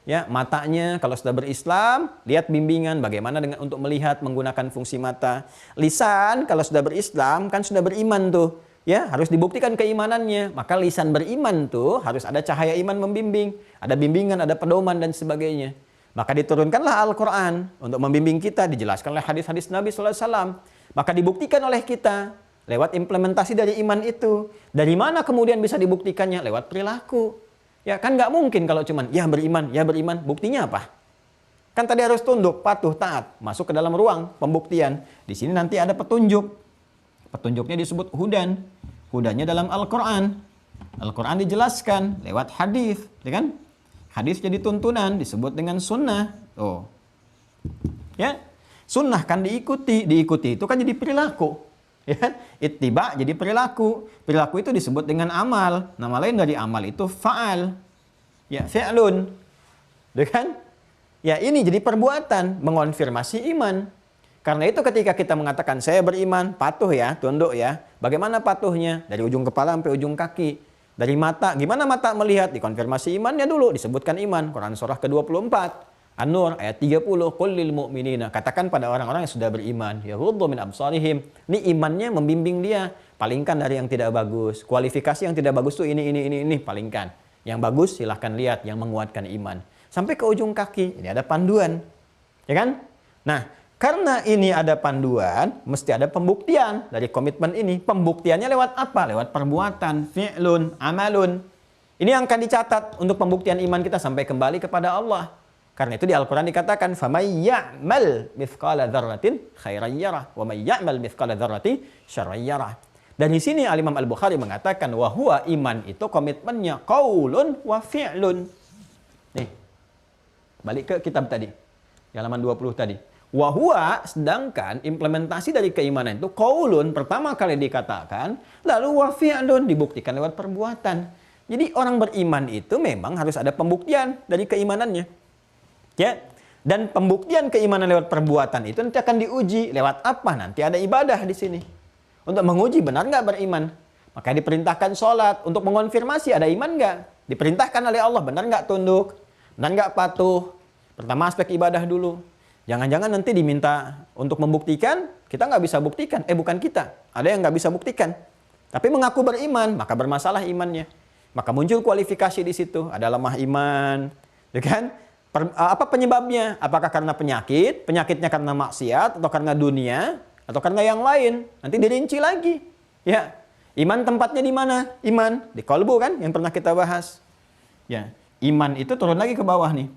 Ya, matanya kalau sudah berislam, lihat bimbingan bagaimana dengan untuk melihat menggunakan fungsi mata. Lisan kalau sudah berislam kan sudah beriman tuh. Ya, harus dibuktikan keimanannya. Maka lisan beriman tuh harus ada cahaya iman membimbing, ada bimbingan, ada pedoman dan sebagainya. Maka diturunkanlah Al-Qur'an untuk membimbing kita, dijelaskanlah hadis-hadis Nabi sallallahu alaihi wasallam. Maka dibuktikan oleh kita lewat implementasi dari iman itu. Dari mana kemudian bisa dibuktikannya? Lewat perilaku. Ya kan nggak mungkin kalau cuman ya beriman. Buktinya apa? Kan tadi harus tunduk, patuh, taat. Masuk ke dalam ruang pembuktian. Di sini nanti ada petunjuk. Petunjuknya disebut hudan. Hudannya dalam Al-Quran. Al-Quran dijelaskan lewat hadis, ya kan? Hadis jadi tuntunan, disebut dengan sunnah. Oh, ya, sunnah kan diikuti itu kan jadi perilaku. Ya, ittiba jadi perilaku. Perilaku itu disebut dengan amal. Nama lain dari amal itu fa'al. Ya, fi'lun. Ya kan? Ya, ini jadi perbuatan mengonfirmasi iman. Karena itu ketika kita mengatakan saya beriman, patuh ya, tunduk ya. Bagaimana patuhnya? Dari ujung kepala sampai ujung kaki. Dari mata, gimana mata melihat? Dikonfirmasi imannya dulu, disebutkan iman. Quran surah ke-24. An-Nur ayat 30, qul lil mu'minina, katakan pada orang-orang yang sudah beriman, yaghuddu min absarihim. Ini imannya membimbing dia, palingkan dari yang tidak bagus. Kualifikasi yang tidak bagus tuh ini, palingkan. Yang bagus silahkan lihat, yang menguatkan iman. Sampai ke ujung kaki, ini ada panduan. Ya kan? Nah, karena ini ada panduan, mesti ada pembuktian dari komitmen ini. Pembuktiannya lewat apa? Lewat perbuatan, fi'lun, amalun. Ini yang akan dicatat untuk pembuktian iman kita sampai kembali kepada Allah. Karena itu di Al-Quran dikatakan, فَمَنْ يَعْمَلْ مِثْقَالَ ذَرَّةٍ خَيْرًا يَرَهُ وَمَنْ يَعْمَلْ مِثْقَالَ ذَرَّةٍ شَرًّا يَرَهُ. Dan di sini Al-Imam Al-Bukhari mengatakan, wahwa iman itu komitmennya qaulun wa fi'lun. Nih, balik ke kitab tadi, di halaman 20 tadi. Wahwa, sedangkan implementasi dari keimanan itu qaulun, pertama kali dikatakan, lalu wa fi'lun, dibuktikan lewat perbuatan. Jadi orang beriman itu memang harus ada pembuktian dari keimanannya. Ya, dan pembuktian keimanan lewat perbuatan itu nanti akan diuji lewat apa? Nanti ada ibadah di sini untuk menguji benar nggak beriman. Maka diperintahkan sholat untuk mengonfirmasi ada iman nggak. Diperintahkan oleh Allah benar nggak tunduk, benar nggak patuh. Pertama aspek ibadah dulu. Jangan-jangan nanti diminta untuk membuktikan, kita nggak bisa buktikan. Bukan kita, ada yang nggak bisa buktikan. Tapi mengaku beriman, maka bermasalah imannya. Maka muncul kualifikasi di situ. Ada lemah iman, ya kan? Apa penyebabnya? Apakah karena penyakit? Penyakitnya karena maksiat? Atau karena dunia? Atau karena yang lain? Nanti dirinci lagi. Ya, iman tempatnya di mana? Iman di qalbu kan? Yang pernah kita bahas. Ya, iman itu turun lagi ke bawah nih.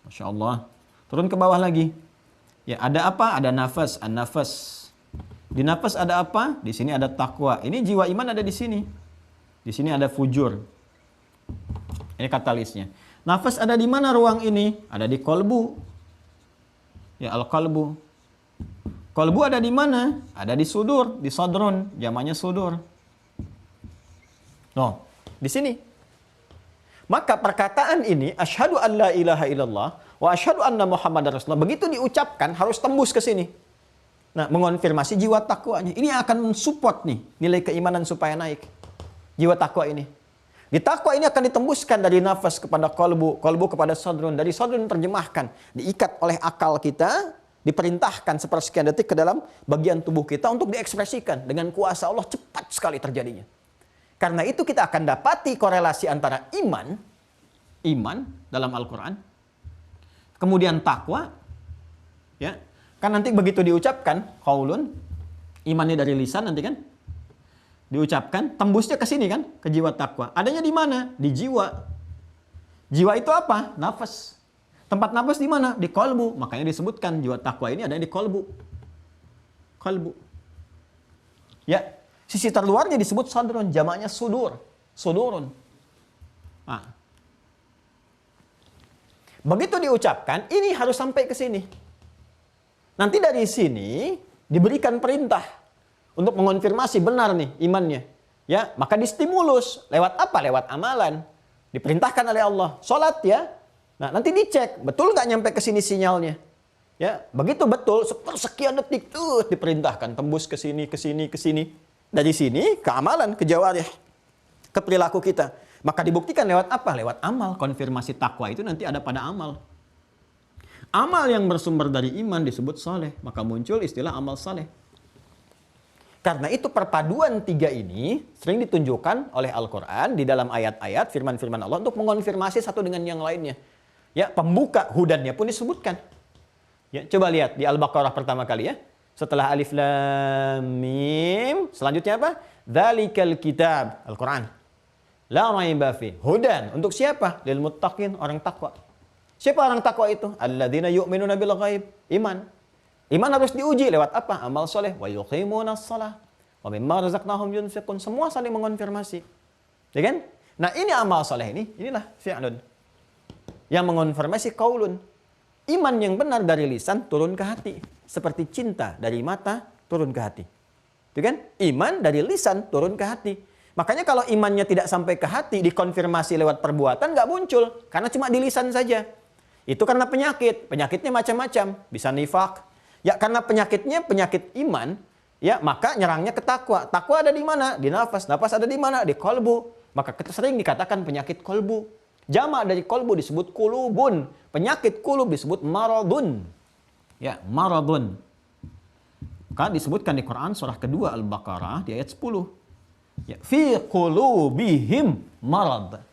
Masya Allah. Turun ke bawah lagi. Ya, ada apa? Ada nafas, an-nafas. Di nafas ada apa? Di sini ada takwa. Ini jiwa iman ada di sini. Di sini ada fujur. Ini katalisnya. Nafas ada di mana ruang ini? Ada di kolbu. Ya, al-qalbu. Kolbu ada di mana? Ada di sudur, di sodron, jamannya sudur. No, di sini. Maka perkataan ini, asyhadu an la ilaha illallah wa asyhadu anna Muhammadar Rasulullah, begitu diucapkan harus tembus ke sini. Nah, mengonfirmasi jiwa takwanya. Ini akan mensupport nih nilai keimanan supaya naik. Jiwa takwa ini. Di takwa ini akan ditembuskan dari nafas kepada kolbu, kolbu kepada sodrun, dari sodrun terjemahkan, diikat oleh akal kita, diperintahkan sepersekian detik ke dalam bagian tubuh kita untuk diekspresikan dengan kuasa Allah cepat sekali terjadinya. Karena itu kita akan dapati korelasi antara iman dalam Al-Quran, kemudian takwa, ya kan nanti begitu diucapkan qaulun, imannya dari lisan nanti kan diucapkan, tembusnya ke sini kan, ke jiwa takwa. Adanya di mana? Di jiwa. Jiwa itu apa? Nafas. Tempat nafas di mana? Di kolbu. Makanya disebutkan jiwa takwa ini ada di kolbu. Kolbu. Ya, sisi terluarnya disebut sadrun, jamaknya sudur. Sudurun. Nah. Begitu diucapkan, ini harus sampai ke sini. Nanti dari sini diberikan perintah untuk mengonfirmasi benar nih imannya. Ya, maka distimulus. Lewat apa? Lewat amalan. Diperintahkan oleh Allah. Salat ya. Nah, nanti dicek. Betul nggak nyampe ke sini sinyalnya? Ya, begitu betul. Sekian detik tuh diperintahkan. Tembus ke sini, ke sini, ke sini. Dari sini ke amalan, ke jawarih. Ke perilaku kita. Maka dibuktikan lewat apa? Lewat amal. Konfirmasi takwa itu nanti ada pada amal. Amal yang bersumber dari iman disebut saleh. Maka muncul istilah amal saleh. Karena itu perpaduan tiga ini sering ditunjukkan oleh Al-Quran di dalam ayat-ayat firman-firman Allah untuk mengonfirmasi satu dengan yang lainnya. Ya, pembuka hudannya pun disebutkan. Ya, coba lihat di Al-Baqarah pertama kali ya. Setelah Alif Lam Mim, selanjutnya apa? Dzalikal kitab, Al-Quran. La raiba fi. Hudan untuk siapa? Lil muttaqin, orang takwa. Siapa orang takwa itu? Alladzina yu'minuna bil ghaib, iman. Iman harus diuji lewat apa? Amal soleh. Wa yuqimunas shalah. Wa mimma razaqnahum yunfiqun. Semua saling mengonfirmasi. Ya kan? Nah ini amal soleh ini. Inilah fi'lun. Yang mengonfirmasi qaulun. Iman yang benar dari lisan turun ke hati. Seperti cinta dari mata turun ke hati. Itu kan? Iman dari lisan turun ke hati. Makanya kalau imannya tidak sampai ke hati, dikonfirmasi lewat perbuatan nggak muncul. Karena cuma di lisan saja. Itu karena penyakit. Penyakitnya macam-macam. Bisa nifak. Ya karena penyakitnya penyakit iman, ya maka nyerangnya ke takwa. Takwa ada di mana? Di nafas. Nafas ada di mana? Di kolbu. Maka sering dikatakan penyakit kolbu. Jamak dari kolbu disebut kulubun. Penyakit kulub disebut maradun. Ya, maradun. Maka disebutkan di Quran surah kedua Al-Baqarah di ayat 10. Ya, fi qulubihim marad.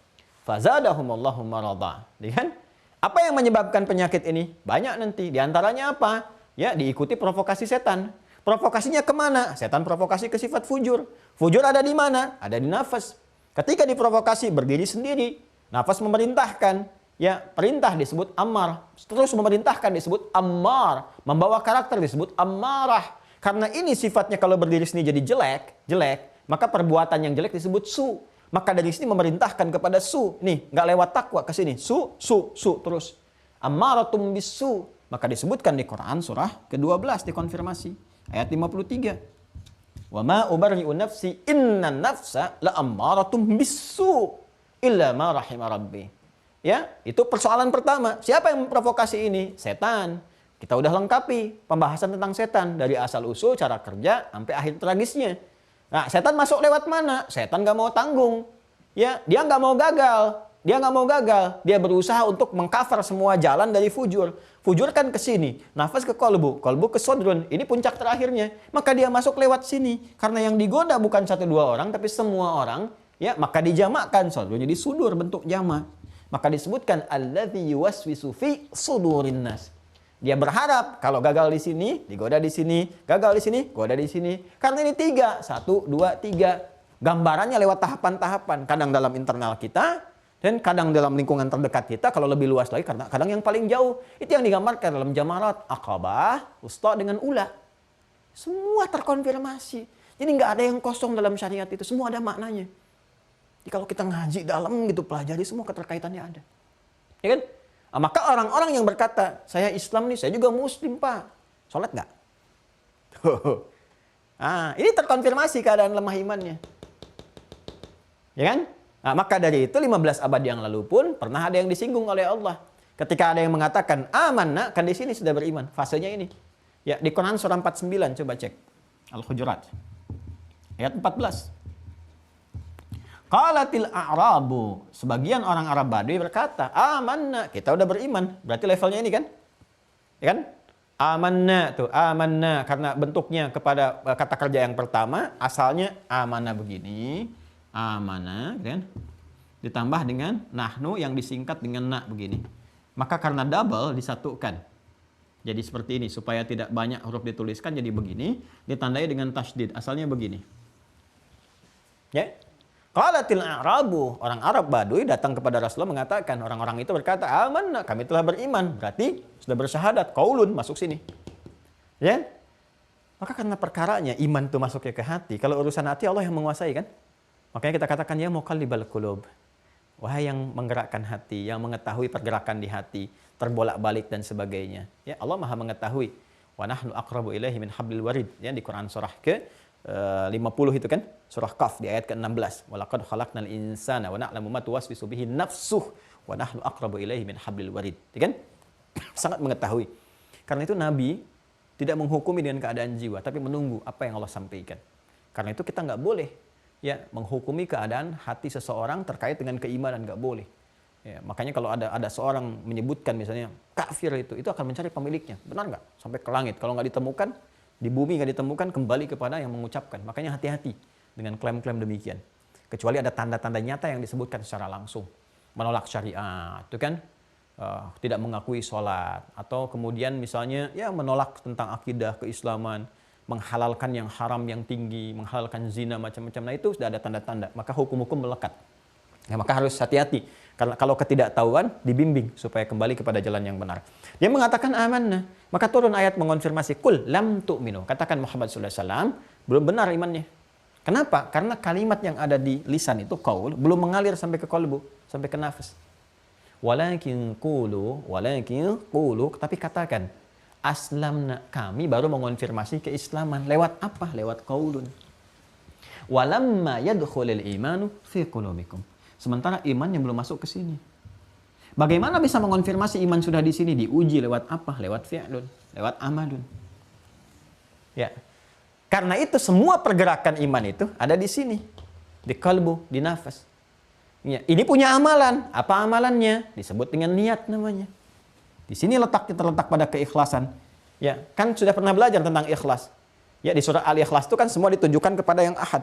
Fazadahumullahu marada. Kan? Apa yang menyebabkan penyakit ini? Banyak nanti. Di antaranya apa? Ya, diikuti provokasi setan. Provokasinya kemana? Setan provokasi ke sifat fujur. Fujur ada di mana? Ada di nafas. Ketika diprovokasi berdiri sendiri. Nafas memerintahkan. Ya, perintah disebut ammar. Terus memerintahkan disebut ammar. Membawa karakter disebut ammarah. Karena ini sifatnya kalau berdiri sendiri jadi jelek. Maka perbuatan yang jelek disebut su. Maka dari sini memerintahkan kepada su. Nih, nggak lewat takwa ke sini. Su terus. Ammaratum bisu. Maka disebutkan di Quran surah ke-12 dikonfirmasi. Ayat 53. Wa ma ubarri'u nafsi innan nafsa la'ammaratum bisu illa ma rahima rabbi. Ya, itu persoalan pertama. Siapa yang memprovokasi ini? Setan. Kita udah lengkapi pembahasan tentang setan. Dari asal-usul, cara kerja, sampai akhir tragisnya. Nah, setan masuk lewat mana? Setan gak mau tanggung. Ya, dia gak mau gagal. Dia berusaha untuk mengcover semua jalan dari fujur. Fujur kan ke sini, nafas ke kolbu ke sodrun. Ini puncak terakhirnya. Maka dia masuk lewat sini. Karena yang digoda bukan 1-2 orang, tapi semua orang. Ya, maka dijamakkan sodrun. Jadi sudur bentuk jamak. Maka disebutkan alladzi yuwaswisu fi sudurin nas. Dia berharap kalau gagal di sini, digoda di sini, gagal di sini, goda di sini. Karena ini 3, 1, 2, 3. Gambarannya lewat tahapan-tahapan. Kadang dalam internal kita. Dan kadang dalam lingkungan terdekat kita, kalau lebih luas lagi, kadang yang paling jauh. Itu yang digambarkan dalam jamarat, akabah, usta dengan ula. Semua terkonfirmasi. Jadi nggak ada yang kosong dalam syariat itu. Semua ada maknanya. Jadi kalau kita ngaji dalam gitu, pelajari semua keterkaitannya ada. Ya kan? Nah, maka orang-orang yang berkata, saya Islam nih, saya juga Muslim Pak. Sholat nggak? Nah, ini terkonfirmasi keadaan lemah imannya. Ya kan? Nah, maka dari itu 15 abad yang lalu pun pernah ada yang disinggung oleh Allah. Ketika ada yang mengatakan amanna, kan di sini sudah beriman. Fasenya ini. Ya, di Quran surah 49 coba cek. Al-Hujurat. Ayat 14. Qalatil a'rabu, sebagian orang Arab Badui berkata, amanna, kita udah beriman. Berarti levelnya ini kan? Ya kan? Amanna tuh, amanna karena bentuknya kepada kata kerja yang pertama, asalnya amanah begini, amanah kan? Ditambah dengan nahnu yang disingkat dengan na begini. Maka karena double disatukan. Jadi seperti ini supaya tidak banyak huruf dituliskan jadi begini, ditandai dengan tasydid. Asalnya begini. Ya. Qalatil a'rabu, orang Arab Badui datang kepada Rasulullah mengatakan, orang-orang itu berkata, amanna, kami telah beriman. Berarti sudah bersyahadat, qaulun masuk sini. Ya? Maka karena perkaranya iman itu masuknya ke hati, kalau urusan hati Allah yang menguasai kan? Makanya kita katakan ya muqallibal qulub. Wahai yang menggerakkan hati, yang mengetahui pergerakan di hati, terbolak-balik dan sebagainya. Ya, Allah Maha mengetahui. Wa nahnu aqrabu ilaihi min hablil warid. Ya, di Quran surah ke 50 itu kan, surah Qaf di ayat ke-16. Walaqad khalaqnal insana wa na'lamu ma tuwaswisu bihi nafsuh wa nahnu aqrabu ilaihi min hablil warid. Ya kan? Sangat mengetahui. Karena itu Nabi tidak menghukumi dengan keadaan jiwa, tapi menunggu apa yang Allah sampaikan. Karena itu kita nggak boleh ya menghukumi keadaan hati seseorang terkait dengan keimanan, nggak boleh. Ya, makanya kalau ada seorang menyebutkan misalnya kafir itu akan mencari pemiliknya. Benar nggak? Sampai ke langit. Kalau nggak ditemukan, di bumi nggak ditemukan, kembali kepada yang mengucapkan. Makanya hati-hati dengan klaim-klaim demikian. Kecuali ada tanda-tanda nyata yang disebutkan secara langsung. Menolak syariat, itu kan? Tidak mengakui sholat. Atau kemudian misalnya ya menolak tentang akidah keislaman. Menghalalkan yang haram yang tinggi. Menghalalkan zina macam-macam. Nah itu sudah ada tanda-tanda. Maka hukum-hukum melekat. Ya, maka harus hati-hati. Karena kalau ketidaktahuan dibimbing supaya kembali kepada jalan yang benar. Dia mengatakan amanah. Maka turun ayat mengonfirmasi kul lam tu'minu. Katakan Muhammad sallallahu alaihi wasallam belum benar imannya. Kenapa? Karena kalimat yang ada di lisan itu qaul belum mengalir sampai ke qalbu, sampai ke nafas. Walakin qulu, tapi katakan aslamna, kami baru mengonfirmasi keislaman lewat apa? Lewat qaulun. Walamma yadkhulul imanu fi qulubikum. Sementara iman yang belum masuk ke sini. Bagaimana bisa mengonfirmasi iman sudah di sini? Diuji lewat apa? Lewat fi'lun, lewat amalun. Ya. Karena itu semua pergerakan iman itu ada di sini. Di kalbu, di nafas. Ya. Ini punya amalan. Apa amalannya? Disebut dengan niat namanya. Di sini terletak pada keikhlasan. Ya, kan sudah pernah belajar tentang ikhlas. Ya, di surah Al-Ikhlas itu kan semua ditujukan kepada yang ahad.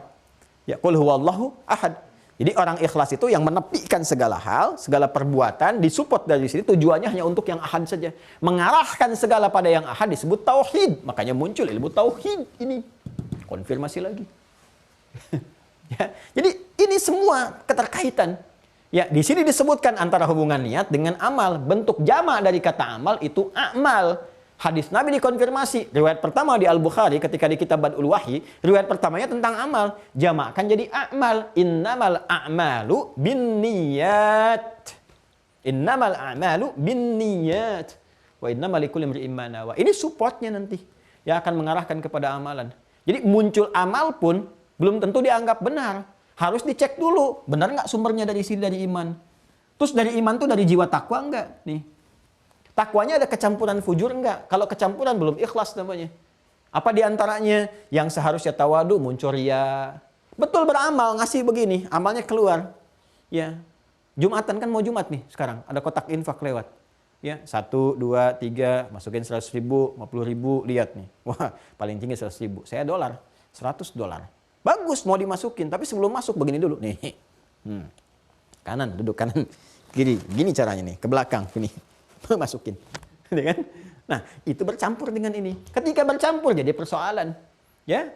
Ya, qul huwallahu ahad. Jadi orang ikhlas itu yang menepikan segala hal, segala perbuatan, disupport dari sini tujuannya hanya untuk yang ahad saja. Mengarahkan segala pada yang ahad disebut tauhid. Makanya muncul ilmu tauhid ini. Konfirmasi lagi. Ya, jadi ini semua keterkaitan. Ya, di sini disebutkan antara hubungan niat dengan amal. Bentuk jamak dari kata amal itu a'mal. Hadis Nabi dikonfirmasi. Riwayat pertama di Al-Bukhari ketika di kitab Bad'ul Wahyi, riwayat pertamanya tentang amal. Jamakkan jadi a'mal. Innamal a'malu binniyat. Innamal a'malu binniyat. Wa innamal likulli imri'in ma nawa. Ini supportnya nanti yang akan mengarahkan kepada amalan. Jadi muncul amal pun belum tentu dianggap benar. Harus dicek dulu. Benar nggak sumbernya dari sini, dari iman. Terus dari iman tuh dari jiwa takwa enggak? Nih. Takwanya ada kecampuran fujur enggak? Kalau kecampuran belum ikhlas namanya. Apa diantaranya? Yang seharusnya tawadu muncul riya. Betul beramal, ngasih begini, amalnya keluar. Ya, Jumatan kan mau Jumat nih sekarang. Ada kotak infak lewat. Ya, 1, 2, 3, masukin 100 ribu, 50 ribu, lihat nih. Wah, paling tinggi 100 ribu. Saya dolar, 100 dolar. Bagus mau dimasukin, tapi sebelum masuk begini dulu. Nih. Kanan, duduk kanan. Gini caranya nih, ke belakang. Gini. Masukin, kan? Nah, itu bercampur dengan ini. Ketika bercampur jadi persoalan, ya,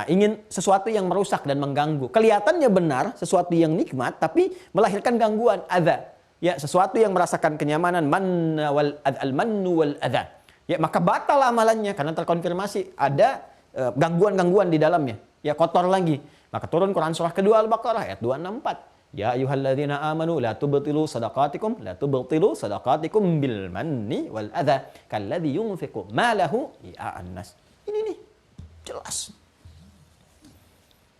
ingin sesuatu yang merusak dan mengganggu. Kelihatannya benar, sesuatu yang nikmat, tapi melahirkan gangguan, adza. Ya, sesuatu yang merasakan kenyamanan, al-mannu wal adza. Ya, maka batal amalannya karena terkonfirmasi ada gangguan-gangguan di dalamnya. Ya, kotor lagi. Maka turun Quran surah kedua Al-Baqarah ayat 264. Ya ayyuhalladzina amanu la tubtilu sadaqatikum bil manni wal adza kalladzi yunfiqu malahu ria'an nas. Ini nih jelas.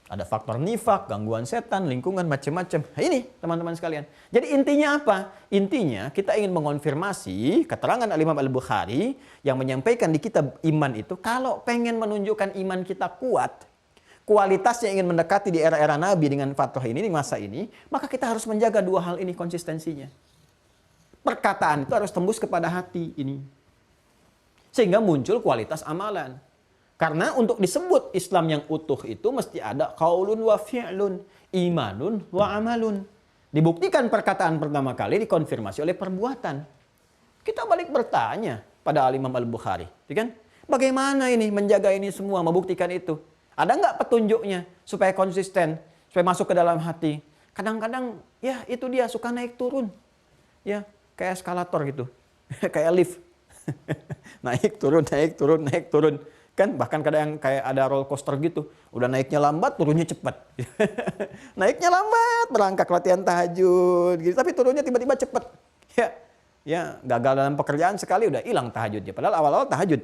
Ada faktor nifak, gangguan setan, lingkungan macam-macam. Ini teman-teman sekalian. Jadi intinya apa? Intinya kita ingin mengonfirmasi keterangan Al-Imam Al-Bukhari yang menyampaikan di kitab iman itu kalau pengen menunjukkan iman kita kuat, kualitasnya ingin mendekati di era-era Nabi dengan fatrah ini, di masa ini, maka kita harus menjaga dua hal ini konsistensinya. Perkataan itu harus tembus kepada hati ini. Sehingga muncul kualitas amalan. Karena untuk disebut Islam yang utuh itu mesti ada qaulun wa fi'lun, imanun wa amalun. Dibuktikan perkataan pertama kali dikonfirmasi oleh perbuatan. Kita balik bertanya pada Al-Imam Al-Bukhari, kan? Bagaimana ini menjaga ini semua, membuktikan itu? Ada nggak petunjuknya supaya konsisten, supaya masuk ke dalam hati? Kadang-kadang ya itu dia suka naik turun. Ya, kayak eskalator gitu. Kayak lift. Naik turun, naik turun, naik turun. Kan bahkan kadang kayak ada roller coaster gitu. Udah naiknya lambat, turunnya cepat. Naiknya lambat, berangkat latihan tahajud gitu, tapi turunnya tiba-tiba cepat. Ya, gagal dalam pekerjaan sekali udah hilang tahajudnya. Padahal awal-awal tahajud.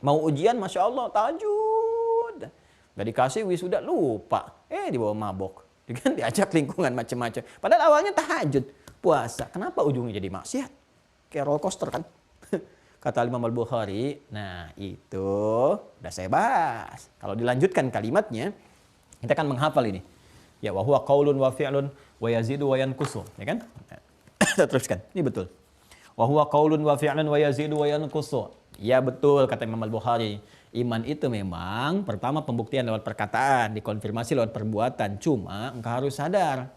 Mau ujian, Masya Allah, tahajud. Udah dikasih wisuda, lupa. Dibawa mabok. Kan diajak lingkungan macam-macam. Padahal awalnya tahajud, puasa. Kenapa ujungnya jadi maksiat? Kayak roller coaster kan? Kata Imam Al-Bukhari, nah itu udah saya bahas. Kalau dilanjutkan kalimatnya, kita akan menghafal ini. Ya, wa huwa qaulun wa fi'lun wa yazidu wa yanqusu, ya kan? Kita teruskan. Ini betul. Wa huwa qaulun wa fi'lun wa yazidu wa yanqusu. Ya betul kata Imam Al-Bukhari. Iman itu memang pertama pembuktian lewat perkataan, dikonfirmasi lewat perbuatan. Cuma engkau harus sadar.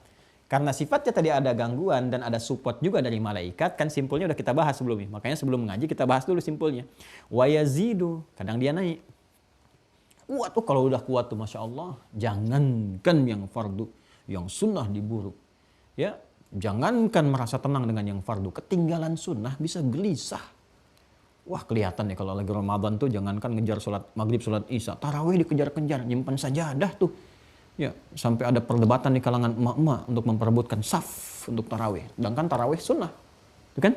Karena sifatnya tadi ada gangguan dan ada support juga dari malaikat, kan simpulnya udah kita bahas sebelumnya. Makanya sebelum mengaji kita bahas dulu simpulnya. Wa yazidu, kadang dia naik. Kuat tuh kalau udah kuat tuh Masya Allah. Jangankan yang fardu, yang sunnah diburu. Ya, jangankan merasa tenang dengan yang fardu. Ketinggalan sunnah bisa gelisah. Wah kelihatan nih kalau lagi Ramadan tuh jangankan ngejar sholat maghrib, sholat isya. Tarawih dikejar-kejar, nyimpan sajadah tuh. Ya, sampai ada perdebatan di kalangan emak-emak untuk memperebutkan saf untuk tarawih. Sedangkan tarawih sunnah. Itu kan?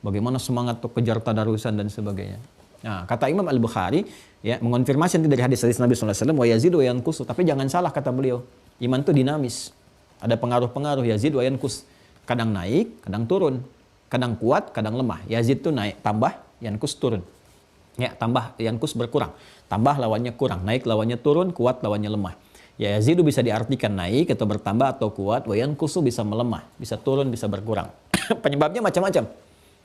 Bagaimana semangat untuk kejar tadarusan dan sebagainya. Nah, kata Imam Al-Bukhari, ya, mengonfirmasi nanti dari hadis-hadis Nabi SAW, wa yazidu wa yanqusu. Tapi jangan salah kata beliau. Iman itu dinamis. Ada pengaruh-pengaruh, yazid wa yanqus. Kadang naik, kadang turun. Kadang kuat, kadang lemah. Yazid itu naik, tambah, yanqus turun. Ya, tambah, yanqus berkurang. Tambah lawannya kurang, naik lawannya turun, kuat lawannya lemah. Ya, yazidu bisa diartikan naik atau bertambah atau kuat, wa yanqusu bisa melemah, bisa turun, bisa berkurang. Penyebabnya macam-macam.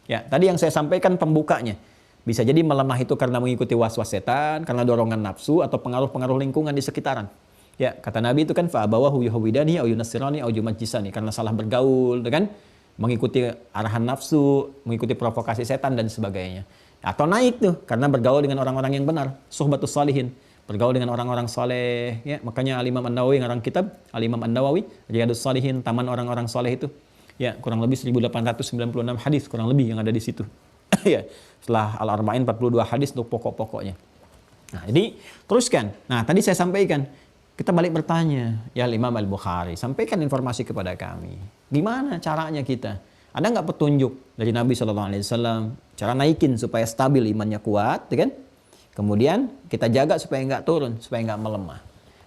Ya, tadi yang saya sampaikan pembukanya. Bisa jadi melemah itu karena mengikuti was-was setan, karena dorongan nafsu atau pengaruh-pengaruh lingkungan di sekitaran. Ya, kata Nabi itu kan fa abawahu yuhawidani au yunassirani au yumajjisani, karena salah bergaul, kan? Mengikuti arahan nafsu, mengikuti provokasi setan dan sebagainya. Atau naik tuh karena bergaul dengan orang-orang yang benar, suhbatus salihin. Bergaul dengan orang-orang soleh, ya, makanya Al-Imam An-Nawawi ngarang kitab Al-Imam An-Nawawi Riyadhus Shalihin, taman orang-orang soleh itu, ya, kurang lebih 1896 hadis kurang lebih yang ada di situ. Ya, setelah Al-Arba'in 42 hadis untuk pokok-pokoknya. Nah, jadi teruskan. Nah, tadi saya sampaikan, kita balik bertanya, ya Imam Al-Bukhari, sampaikan informasi kepada kami. Gimana caranya kita? Ada nggak petunjuk dari Nabi SAW cara naikin supaya stabil imannya kuat, ya kan? Kemudian kita jaga supaya nggak turun, supaya nggak melemah.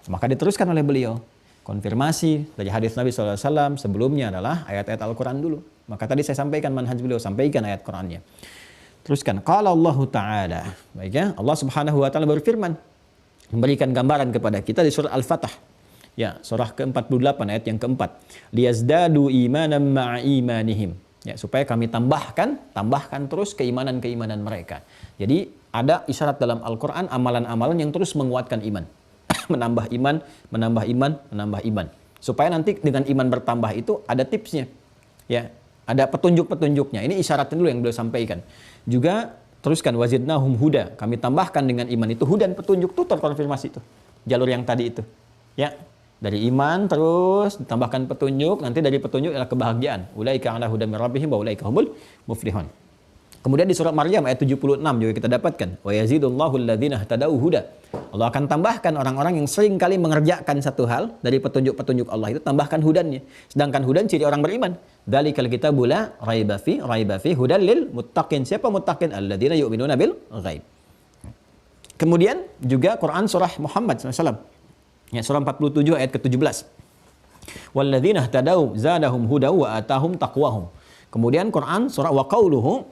Maka diteruskan oleh beliau. Konfirmasi dari hadis Nabi SAW sebelumnya adalah ayat-ayat Al-Quran dulu. Maka tadi saya sampaikan manhaj beliau, sampaikan ayat Qurannya. Teruskan. Qala Allah Ta'ala. Baik ya, Allah Subhanahu Wa Ta'ala berfirman. Memberikan gambaran kepada kita di surah Al-Fatah. Ya, surah ke-48 ayat yang keempat. Liyazdadu imanan ma'a imanihim. Ya, supaya kami tambahkan terus keimanan-keimanan mereka. Jadi ada isyarat dalam Al-Quran, amalan-amalan yang terus menguatkan iman. menambah iman. Supaya nanti dengan iman bertambah itu ada tipsnya. Ya, ada petunjuk-petunjuknya. Ini isyaratnya dulu yang beliau sampaikan. Juga teruskan, wazidnahum huda. Kami tambahkan dengan iman itu hudan, petunjuk itu terkonfirmasi itu. Jalur yang tadi itu. Ya, dari iman terus ditambahkan petunjuk, nanti dari petunjuk adalah kebahagiaan. Ulaika ala hudan min rabbihim wa ulaika humul muflihun. Kemudian di surat Maryam ayat 76 juga kita dapatkan, wa yazidullahu alladzina ihtadau huda. Allah akan tambahkan orang-orang yang sering kali mengerjakan satu hal dari petunjuk-petunjuk Allah itu, tambahkan hudannya. Sedangkan hudan ciri orang beriman. Dzalikal kitabu la raiba fi hudal lil muttaqin. Siapa muttaqin? Alladzina yu'minuna bil ghaib. Kemudian juga Quran surah Muhammad SAW. Ya, surah 47 ayat ke-17. Walladzina ihtadau zadahum huda wa atahum taqwahum. Kemudian Quran surah wa qauluhu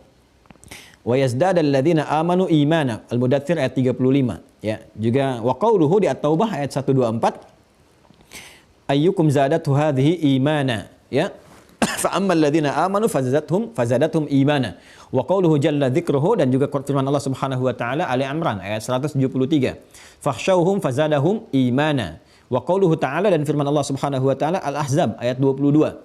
wa yazdadal ladzina amanu imana. Al-Mudaththir ayat 35. Ya, juga wa qauluhu di At-Taubah ayat 124, ayyukum zadatu hadhihi imana, ya. Fa ammal ladzina amanu fazadathum imana. Wa qauluhu jalla dzikruhu, dan juga firman Allah Subhanahu wa taala Ali Imran ayat 173. Fakhshawhum fazadahum imana. Wa qauluhu ta'ala, dan firman Allah Subhanahu wa taala Al-Ahzab ayat 22.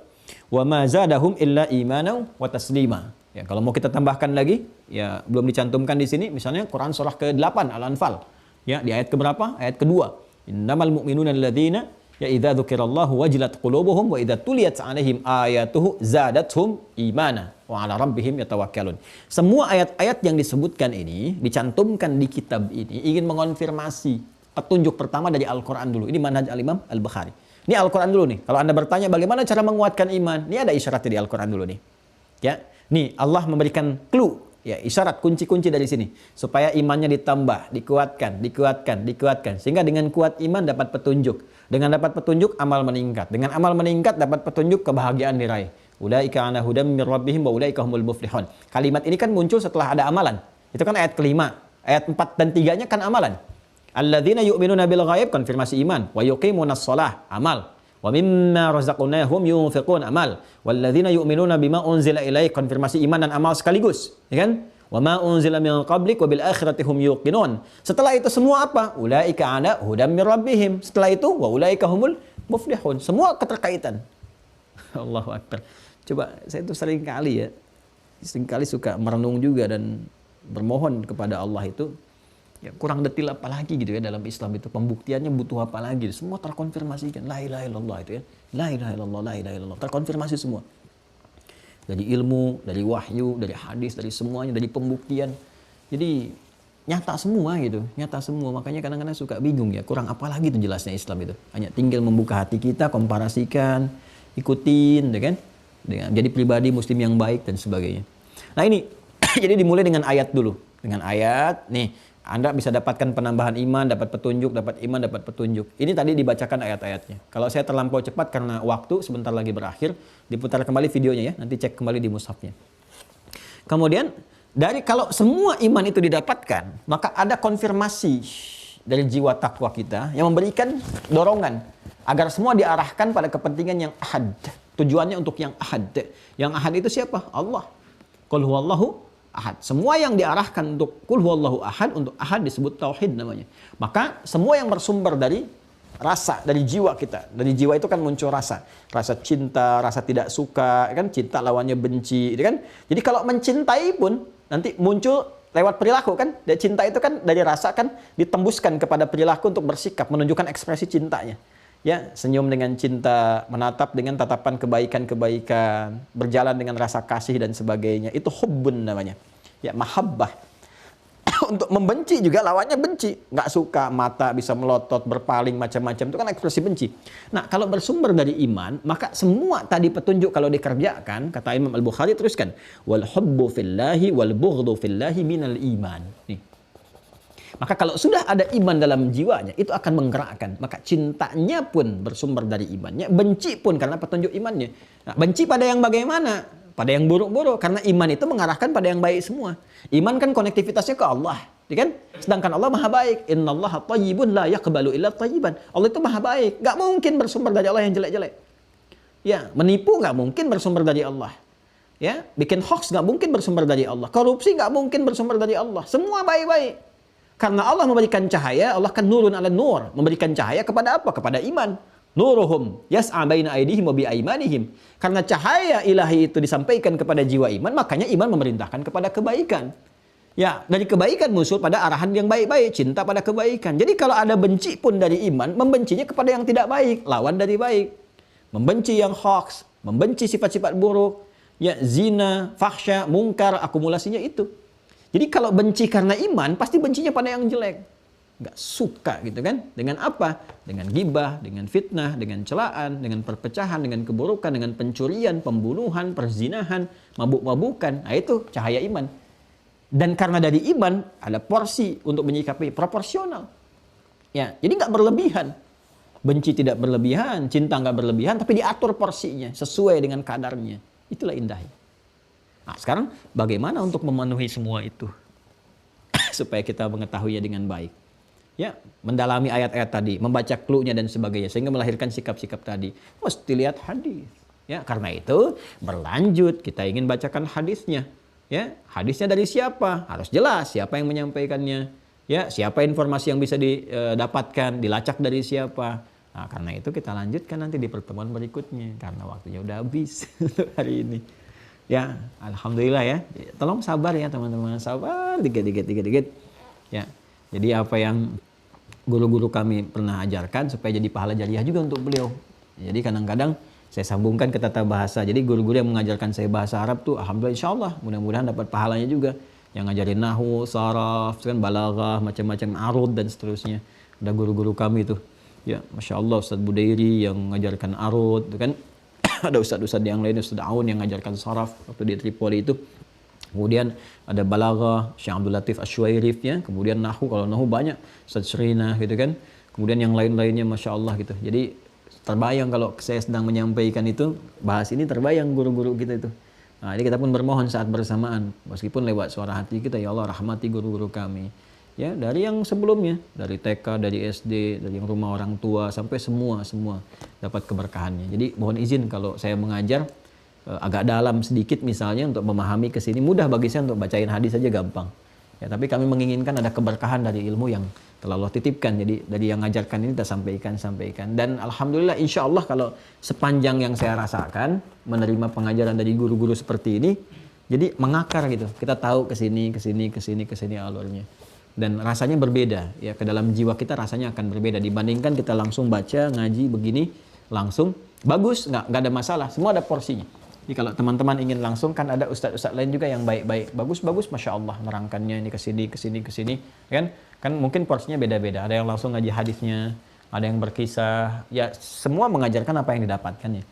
Wa ma zadahum illa imana wa taslima. Ya, kalau mau kita tambahkan lagi, ya belum dicantumkan di sini, misalnya Quran surah ke-8 Al-Anfal. Ya, di ayat keberapa? Ayat kedua. Innamal mu'minuna alladzina ya idza dzukirallahu wajilat qulubuhum wa idza tuliyat 'alaihim ayatuhu zadatuhum imana wa 'ala rabbihim yatawakkalun. Semua ayat-ayat yang disebutkan ini dicantumkan di kitab ini ingin mengonfirmasi petunjuk pertama dari Al-Qur'an dulu. Ini manhaj Al-Imam Al-Bukhari. Ini Al-Qur'an dulu nih. Kalau Anda bertanya bagaimana cara menguatkan iman, ini ada isyaratnya di Al-Qur'an dulu nih. Ya. Nih Allah memberikan clue, ya, isyarat kunci-kunci dari sini supaya imannya ditambah, dikuatkan sehingga dengan kuat iman dapat petunjuk. Dengan dapat petunjuk amal meningkat. Dengan amal meningkat dapat petunjuk, kebahagiaan diraih. Ulaika ala hudam mir rabbihim wa ulaika humul muflihun. Kalimat ini kan muncul setelah ada amalan. Itu kan ayat kelima. Ayat 4 dan 3-nya kan amalan. Alladzina yu'minuna bil ghaib, konfirmasi iman. Wa yuqimunas shalah, amal. Wa mimma razaqnahum yunfiqun, amal. Walladzina yu'minuna bima unzila ilaik, konfirmasi iman dan amal sekaligus, ya kan? Wa ma unzila min qablik wa bil akhirati hum yuqinun. Setelah itu semua apa? Ulaika ala hudam mir rabbihim. Setelah itu wa ulaika humul muflihun. Semua keterkaitan. Allahu akbar. Coba saya itu sering kali suka merenung juga dan bermohon kepada Allah itu, ya, kurang detil apa lagi gitu ya dalam Islam itu, pembuktiannya butuh apa lagi, semua terkonfirmasikan la ilaha illallah itu ya, la ilaha illallah, la ilaha illallah, terkonfirmasi semua dari ilmu, dari wahyu, dari hadis, dari semuanya, dari pembuktian. Jadi nyata semua gitu, nyata semua. Makanya kadang-kadang suka bingung ya, kurang apa lagi itu jelasnya Islam itu. Hanya tinggal membuka hati kita, komparasikan, ikutin, ya kan? Dengan jadi pribadi muslim yang baik dan sebagainya. Nah ini jadi dimulai dengan ayat dulu. Dengan ayat nih Anda bisa dapatkan penambahan iman, dapat petunjuk, dapat iman, dapat petunjuk. Ini tadi dibacakan ayat-ayatnya. Kalau saya terlampau cepat karena waktu sebentar lagi berakhir, diputar kembali videonya ya, nanti cek kembali di mushafnya. Kemudian kalau semua iman itu didapatkan, maka ada konfirmasi dari jiwa takwa kita yang memberikan dorongan agar semua diarahkan pada kepentingan yang ahad. Tujuannya untuk yang ahad. Yang ahad itu siapa? Allah. Qul huwallahu ahad. Semua yang diarahkan untuk qul huwallahu ahad, untuk ahad disebut tauhid namanya. Maka semua yang bersumber dari rasa, dari jiwa kita. Dari jiwa itu kan muncul rasa. Rasa cinta, rasa tidak suka, kan cinta lawannya benci, kan? Jadi kalau mencintai pun nanti muncul lewat perilaku kan? Dan cinta itu kan dari rasa kan ditembuskan kepada perilaku untuk bersikap, menunjukkan ekspresi cintanya. Ya, senyum dengan cinta, menatap dengan tatapan kebaikan-kebaikan, berjalan dengan rasa kasih dan sebagainya. Itu hubbun namanya. Ya, mahabbah. Untuk membenci juga lawannya benci. Nggak suka, mata bisa melotot, berpaling, macam-macam. Itu kan ekspresi benci. Nah, kalau bersumber dari iman, maka semua tadi petunjuk kalau dikerjakan, kata Imam Al-Bukhari teruskan, wal hubbu fillahi wal bughdhu fillahi minal iman. Nih. Maka kalau sudah ada iman dalam jiwanya, itu akan menggerakkan. Maka cintanya pun bersumber dari imannya. Benci pun karena petunjuk imannya. Nah, benci pada yang bagaimana? Pada yang buruk-buruk. Karena iman itu mengarahkan pada yang baik semua. Iman kan konektivitasnya ke Allah. Ya kan? Sedangkan Allah maha baik. Innallaha thayyibun la yaqbalu illa thayyiban. Allah itu maha baik. Gak mungkin bersumber dari Allah yang jelek-jelek. Ya, menipu gak mungkin bersumber dari Allah. Ya, bikin hoax gak mungkin bersumber dari Allah. Korupsi gak mungkin bersumber dari Allah. Semua baik-baik. Karena Allah memberikan cahaya, Allah kan nurun ala nur. Memberikan cahaya kepada apa? Kepada iman. Nuruhum yas'a baina aydihim wa bi aymanihim. Karena cahaya ilahi itu disampaikan kepada jiwa iman, makanya iman memerintahkan kepada kebaikan. Ya, dari kebaikan muncul pada arahan yang baik-baik, cinta pada kebaikan. Jadi kalau ada benci pun dari iman, membencinya kepada yang tidak baik, lawan dari baik. Membenci yang hoax, membenci sifat-sifat buruk, ya zina, fahsya, mungkar, akumulasinya itu. Jadi kalau benci karena iman, pasti bencinya pada yang jelek. Nggak suka gitu kan. Dengan apa? Dengan gibah, dengan fitnah, dengan celaan, dengan perpecahan, dengan keburukan, dengan pencurian, pembunuhan, perzinahan, mabuk-mabukan. Nah itu cahaya iman. Dan karena dari iman, ada porsi untuk menyikapi proporsional. Ya, jadi nggak berlebihan. Benci tidak berlebihan, cinta nggak berlebihan, tapi diatur porsinya, sesuai dengan kadarnya. Itulah indahnya. Nah, sekarang bagaimana untuk memenuhi semua itu supaya kita mengetahuinya dengan baik? Ya, mendalami ayat-ayat tadi, membaca clue-nya dan sebagainya sehingga melahirkan sikap-sikap tadi. Mesti lihat hadis. Ya, karena itu berlanjut kita ingin bacakan hadisnya. Ya, hadisnya dari siapa? Harus jelas siapa yang menyampaikannya. Ya, siapa informasi yang bisa didapatkan, dilacak dari siapa. Nah, karena itu kita lanjutkan nanti di pertemuan berikutnya karena waktunya udah habis untuk hari ini. Ya, alhamdulillah ya. Tolong sabar ya teman-teman, sabar dikit. Ya. Jadi apa yang guru-guru kami pernah ajarkan supaya jadi pahala jariah juga untuk beliau. Jadi kadang-kadang saya sambungkan ke tata bahasa. Jadi guru-guru yang mengajarkan saya bahasa Arab tuh alhamdulillah insyaallah mudah-mudahan dapat pahalanya juga. Yang ngajarin nahwu, saraf, kan balaghah, macam-macam arud dan seterusnya. Ada guru-guru kami tuh. Ya, Masya Allah Ustadz Budairi yang mengajarkan arud, kan. Ada ustadz-ustadz yang lain, Ustadz Aun yang mengajarkan saraf waktu di Tripoli itu. Kemudian ada balaghah, Syekh Abdul Latif Asywairif ya. Kemudian nahwu, kalau nahwu banyak Ustadz Srina gitu kan. Kemudian yang lain-lainnya Masya Allah gitu. Jadi terbayang kalau saya sedang menyampaikan itu, bahas ini terbayang guru-guru kita itu. Nah, jadi kita pun bermohon saat bersamaan, meskipun lewat suara hati kita, ya Allah rahmati guru-guru kami. Ya, dari yang sebelumnya, dari TK, dari SD, dari yang rumah orang tua, sampai semua dapat keberkahannya. Jadi mohon izin kalau saya mengajar agak dalam sedikit misalnya untuk memahami ke sini, mudah bagi saya untuk bacain hadis saja gampang. Ya, tapi kami menginginkan ada keberkahan dari ilmu yang telah Allah titipkan. Jadi dari yang ngajarkan ini kita sampaikan. Dan alhamdulillah insya Allah kalau sepanjang yang saya rasakan menerima pengajaran dari guru-guru seperti ini, jadi mengakar gitu. Kita tahu ke sini alurnya. Dan rasanya berbeda ya, ke dalam jiwa kita rasanya akan berbeda dibandingkan kita langsung baca ngaji begini langsung bagus, nggak ada masalah, semua ada porsinya. Jadi kalau teman-teman ingin langsung kan ada ustadz-ustadz lain juga yang baik-baik, bagus, masya Allah nerangkannya ini ke sini, kan mungkin porsinya beda-beda. Ada yang langsung ngaji hadisnya, ada yang berkisah, ya semua mengajarkan apa yang didapatkannya.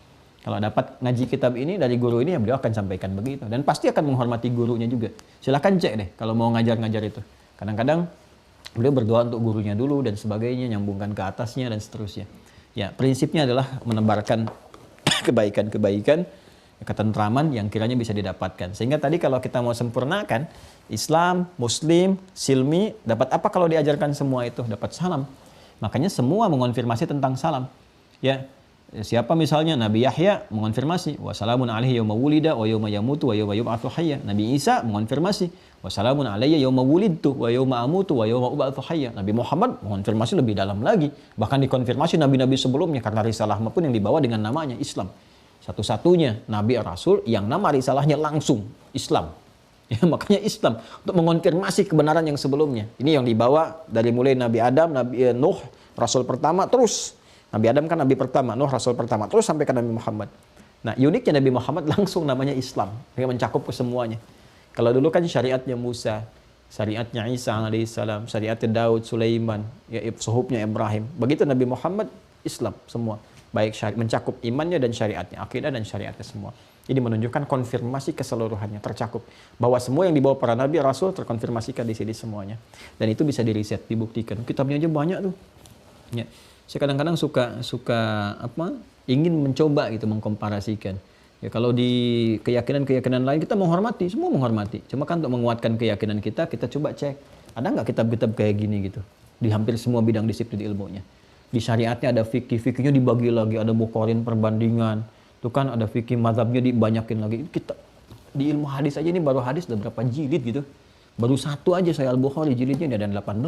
Kalau dapat ngaji kitab ini dari guru ini ya beliau akan sampaikan begitu dan pasti akan menghormati gurunya juga. Silakan cek deh kalau mau ngajar itu. Kadang-kadang beliau berdoa untuk gurunya dulu dan sebagainya, nyambungkan ke atasnya dan seterusnya. Ya prinsipnya adalah menebarkan kebaikan, ketentraman yang kiranya bisa didapatkan. Sehingga tadi kalau kita mau sempurnakan Islam, Muslim, Silmi, dapat apa kalau diajarkan semua itu? Dapat salam. Makanya semua mengonfirmasi tentang salam. Ya, siapa misalnya Nabi Yahya mengonfirmasi wassalamun alaihi yauma wulida wa yauma yamutu wa yauma yub'atsu hayya. Nabi Isa mengonfirmasi wassalamun alayya yauma wulidtu wa yauma amutu wa yauma ub'atsu hayya. Nabi Muhammad mengonfirmasi lebih dalam lagi. Bahkan dikonfirmasi nabi-nabi sebelumnya karena risalah pun yang dibawa dengan namanya Islam. Satu-satunya nabi rasul yang nama risalahnya langsung Islam. Ya, makanya Islam untuk mengonfirmasi kebenaran yang sebelumnya. Ini yang dibawa dari mulai Nabi Adam, Nabi Nuh, rasul pertama, terus Nabi Adam kan nabi pertama, Nuh rasul pertama, terus sampai ke Nabi Muhammad. Nah, uniknya Nabi Muhammad langsung namanya Islam, yang mencakup ke semuanya. Kalau dulu kan syariatnya Musa, syariatnya Isa alaihissalam, syariatnya Daud, Sulaiman, ya suhubnya Ibrahim. Begitu Nabi Muhammad, Islam semua. Baik mencakup imannya dan syariatnya, akidah dan syariatnya semua. Ini menunjukkan konfirmasi keseluruhannya tercakup bahwa semua yang dibawa para nabi rasul terkonfirmasikan di sini semuanya. Dan itu bisa diriset, dibuktikan. Kitabnya aja banyak tuh. Ya. Saya kadang-kadang suka ingin mencoba gitu mengkomparasikan. Ya kalau di keyakinan lain kita menghormati, semua menghormati. Cuma kan untuk menguatkan keyakinan kita coba cek ada nggak kitab-kitab kayak gini gitu di hampir semua bidang disiplin ilmunya. Di syariatnya ada fikihnya dibagi lagi, ada Bukharin perbandingan, tuh kan ada fikih mazhabnya dibanyakin lagi. Kita di ilmu hadis aja ini baru hadis ada berapa jilid gitu. Baru satu aja Sahih Al-Bukhari jilidnya ada 18,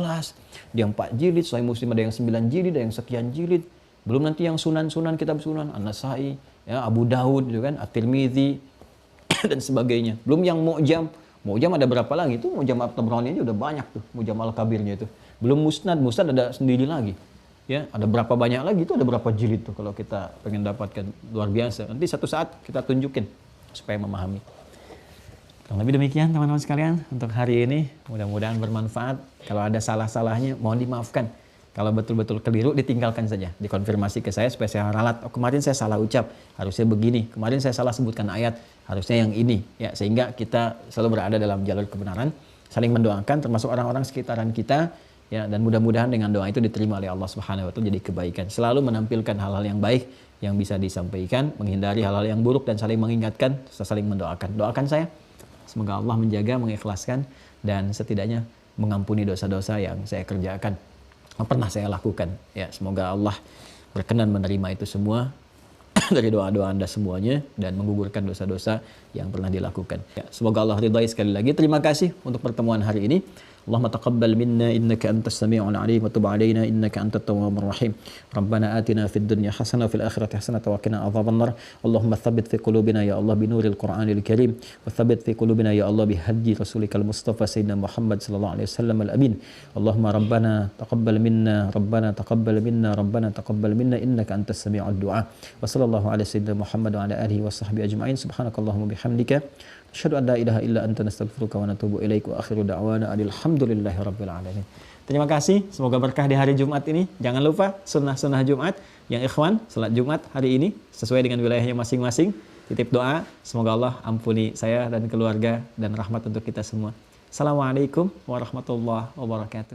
dia 4 jilid, Sahih Muslim ada yang 9 jilid, ada yang sekian jilid. Belum nanti yang sunan-sunan, kitab sunan, An-Nasai, ya, Abu Daud gitu kan, At-Tirmidzi dan sebagainya. Belum yang Mu'jam ada berapa lagi? Itu Mu'jam At-Tabrani aja udah banyak tuh, Mu'jam Al-Kabirnya itu. Belum Musnad ada sendiri lagi. Ya, ada berapa banyak lagi itu, ada berapa jilid tuh kalau kita pengen dapatkan, luar biasa. Nanti satu saat kita tunjukin supaya memahami. Kurang lebih demikian teman-teman sekalian untuk hari ini, mudah-mudahan bermanfaat. Kalau ada salah-salahnya mohon dimaafkan. Kalau betul-betul keliru ditinggalkan saja, dikonfirmasi ke saya supaya saya ralat. Oh, kemarin saya salah ucap, harusnya begini. Kemarin saya salah sebutkan ayat, harusnya yang ini. Ya, sehingga kita selalu berada dalam jalur kebenaran, saling mendoakan termasuk orang-orang sekitaran kita. Ya, dan mudah-mudahan dengan doa itu diterima oleh Allah Subhanahu wa taala jadi kebaikan. Selalu menampilkan hal-hal yang baik yang bisa disampaikan, menghindari hal-hal yang buruk dan saling mengingatkan, saling mendoakan. Doakan saya semoga Allah menjaga, mengikhlaskan dan setidaknya mengampuni dosa-dosa yang saya kerjakan. pernah saya lakukan. Ya, semoga Allah berkenan menerima itu semua dari doa-doa Anda semuanya dan menggugurkan dosa-dosa yang pernah dilakukan. Ya, semoga Allah ridhai. Sekali lagi terima kasih untuk pertemuan hari ini. Allahumma taqabbal minna innaka antas sami'ul alim wa tub 'alaina innaka antat tawwabur rahim. Rabbana atina fid dunya hasanah wa fil akhirati hasanah wa qina adzabannar. Allahumma tsabbit fi qulubina ya Allah bi nuril Qur'anil Karim wa tsabbit fi qulubina ya Allah bi hadyi rasulikal Mustafa sayyidina Muhammad sallallahu alaihi wasallam al amin. Allahumma rabbana taqabbal minna rabbana taqabbal minna innaka antas sami'ud du'a. Wa sallallahu ala sayyidina Muhammad wa ala alihi wa sahbihi ajma'in. Subhanakallahumma bihamdika asyhadu an la ilaha illa anta nastaghfiruka wa natubu ilaik wa akhiru da'wana alhamdulillahi rabbil alamin. Terima kasih, semoga berkah di hari Jumat ini. Jangan lupa sunnah-sunnah Jumat yang ikhwan, salat Jumat hari ini sesuai dengan wilayahnya masing-masing. Titip doa, semoga Allah ampuni saya dan keluarga dan rahmat untuk kita semua. Assalamualaikum warahmatullahi wabarakatuh.